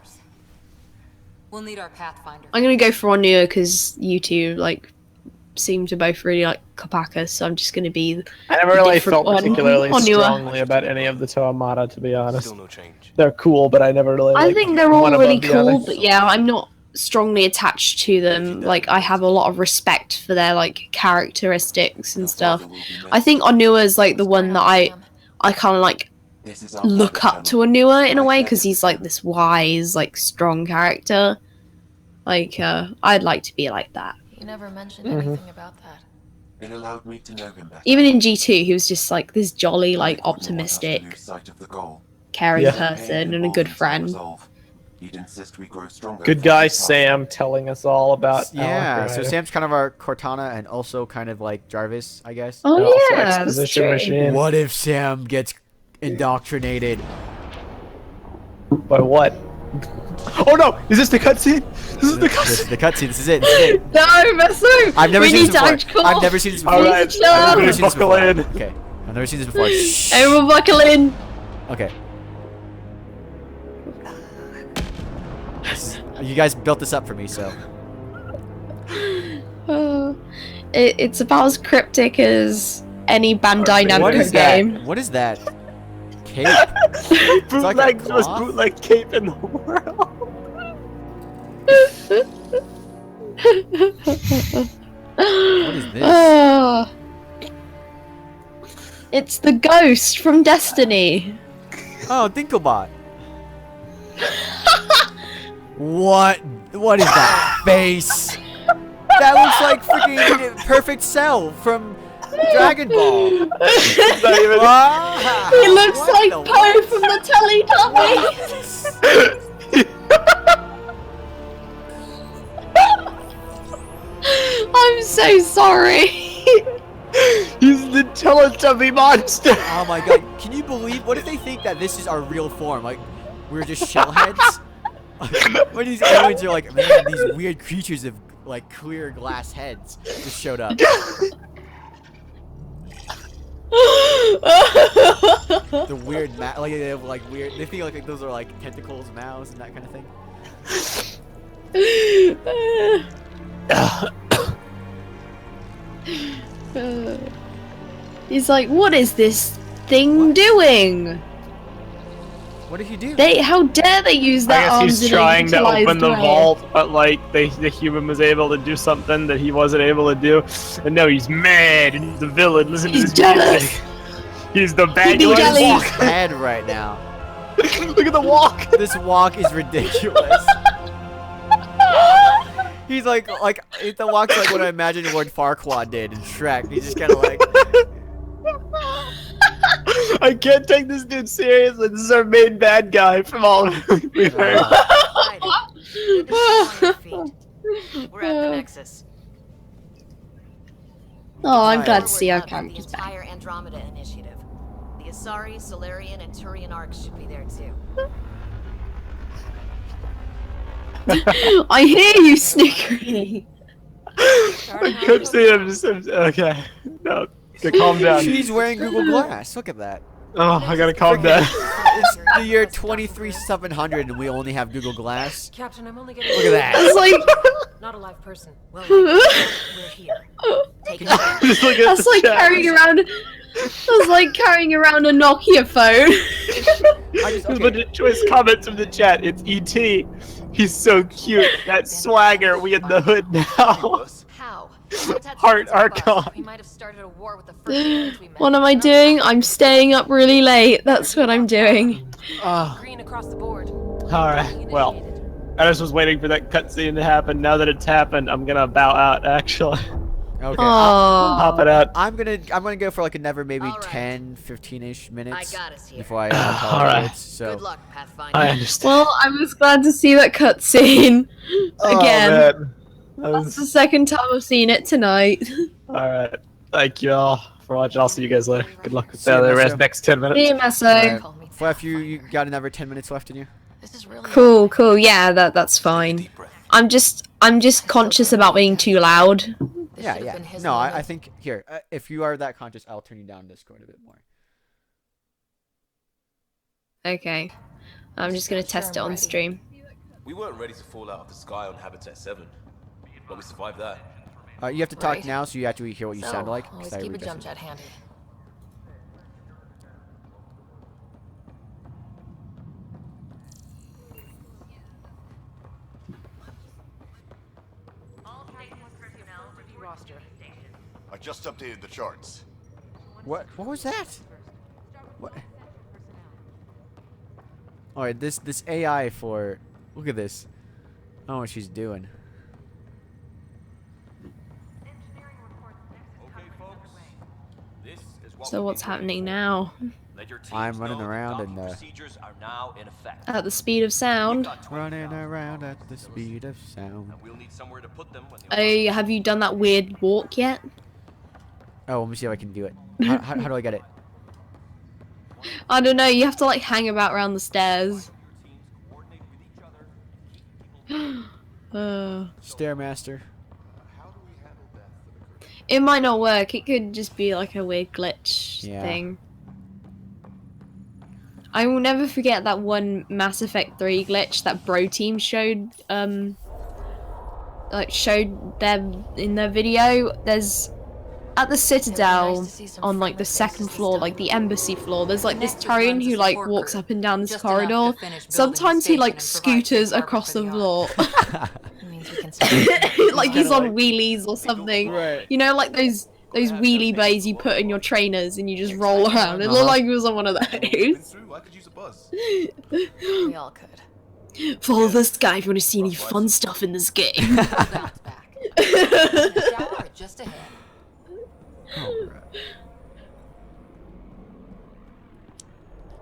F: We'll need our Pathfinder.
E: I'm gonna go for Onua because you two like seem to both really like Kopaka, so I'm just gonna be.
C: I never really
E: different
C: felt
E: one.
C: particularly
E: Onua.
C: strongly about any of the Toamata, to be honest.
H: Still no change.
C: They're cool, but I never really
E: I
C: liked
E: think they're all
C: one
E: really
C: above the other.
E: cool, but yeah, I'm not strongly attached to them. Like, I have a lot of respect for their like characteristics and stuff. I think Onua is like the one that I kind of like look up to Onua in a way because he's like this wise, like strong character. Like, I'd like to be like that.
F: You never mentioned
C: Mhm.
F: anything about that.
J: It allowed me to know him better.
E: Even in G2, he was just like this jolly, like optimistic,
J: Lose sight of the goal.
E: caring
C: Yeah.
E: person and a good friend.
J: He'd insist we grow stronger.
C: Good guy Sam telling us all about
A: Yeah,
C: Alec
A: so
C: Ryder.
A: Sam's kind of our Cortana and also kind of like Jarvis, I guess.
E: Oh
C: Also
E: yeah, that's
C: exposition
E: true.
C: machine.
A: What if Sam gets indoctrinated?
C: By what? Oh no! Is this the cutscene? This is the
A: This is
C: cutscene.
A: the cutscene. This is it. This is it.
E: No, Meso!
A: I've never
E: we
A: seen
E: need
A: this
E: to
A: before.
E: act
A: I've never seen this before.
C: All right,
E: Shut up.
A: I've never seen this
C: buckle
A: before.
C: in.
A: Okay, I've never seen this before. Shh.
E: Everyone buckle in.
A: Okay. You guys built this up for me, so.
E: It's about as cryptic as any Bandai
A: What
E: Namco
A: is that?
E: game.
A: What is that? Cape? It's like a
C: Bootleg, most
A: cloth?
C: bootleg cape in the world.
A: What is this?
E: It's the ghost from Destiny.
A: Oh, Dinklebot. What? What is that face? That looks like freaking Perfect Cell from Dragon Ball. Wow.
E: He looks
A: What
E: like
A: the
E: Poe from the Teletubbies. I'm so sorry.
C: He's the Teletubby monster.
A: Oh my god, can you believe? What if they think that this is our real form? Like, we're just shellheads? When these aliens are like, man, these weird creatures of like clear glass heads just showed up. The weird like they have like weird. They think like those are like tentacles, mouths, and that kind of thing.
E: He's like, what is this thing doing?
A: What did he do?
E: How dare they use
C: I
E: their
C: guess
E: arms
C: he's
E: in a
C: trying to
E: utilized
C: open the
E: way.
C: vault, but like the human was able to do something that he wasn't able to do, and now he's mad and he's the villain. Listen to
E: He's
C: this
E: jealous.
C: music. He's the bad
E: He's
C: guy.
E: jealous.
C: Walk.
A: Head right now.
C: Look at the walk.
A: This walk is ridiculous. He's like the walk's like what I imagine Lord Farquaad did in Shrek. He's just kind of like.
C: I can't take this dude seriously. This is our main bad guy from all we've heard.
F: We're at the Nexus.
E: Oh, I'm glad to
F: Forward
E: see our
F: hub of
E: characters
F: the
E: back.
F: entire Andromeda initiative. The Asari, Solarian, and Turian arcs should be there too.
E: I hear you snickering.
C: I kept saying I'm just okay. No, okay, calm down.
A: She's wearing Google Glass. Look at that.
C: Oh, I gotta calm down.
A: It's the year 23700 and we only have Google Glass.
I: Captain, I'm only getting.
A: Look at that.
E: It's like
I: Not a live person.
F: Well, we're here. Take it back.
C: Just look at
E: that's
C: the
E: like
C: chat.
E: carrying around. That's like carrying around a Nokia phone.
A: I just,
C: There's a bunch of choice comments from the chat. It's ET. He's so cute. That swagger. We in the hood now.
F: How?
C: Heart Archon.
F: We might have started a war with the first aliens we met.
E: What am I doing? I'm staying up really late. That's what I'm doing.
I: Green across the board.
C: Alright, well. I just was waiting for that cutscene to happen. Now that it's happened, I'm gonna bow out, actually.
A: Okay.
E: Oh.
C: Hop it out.
A: I'm gonna go for like another maybe
F: All right.
A: 10, 15-ish minutes
F: I got us here.
A: before I
C: All right.
A: right. So
F: Good luck, Pathfinder.
C: I understand.
E: Well, I was glad to see that cutscene again.
C: Oh, man. That
E: That's
C: was...
E: the second time I've seen it tonight.
C: Alright. Thank you all for watching. I'll see you guys later. Good luck with
A: See you,
C: the
A: Marcel.
C: next 10 minutes.
E: See you, Meso.
A: Alright.
F: Call me
A: Fluff, you got another 10 minutes left in you.
F: This is really
E: Cool. Yeah, that's fine. I'm just conscious about being too loud.
F: This
A: Yeah,
F: should have
A: yeah.
F: been his
A: No, I
F: moment.
A: think here, if you are that conscious, I'll turn you down Discord a bit more.
E: Okay. I'm just gonna test it on stream.
K: We weren't ready to fall out of the sky on Habitat 7, but we survived that.
A: You have to talk
F: Right.
A: now, so you have to hear what you
F: So,
A: sound like.
F: always
A: 'cause I
F: keep a
A: read
F: jump
A: messages.
F: jet handy.
D: I just updated the charts.
A: What was that? What? Alright, this AI for... Look at this. I don't know what she's doing.
E: So what's happening now?
A: I'm running around and
E: At the speed of sound.
A: running around at the speed of sound.
E: Oh, have you done that weird walk yet?
A: Oh, let me see if I can do it. How do I get it?
E: I don't know, you have to like hang about around the stairs.
A: Stairmaster.
E: It might not work, it could just be like a weird glitch
A: Yeah.
E: thing. I will never forget that one Mass Effect 3 glitch that Bro Team showed showed them in their video. There's at the Citadel on like the second floor, like the embassy floor, there's like this Turian who like walks up and down this corridor. Sometimes he like scooters across the floor. Like he's on wheelies or something.
C: Right.
E: You know, like those wheelie bays you put in your trainers and you just roll around. It looked like he was on one of those.
K: I could use a bus.
F: We all could.
E: Follow this guy if you want to see any fun stuff in this game.
F: Bounce back. Shower just ahead.
A: Alright.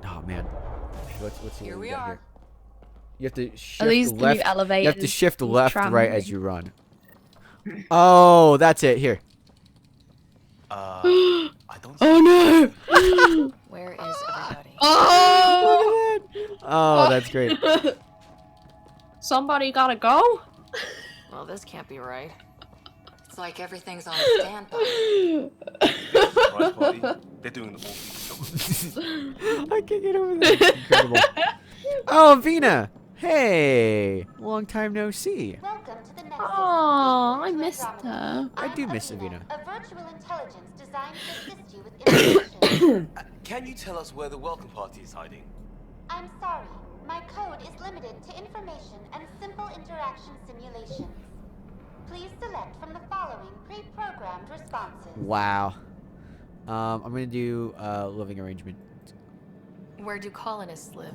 A: Oh man. What's
F: Here we
A: got
F: are.
A: here? You have to shift
E: Are these the new
A: left.
E: elevators?
A: You have to shift left,
E: tram
A: right
E: ring?
A: as you run. Oh, that's it. Here.
K: I don't.
E: Oh no!
F: Where is everybody?
E: Oh!
A: Oh, that's great.
E: Somebody gotta go?
F: Well, this can't be right. It's like everything's on standby.
K: Surprise party. They're doing the whole
A: I can't get over that. Incredible. Oh, Vina. Hey. Long time no see.
L: Welcome to the next
E: Oh, I missed her.
A: I do miss Avina.
L: a virtual intelligence designed to assist you with information.
K: Can you tell us where the welcome party is hiding?
L: I'm sorry. My code is limited to information and simple interaction simulations. Please select from the following pre-programmed responses.
A: Wow. I'm gonna do living arrangement.
F: Where do colonists live?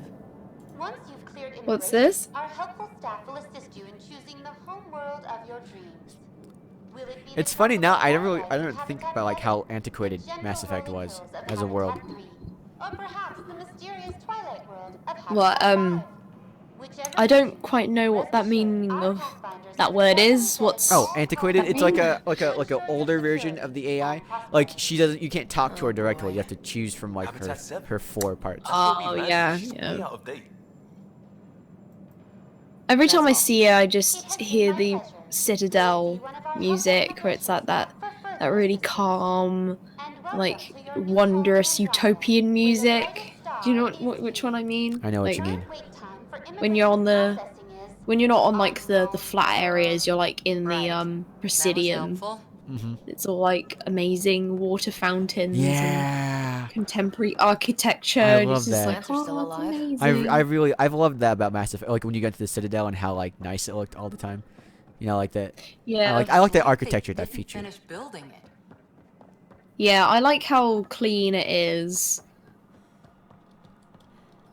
L: Once you've cleared immigration,
E: What's this?
L: our helpful staff will assist you in choosing the home world of your dreams. Will it be
A: It's
L: the
A: funny now. I
L: tropical
A: don't think
L: habitat
A: about like how
L: Ryder,
A: antiquated
L: the gentle
A: Mass Effect
L: rolling
A: was
L: hills of
A: as a world.
L: Habitat 3, or perhaps the mysterious twilight world of Habitat
E: What,
L: 5. Whichever
E: I don't
L: choose,
E: quite know what that
L: rest assured,
E: meaning
L: our
E: of
L: pathfinders
E: that
L: have
E: word
L: never
E: is.
L: been
E: What's
A: Oh, antiquated. It's like a
E: mean?
A: older version of the AI. Like she doesn't. You can't talk to her directly. You have to choose from like
K: Habitat 7.
A: her 4 parts.
E: Oh, yeah,
K: She's
E: yeah.
K: way out of date.
E: Every time I see her, I just hear the Citadel music, where it's like that really calm, like wondrous utopian music. Do you know which one I mean?
A: I know what
E: like,
A: you mean.
E: When you're on when you're not on like the flat areas, you're like in the Presidium.
A: Mm-hmm.
E: It's all like amazing water fountains
A: Yeah.
E: and contemporary architecture.
A: I
E: and
A: love
E: it's just
A: that.
E: like,
F: Plants are still
E: oh,
F: alive.
E: it's amazing.
A: I've loved that about Mass Effect. Like when you got to the Citadel and how like nice it looked all the time. You know, like that.
E: Yeah.
A: I like that
F: They
A: architecture, that
F: didn't
A: feature.
F: finish building it.
E: Yeah, I like how clean it is.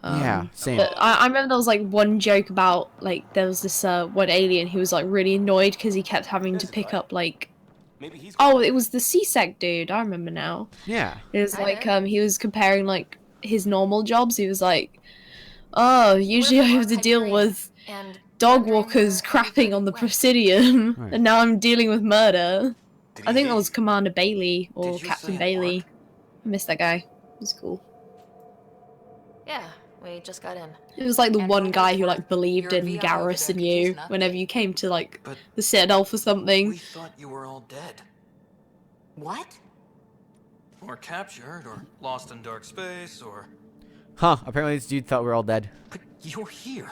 A: Yeah, same.
E: But I remember there was like one joke about like there was this one alien who was like really annoyed because he kept having to pick up like
K: Maybe he's.
E: oh, it was the CSEC dude. I remember now.
A: Yeah.
E: It was
F: Hi
E: like
F: there.
E: he was comparing like his normal jobs. He was like, oh, usually I have to deal with
F: And
E: dog
F: wondering
E: walkers
F: where
E: crapping on the
F: went.
E: Presidium,
A: Right.
E: and now I'm dealing with murder.
K: Did
E: I
K: he
E: think
K: hit
E: that was
K: you?
E: Commander Bailey or
K: Did you
E: Captain
K: say
E: Bailey.
K: Mark?
E: I missed that guy. It was cool.
F: Yeah, we just got in.
E: It was like the
F: And
E: one
F: for
E: guy
F: what
E: who
F: it's
E: like
F: worth,
E: believed
F: your
E: in
F: VI
E: Garrus
F: over
E: and
F: there could
E: you
F: use an
E: whenever
F: update.
E: you came to like
G: But
E: the Citadel for something.
G: we thought you were all dead.
F: What?
H: Or captured, or lost in dark space, or...
A: Huh. Apparently this dude thought we were all dead.
G: But you're here.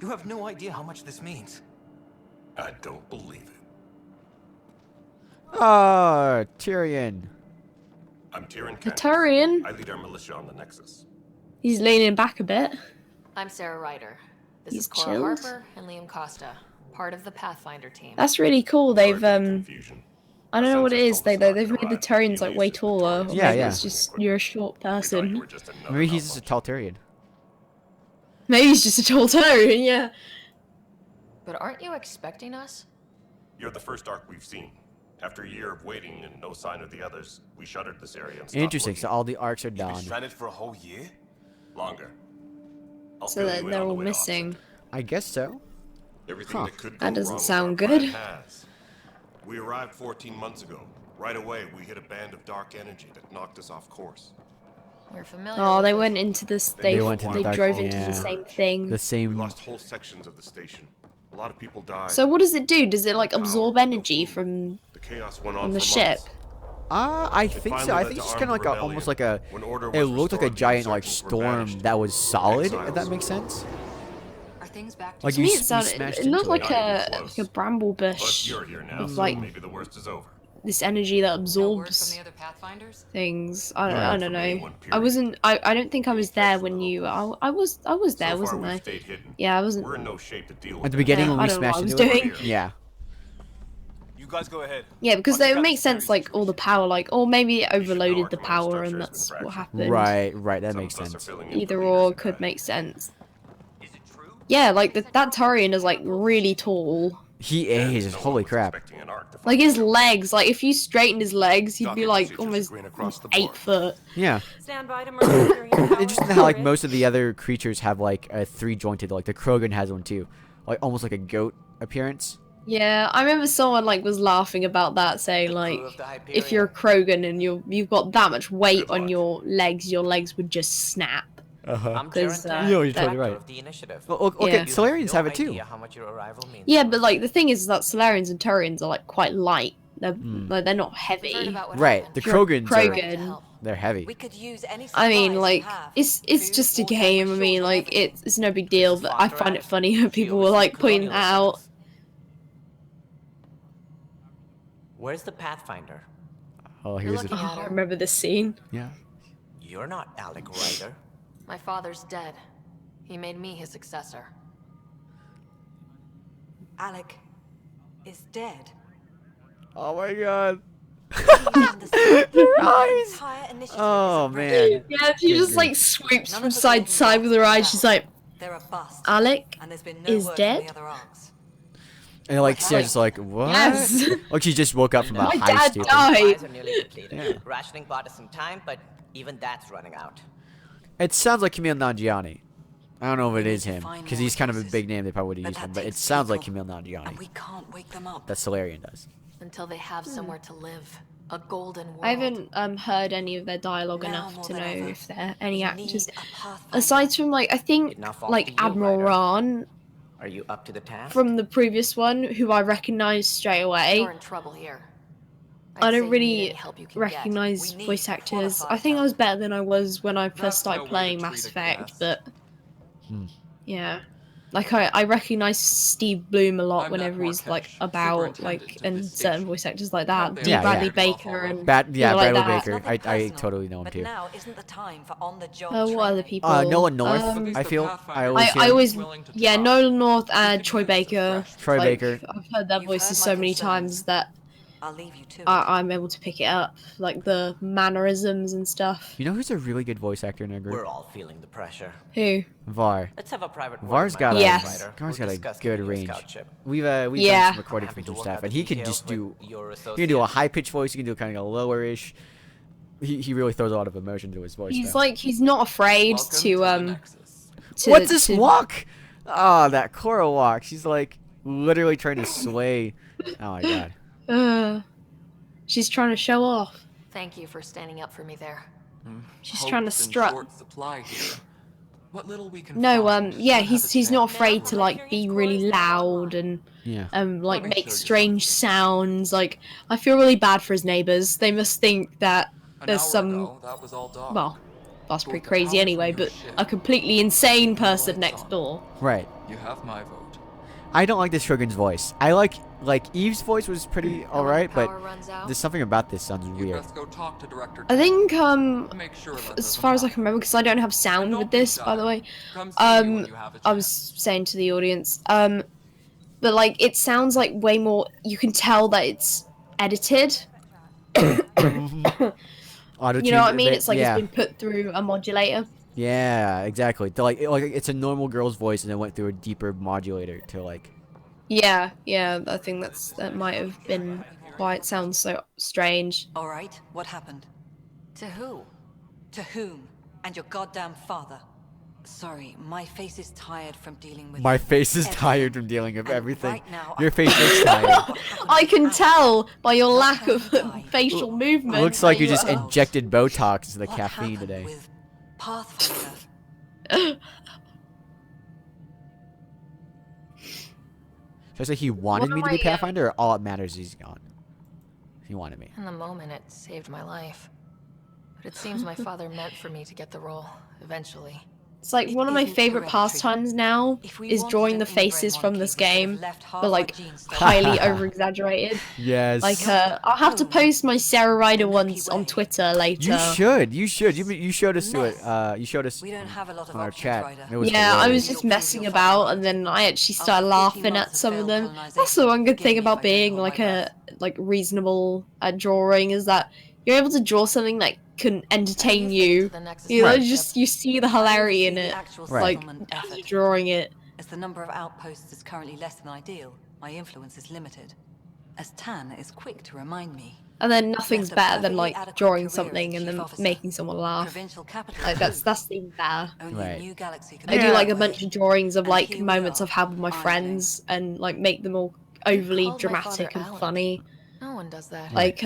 G: You have no idea how much this means.
D: I don't believe it.
A: Oh, Tyrion.
D: I'm Tyrion
E: The
D: Campbell.
E: Turian.
D: I lead our militia on the Nexus.
E: He's leaning back a bit.
F: I'm Sarah Ryder. This
E: He's
F: is Cora
E: chilled.
F: Harper and Liam Costa, part of the Pathfinder team.
E: That's really cool. They've
D: Sorry for the confusion.
E: I don't know what it is. They've
D: Sensors
E: made
D: told
E: the
D: us
E: Turians
D: not
E: like
D: to
E: way
D: arrive.
E: taller. Or
A: Yeah,
E: maybe
A: yeah.
E: it's just you're a short
D: We thought you
E: person.
D: were just another
A: Maybe he's just a
D: malfunction.
A: tall Tyrion.
E: Maybe he's just a tall Turian. Yeah.
F: But aren't you expecting us?
D: You're the first Ark we've seen. After a year of waiting and no sign of the others, we shuttered this area and stopped
A: Interesting. So
D: looking.
A: all the arcs are
K: You've been
A: done.
K: stranded for a whole year?
D: Longer. I'll
E: So
D: fill
E: that
D: you in
E: they're
D: on the
E: all
D: way to
E: missing.
A: I good. So.
D: Everything
A: Huh.
D: that could go
E: That doesn't
D: wrong with
E: sound
D: our plan
E: good.
D: has. We arrived 14 months ago. Right away, we hit a band of dark energy that knocked us off course.
F: We're familiar.
E: Oh,
F: with
E: they
F: this.
E: went into this.
D: They
E: They
D: went to the
E: they
A: dark-
E: drove into
A: yeah.
E: the same thing.
A: The
D: We
A: same.
D: lost whole sections of the station. A lot of people died.
E: So what does it do? Does it like absorb
D: No
E: energy
D: food.
E: from
D: The chaos went on
E: the
D: for
E: ship?
D: months.
A: I think so. I think it's just kind of like a, almost like a. It looked like a giant like storm that was solid. If that makes sense.
F: Are things back to
A: Like
E: To
A: you,
E: me,
A: you
E: it sounded.
A: smashed
E: It
A: into
E: looked like
A: it.
E: a bramble
D: But
E: bush
D: you're here now,
E: with
D: so
E: like
D: maybe the worst is over.
E: this energy that
F: no word from
E: absorbs
F: the other Pathfinders?
E: things.
A: Right.
E: I don't
D: From
E: know.
D: anyone,
E: I
D: period.
E: wasn't. I don't think I was there when you. I was there,
D: So far,
E: wasn't
D: we've
E: I?
D: stayed hidden.
E: Yeah, I wasn't.
D: We're in no shape to deal
A: At
D: with
A: the
D: that.
A: beginning
E: Yeah,
A: when
E: I
A: we
E: don't know what
A: smashed
E: I was
A: into it.
E: doing.
A: Yeah.
K: You guys go ahead.
E: Yeah, because
K: I'll check
E: it
K: out
E: makes
K: the
E: sense, like, all the power, like, or maybe it
D: You should know our
E: overloaded the
D: command
E: power and
D: structure has
E: that's
D: been
E: what
D: fractured.
E: happened.
A: Right. That
D: Some
A: makes
D: of us are
A: sense.
D: filling in for
E: Either
D: leaders
E: or
D: and
E: could
D: bad
E: make
D: guys.
E: sense.
K: Is it true?
E: Yeah, like, that Turian is, like, really tall.
A: He
D: And
A: is.
D: no one
A: Holy
D: was
A: crap.
D: expecting an arc to
E: Like,
D: find
E: his
D: their way.
E: legs, like, if you straightened his legs, he'd be,
D: Docking
E: like,
D: procedures
E: almost
D: green across the
E: 8
D: board.
E: foot.
A: Yeah.
I: Stand by to merge Imperial power
A: Interesting
I: into
A: how
I: the
A: like
I: grid.
A: most of the other creatures have like a 3-jointed. Like the Krogan has one too. Like almost like a goat appearance.
E: Yeah, I remember someone, like, was laughing about that, saying, like, if you're a Krogan and you've got that much weight
D: Good
E: on
D: luck.
E: your legs would just snap.
A: Uh-huh.
E: Because,
A: You're totally right. Look
E: Yeah.
A: at Solarians have it too.
E: Yeah, but, like, the thing is that Solarians and Turians are, like, quite light. They're,
A: Hmm.
E: like, they're not
F: Heard
E: heavy.
F: about what
A: Right.
F: happened.
A: The
E: If you're a
A: Krogans
E: Krogan,
A: they're heavy.
F: We could use any
E: I mean,
F: supplies
E: like,
F: you have.
E: it's
F: Food,
E: just a
F: water,
E: game. I
F: we're
E: mean,
F: short on
E: like,
F: everything.
E: it's no big deal, but I find it funny when people were, like, pointing that out.
M: Where's the Pathfinder?
A: Oh, here's
F: looking
A: the.
F: at
E: I
F: her.
E: remember this scene.
A: Yeah.
M: You're not Alec Ryder.
F: My father's dead. He made me his successor.
I: Alec is dead.
A: Oh my god.
I: Their
A: eyes. Oh man.
E: Yeah, she just, like, swoops from side to side with her eyes. She's like,
I: They're a bust.
E: Alec
I: And there's been no
E: is
I: word
E: dead?
I: from the other arcs.
A: And like Sarah's just like what?
E: Yes.
A: Like she just woke up from a
E: My
A: high
E: dad
A: stupor.
E: died.
M: Supplies are nearly depleted.
A: Yeah.
M: Rationing bought us some time, but even that's running out.
A: It sounds like Camille Nanjiani. I don't know if it is
I: need to
A: him
I: find
A: because
I: more
A: he's kind of a
I: sources.
A: big name. They probably would
I: But
A: use him,
I: that
A: but it
I: takes
A: sounds like
I: people,
A: Camille
I: And
A: Nanjiani.
I: we can't wake them up.
A: That Solarian does.
F: Until they have somewhere to live. A golden world.
E: I haven't heard any of their dialogue
I: Now
E: enough
I: more
E: to
I: than
E: know
I: ever,
E: if they're any
I: we
E: actors.
I: need a pathfinder.
E: Aside from, like, I think,
M: It now falls
E: like,
M: to you,
E: Admiral
M: Ryder.
E: Rahn
M: Are you up to the task?
E: from the previous one, who I recognized straight away.
F: You're in trouble here.
E: I
F: I'd say
E: don't
F: you need
E: really
F: any help you can
E: recognize
I: We need
E: voice actors.
I: qualified
E: I think I
I: help.
E: was better than I was when I first
H: That's
E: started
H: no way
E: playing
H: to
E: Mass
H: treat a
E: Effect,
H: guest.
E: but
A: Hmm.
E: yeah. Like, I recognize Steve Bloom a lot
H: I'm
E: whenever
H: Matt
E: he's, like,
H: Markesh,
E: about,
H: superintendent
E: like,
H: of
E: and
H: this
E: certain
H: station.
E: voice actors like
H: Count
E: that.
H: the
E: D.
A: Yeah,
E: Bradley
A: yeah.
E: Baker and
A: Yeah,
E: people like
A: Bradley
E: that.
A: Baker.
I: Nothing
A: I
I: personal,
A: totally know him
I: but
A: too.
I: now isn't the time for on-the-job
E: What other
I: training.
E: people?
A: Nolan North.
E: Um,
A: I feel. I
H: I-
A: always
E: I
A: hear.
E: always,
H: willing to
E: yeah,
H: try.
E: Nolan North
H: We
E: and
H: could
E: Troy
H: use a
E: Baker.
H: fresh
A: Troy
E: Like,
A: Baker.
E: I've heard their
I: You've
E: voices
I: heard
E: so
I: my
E: many
I: concerns.
E: times that
I: I'll leave you to it.
E: I'm able to pick it up, like the mannerisms and stuff.
A: You know who's a really good voice actor in our
M: We're
A: group?
M: all feeling the pressure.
E: Who?
A: Var.
M: Let's have a private word
A: Var's
M: with
A: got
M: my
A: a
E: Yes.
M: Ryder.
A: Var's
M: We'll
A: got a
M: discuss
A: good
M: the new
A: range.
M: scout ship.
A: We've
E: Yeah.
A: done some recording
M: Happy
A: from
M: to
A: some
M: work
A: stuff,
M: out
A: and
M: the
A: he can
M: details
A: just do.
M: with your
A: He can do a
M: associate.
A: high pitched voice. He can do kind of a lowerish. He really throws a lot of emotion to his voice.
E: He's
A: though.
E: like, he's not afraid
H: Welcome
E: to
H: the Nexus.
A: What's this
E: to-
A: walk? Oh, that Cora walk. She's like literally trying to sway. Oh my god.
E: She's trying to show off.
F: Thank you for standing up for me there.
E: She's trying to
H: Hope's in
E: strut.
H: short supply here. What little we can
E: No,
H: find
E: yeah,
H: should have a
E: he's not
H: chance.
E: afraid to, like, be really loud and
A: Yeah.
E: like
H: Let me
E: make
H: show you
E: strange sounds. Like, I feel really bad for his neighbors. They must think that
H: An
E: there's
H: hour
E: some,
H: ago, that was all Doc.
E: well, that's
H: But
E: pretty
H: with the
E: crazy
H: power
E: anyway,
H: from your
E: but
H: ship,
E: a completely insane person
H: lights
E: next
H: on.
E: door.
A: Right.
H: You have my vote.
A: I don't like this Shogun's voice. I like Eve's voice was pretty alright, but
F: Power runs out.
A: there's something about this sounds
H: You
A: weird.
H: best go talk to Director.
E: I think
H: Make sure that
E: as
H: doesn't
E: far as I
H: happen.
E: can remember, because I don't have sound
H: Don't
E: with
H: be
E: this, by the
H: shy.
E: way.
H: Come see me when you have a
E: I was saying to the audience, but like it sounds like way more. You can tell that it's edited. You know what I mean? It's like
A: yeah.
E: it's been put through a modulator.
A: Yeah, exactly. Like it's a normal girl's voice and then went through a deeper modulator to like.
E: Yeah, I think that might have been why it sounds so strange.
I: All right, what happened?
F: To who?
I: To whom? And your goddamn father. Sorry, my face is tired from dealing with
A: My face is
I: everything.
A: tired from dealing with
I: And
A: everything.
I: right now,
A: Your
I: I-
A: face is tired.
E: I can tell by your lack of facial movement.
A: Looks like you
E: that
A: just
E: are-
A: injected Botox into the
I: What
A: caffeine
I: happened
A: today.
I: with Pathfinder?
A: Should I say he wanted
E: What
A: me
E: am
A: to be
E: I,
A: Pathfinder, or all it matters is he's gone? He wanted me.
F: In the moment, it saved my life. But it seems my father meant for me to get the role, eventually.
E: It's like one of my favorite pastimes now is drawing the faces from this game, but like highly over-exaggerated.
A: Yes.
E: Like I'll have to post my Sarah Ryder ones on Twitter later.
A: You should. You should. You showed us to it. You showed us on our chat. It was
E: yeah, I was
A: hilarious.
E: just messing about, and then I actually started laughing at some of them. That's the one good thing about being like a reasonable at drawing, is that you're able to draw something that can entertain you. You know, you see the hilarity in it, like as you're drawing it.
I: As the number of outposts is currently less than ideal, my influence is limited. As Tan is quick to remind me.
E: And then nothing's better than like drawing something and then making someone laugh. Like that's even better.
A: Right.
E: I do like a bunch of drawings of like moments I've had with my friends and like make them all overly dramatic and funny.
F: No one does that.
E: Like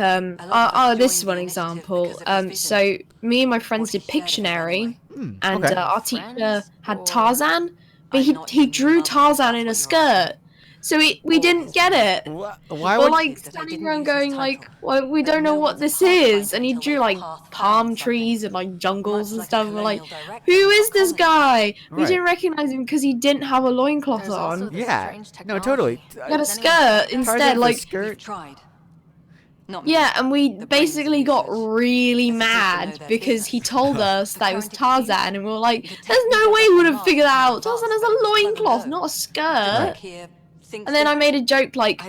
E: this is one example. So me and my friends did Pictionary, and our teacher had Tarzan, but he drew Tarzan in a skirt. So we didn't get it.
A: Why
E: We're
A: would
E: like standing around going like, well, we don't know what this is. And he drew like palm trees and like jungles and stuff. And we're like, who is this guy? We didn't recognize him because he didn't have a loincloth on.
A: Yeah. No, totally.
E: He had a skirt instead. Like, yeah, and we basically got really mad because he told us that it was Tarzan, and we were like, there's no way we would have figured out. Tarzan has a loincloth, not a skirt. And then I made a joke like,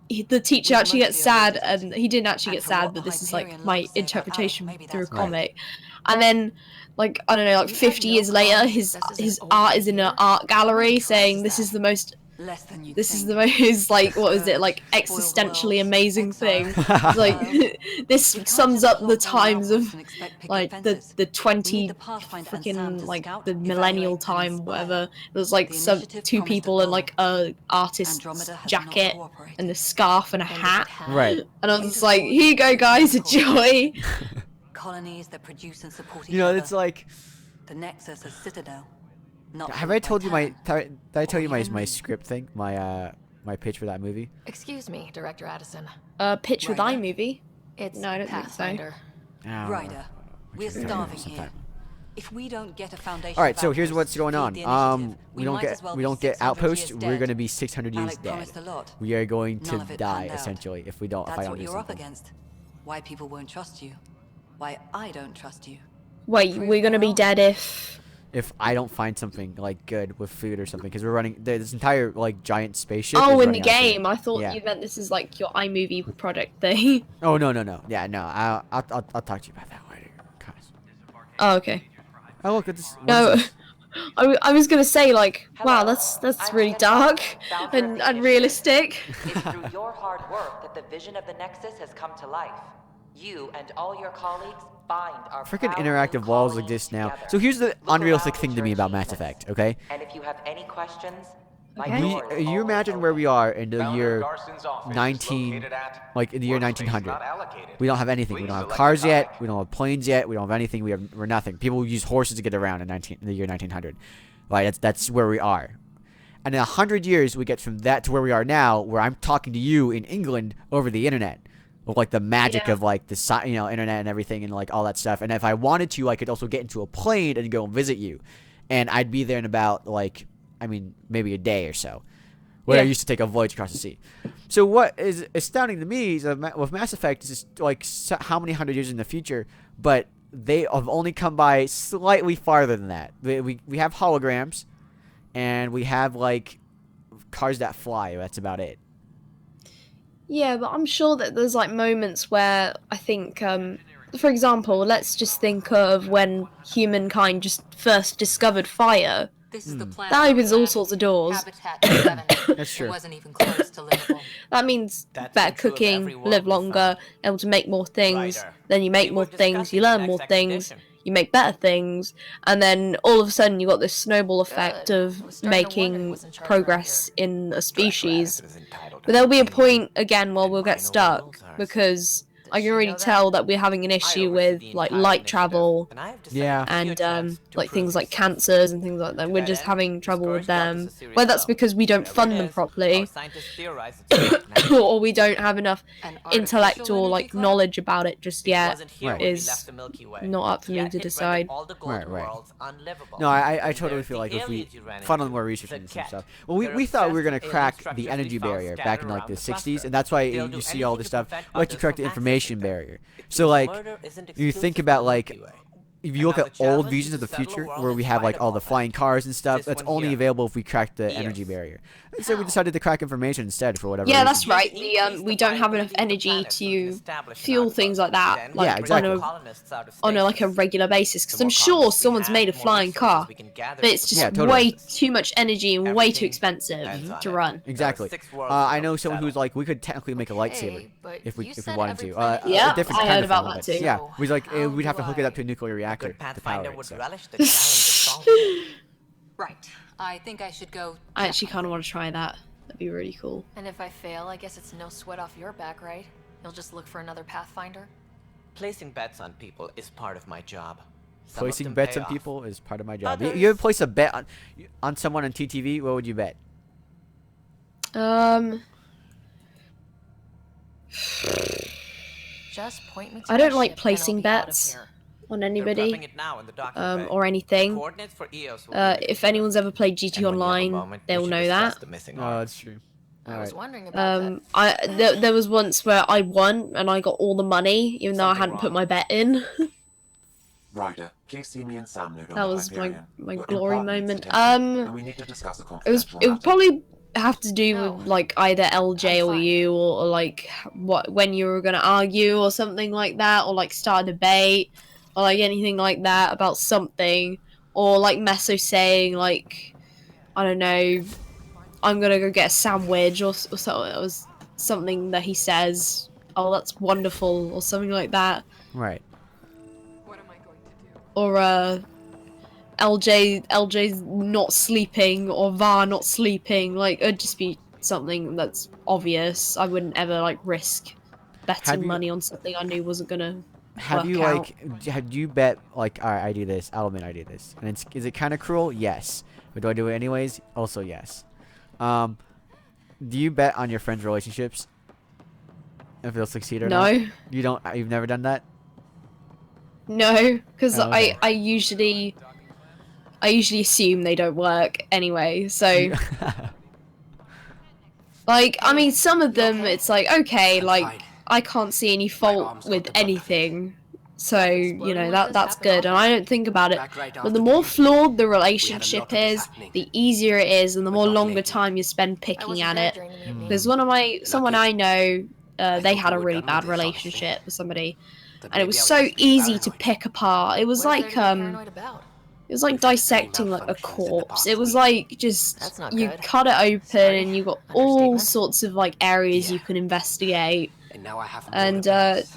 E: the teacher actually gets sad, and he didn't actually get sad, but this is like my interpretation through a comic. And then, like, I don't know, like 50 years later, his art is in an art gallery saying this is the most like, what is it, like existentially amazing thing. Like this sums up the times of like the 20 freaking like the millennial time, whatever. There's like two people in like a artist's jacket and a scarf and a hat.
A: Right.
E: And I was just like, here you go guys, enjoy.
I: Colonies that produce and support
A: You know, it's like
I: the Nexus is Citadel.
A: Have I told you did I tell you my script thing? My pitch for that movie?
F: Excuse me, Director Addison.
E: Pitch with iMovie?
F: It's
E: no, I don't think so.
I: Ryder, we're starving here. If we don't get a foundation.
A: All right, so here's what's going on. We don't get outposts. We're going to be 600 years dead. We are going to die essentially if I don't do
I: what you're up
A: something.
I: against. Why people won't trust you. Why I don't trust you.
E: Wait, we're gonna be dead
A: if I don't find something like good with food or something, because we're running this entire like giant spaceship.
E: Oh, in the game, I thought you meant this is like your iMovie project thing.
A: Oh no. Yeah, no. I'll talk to you about that later. Guys.
E: Oh, okay.
A: Oh look at this.
E: No, I was gonna say like, wow, that's really dark and unrealistic.
N: It's through your hard work that the vision of the Nexus has come to life. You and all your colleagues bind our
A: freaking interactive walls exist now. So here's the unrealistic thing to me about Mass Effect, okay?
N: And if you have any questions,
A: you imagine where we are in the year 1900. We don't have anything. We don't have cars yet. We don't have planes yet. We don't have anything. We're nothing. People use horses to get around in the year 1900. Right? That's where we are. And in 100 years, we get from that to where we are now, where I'm talking to you in England over the internet. With like the magic of like the internet and everything and like all that stuff. And if I wanted to, I could also get into a plane and go and visit you, and I'd be there in about like, I mean, maybe a day or so. When I used to take a voyage across the sea. So what is astounding to me is with Mass Effect is just like how many hundred years in the future, but they have only come by slightly farther than that. We have holograms, and we have like cars that fly. That's about it.
E: Yeah, but I'm sure that there's like moments where I think, for example, let's just think of when humankind just first discovered fire.
F: This is the plan.
E: That opens all sorts of doors.
A: That's true.
F: It wasn't even close to livable.
E: That means better cooking, live longer, able to make more things. Then you make more things, you learn more things, you make better things, and then all of a sudden you got this snowball effect of making progress in a species. But there'll be a point again where we'll get stuck because I can already tell that we're having an issue with like light travel.
A: Yeah.
E: And like things like cancers and things like that. We're just having trouble with them. Whether that's because we don't fund them properly, or we don't have enough intellectual like knowledge about it just yet, is not up for me to decide.
A: Right. No, I totally feel like if we funnel more research into some stuff. Well, we thought we were gonna crack the energy barrier back in like the 60s, and that's why you see all this stuff. We like to crack the information barrier. So like, you think about like, if you look at old visions of the future where we have like all the flying cars and stuff, that's only available if we crack the energy barrier. And so we decided to crack information instead for whatever
E: Yeah,
A: reason.
E: that's right. We don't have enough energy to fuel things like that. Like,
A: yeah, exactly.
E: On a like a regular basis, because I'm sure someone's made a flying car, but it's just way too much energy and way too expensive to run.
A: Exactly. I know someone who's like, we could technically make a lightsaber if we wanted to.
E: Yeah,
A: a different
E: I
A: kind
E: heard
A: of
E: about
A: form
E: that
A: of it.
E: too.
A: Yeah, we'd like we'd have to hook it up to a nuclear reactor to power it. So.
F: Right. I think I should go.
E: I actually kind of want to try that. That'd be really cool.
F: And if I fail, I guess it's no sweat off your back, right? You'll just look for another Pathfinder?
M: Placing bets on people is part of my job.
A: Placing bets on people is part of my job. You ever place a bet on someone on TTV? What would you bet?
F: Just point me to
E: I don't
F: my
E: like
F: ship and I'll
E: placing
F: be out of
E: bets
F: here.
E: on anybody, or anything. If anyone's ever played GT Online, they'll know that.
A: Oh, that's true.
F: I was wondering about
E: There was once where I won and I got all the money, even though I hadn't put my bet in.
J: Ryder, please see me and Sam note on
E: That
J: the
E: was
J: Hyperion.
E: my
J: We're
E: glory
J: in
E: moment.
J: detention, and we need to discuss a
E: It would
J: confidential
E: probably have to do with like either LJ or you, or like when you were gonna argue or something like that, or like start a debate, or like anything like that about something, or like Meso saying like, I don't know, I'm gonna go get a sandwich or something. It was something that he says, oh that's wonderful, or something like that.
A: Right.
E: Or LJ's not sleeping, or VAR not sleeping. Like, it'd just be something that's obvious. I wouldn't ever like risk betting money on something I knew wasn't gonna
A: Have
E: work
A: you
E: out.
A: like have you bet like, alright, I do this, I'll admit I do this, and is it kind of cruel? Yes. But do I do it anyways? Also yes. Do you bet on your friends' relationships if they'll succeed or not?
E: No.
A: You don't. You've never done that.
E: No, because
A: Oh, okay.
E: I usually assume they don't work anyway. So, like, I mean, some of them it's like okay, like I can't see any fault with anything. So you know that's good, and I don't think about it. But the more flawed the relationship is, the easier it is, and the more longer time you spend picking at it. There's someone I know, they had a really bad relationship with somebody, and it was so easy to pick apart. It was like dissecting like a corpse. It was like just you cut it open and you got all sorts of like areas you can investigate. And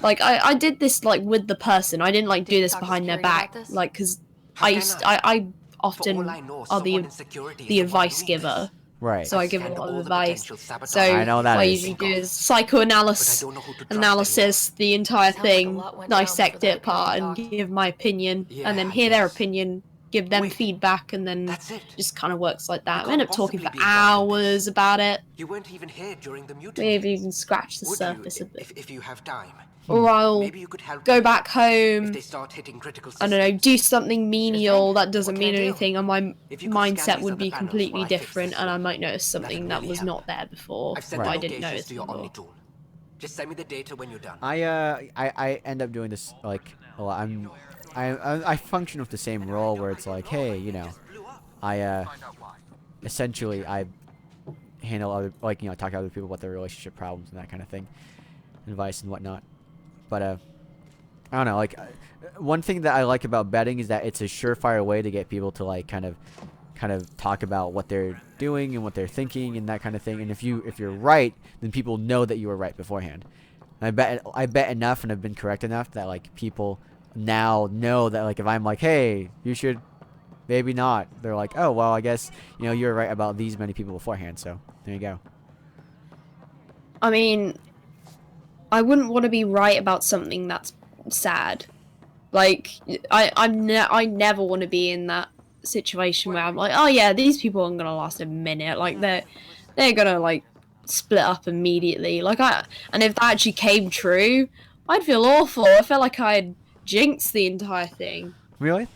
E: like I did this like with the person. I didn't like do this behind their back, like because I often are the advice giver.
A: Right.
E: So I give a lot of advice. So
A: I know that
E: what I
A: is.
E: usually do is psychoanalysis, the entire thing, dissect it apart, and give my opinion, and then hear their opinion, give them feedback, and then just kind of works like that. I end up talking for hours about it.
O: You weren't even here during the mutation.
E: Maybe even scratch the surface a bit.
O: If you have time.
E: Or I'll go back home,
O: If they start hitting critical
E: I don't know, do something menial that doesn't mean anything, and my mindset would be completely different, and I might notice something that was not there before,
O: I've
E: but
O: sent
E: I
O: the
E: didn't
O: locations
E: notice
O: to your
E: before.
O: Omni tool. Just send me the data when you're done.
A: I end up doing this like a lot. I function with the same role where it's like, hey, you know, essentially I handle other, like, you know, talk to other people about their relationship problems and that kind of thing, advice and whatnot. But I don't know, like one thing that I like about betting is that it's a surefire way to get people to like kind of talk about what they're doing and what they're thinking and that kind of thing. And if you're right, then people know that you were right beforehand. And I bet enough and I've been correct enough that like people now know that like if I'm like, hey, you should maybe not, they're like, oh well, I guess, you know, you're right about these many people beforehand, so there you go.
E: I mean, I wouldn't want to be right about something that's sad. Like, I never want to be in that situation where I'm like, oh yeah, these people aren't gonna last a minute. Like, they're gonna, like, split up immediately. Like, and if that actually came true, I'd feel awful. I felt like I'd jinxed the entire thing.
A: Really?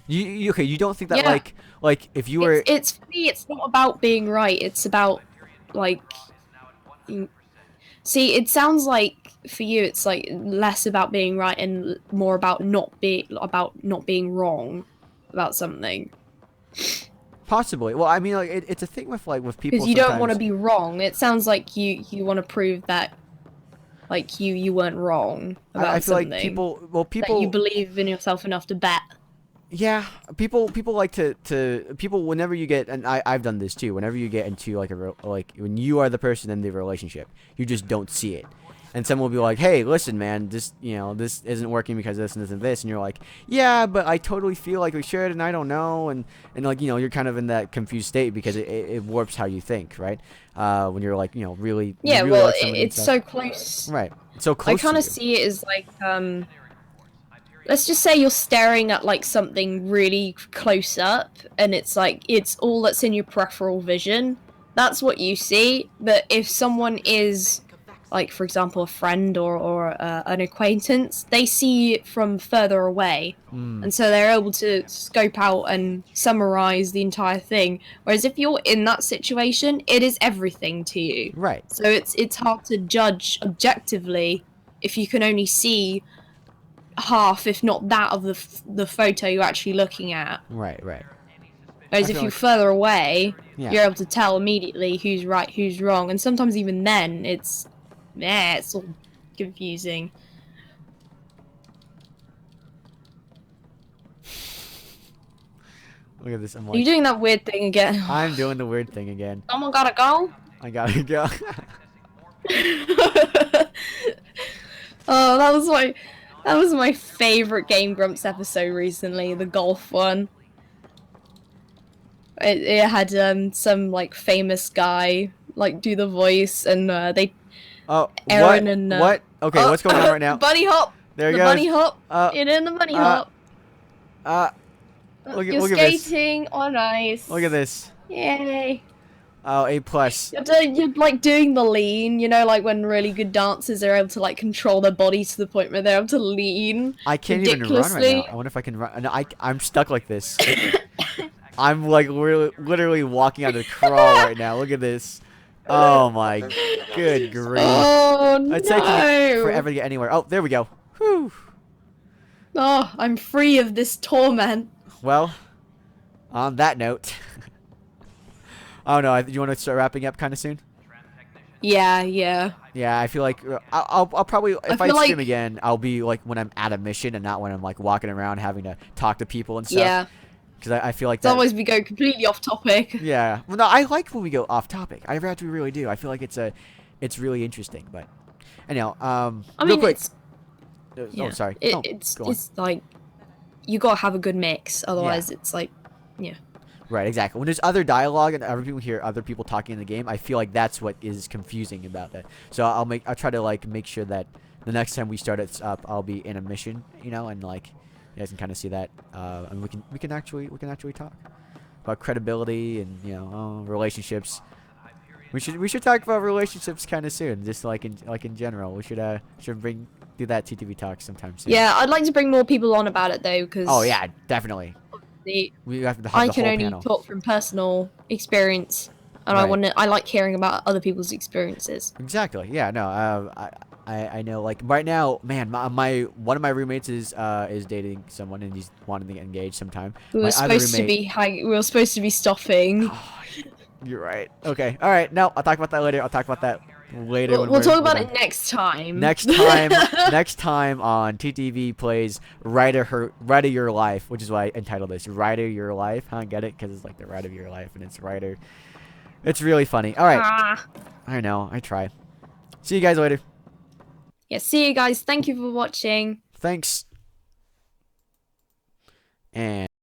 A: Okay? You don't think that
E: Yeah.
A: like if you were
E: It's for me. It's not about being right. It's about like. See, it sounds like for you, it's like less about being right and more about not being wrong about something.
A: possibly. Well, I mean, like it's a thing with people.
E: Because you don't want to be wrong. It sounds like you want to prove that, like you weren't wrong about
A: I feel
E: something.
A: like people. Well,
E: that
A: people.
E: you believe in yourself enough to bet.
A: Yeah, people like to people whenever you get, and I've done this too. Whenever you get into like when you are the person in the relationship, you just don't see it, and someone will be like, "Hey, listen, man, this isn't working because this and this and this," and you're like, "Yeah, but I totally feel like we should, and I don't know," and like you're kind of in that confused state because it warps how you think, right? When you're like really
E: Yeah,
A: really
E: well,
A: like somebody and
E: it's
A: stuff.
E: so close.
A: Right, so close.
E: I kind of see it as like let's just say you're staring at like something really close up and it's like it's all that's in your peripheral vision. That's what you see. But if someone is like, for example, a friend or an acquaintance, they see it from further away, and so they're able to scope out and summarize the entire thing. Whereas if you're in that situation, it is everything to you.
A: Right.
E: So it's hard to judge objectively if you can only see half, if not that, of the photo you're actually looking at.
A: Right.
E: Whereas if you're further away,
A: Yeah.
E: you're able to tell immediately who's right, who's wrong, and sometimes even then, it's all confusing.
A: Look at this. I'm
E: Are
A: like,
E: you doing that weird thing again?
A: I'm doing the weird thing again.
E: Someone gotta go?
A: I gotta go.
E: Oh, that was my favorite Game Grumps episode recently, the golf one. It had some like famous guy like do the voice, and they Aaron
A: what?
E: and
A: What? Okay, what's going on right now?
E: Bunny hop.
A: There
E: the
A: goes.
E: bunny hop. You're in the bunny hop.
A: Look
E: You're
A: at this.
E: skating on ice.
A: Look at this.
E: Yay.
A: Oh, A+.
E: You're like doing the lean, like when really good dancers are able to like control their body to the point where they're able to lean.
A: I can't even run right now. I wonder if I can run. No, I'm stuck like this. I'm like literally walking on a crawl right now. Look at this. Oh my good grief.
E: Oh no.
A: It's taking me forever to get anywhere. Oh, there we go. Whew.
E: Oh, I'm free of this torment.
A: Well, on that note. Oh no, do you want to start wrapping up kind of soon?
E: Yeah.
A: Yeah, I feel like I'll probably, if I
E: like
A: stream again, I'll be like when I'm at a mission and not when I'm like walking around having to talk to people and stuff.
E: Yeah.
A: Because I feel like
E: Otherwise we go completely off topic.
A: Yeah. Well, no, I like when we go off topic. I actually really do. I feel like it's really interesting. But anyhow,
E: I
A: real
E: mean,
A: quick.
E: yeah.
A: Oh, sorry.
E: It's like you gotta have a good mix. Otherwise, it's like, yeah.
A: Right, exactly. When there's other dialogue and other people hear other people talking in the game, I feel like that's what is confusing about that. So I'll try to like make sure that the next time we start it up, I'll be in a mission, and like you guys can kind of see that, and we can actually talk about credibility and relationships. We should talk about relationships kind of soon, just like in general. We should do that TTV talk sometime soon.
E: Yeah, I'd like to bring more people on about it though, because
A: oh yeah, definitely. We have to have
E: I
A: the
E: can
A: whole
E: only
A: panel.
E: talk from personal experience, and
A: Right.
E: I like hearing about other people's experiences.
A: Exactly. Yeah. No. I know. Like right now, man, one of my roommates is dating someone and he's wanting to get engaged sometime.
E: We were supposed to be stopping.
A: You're right. Okay. All right. No, I'll talk about that later.
E: We'll talk about it next time.
A: Next time on TTV plays Ryder Your Life, which is why I entitled this Ryder Your Life. Huh? Get it? Because it's like the ride of your life, and it's Ryder. It's really funny. All right. I know. I try. See you guys later.
E: Yeah. See you guys. Thank you for watching.
A: Thanks. And.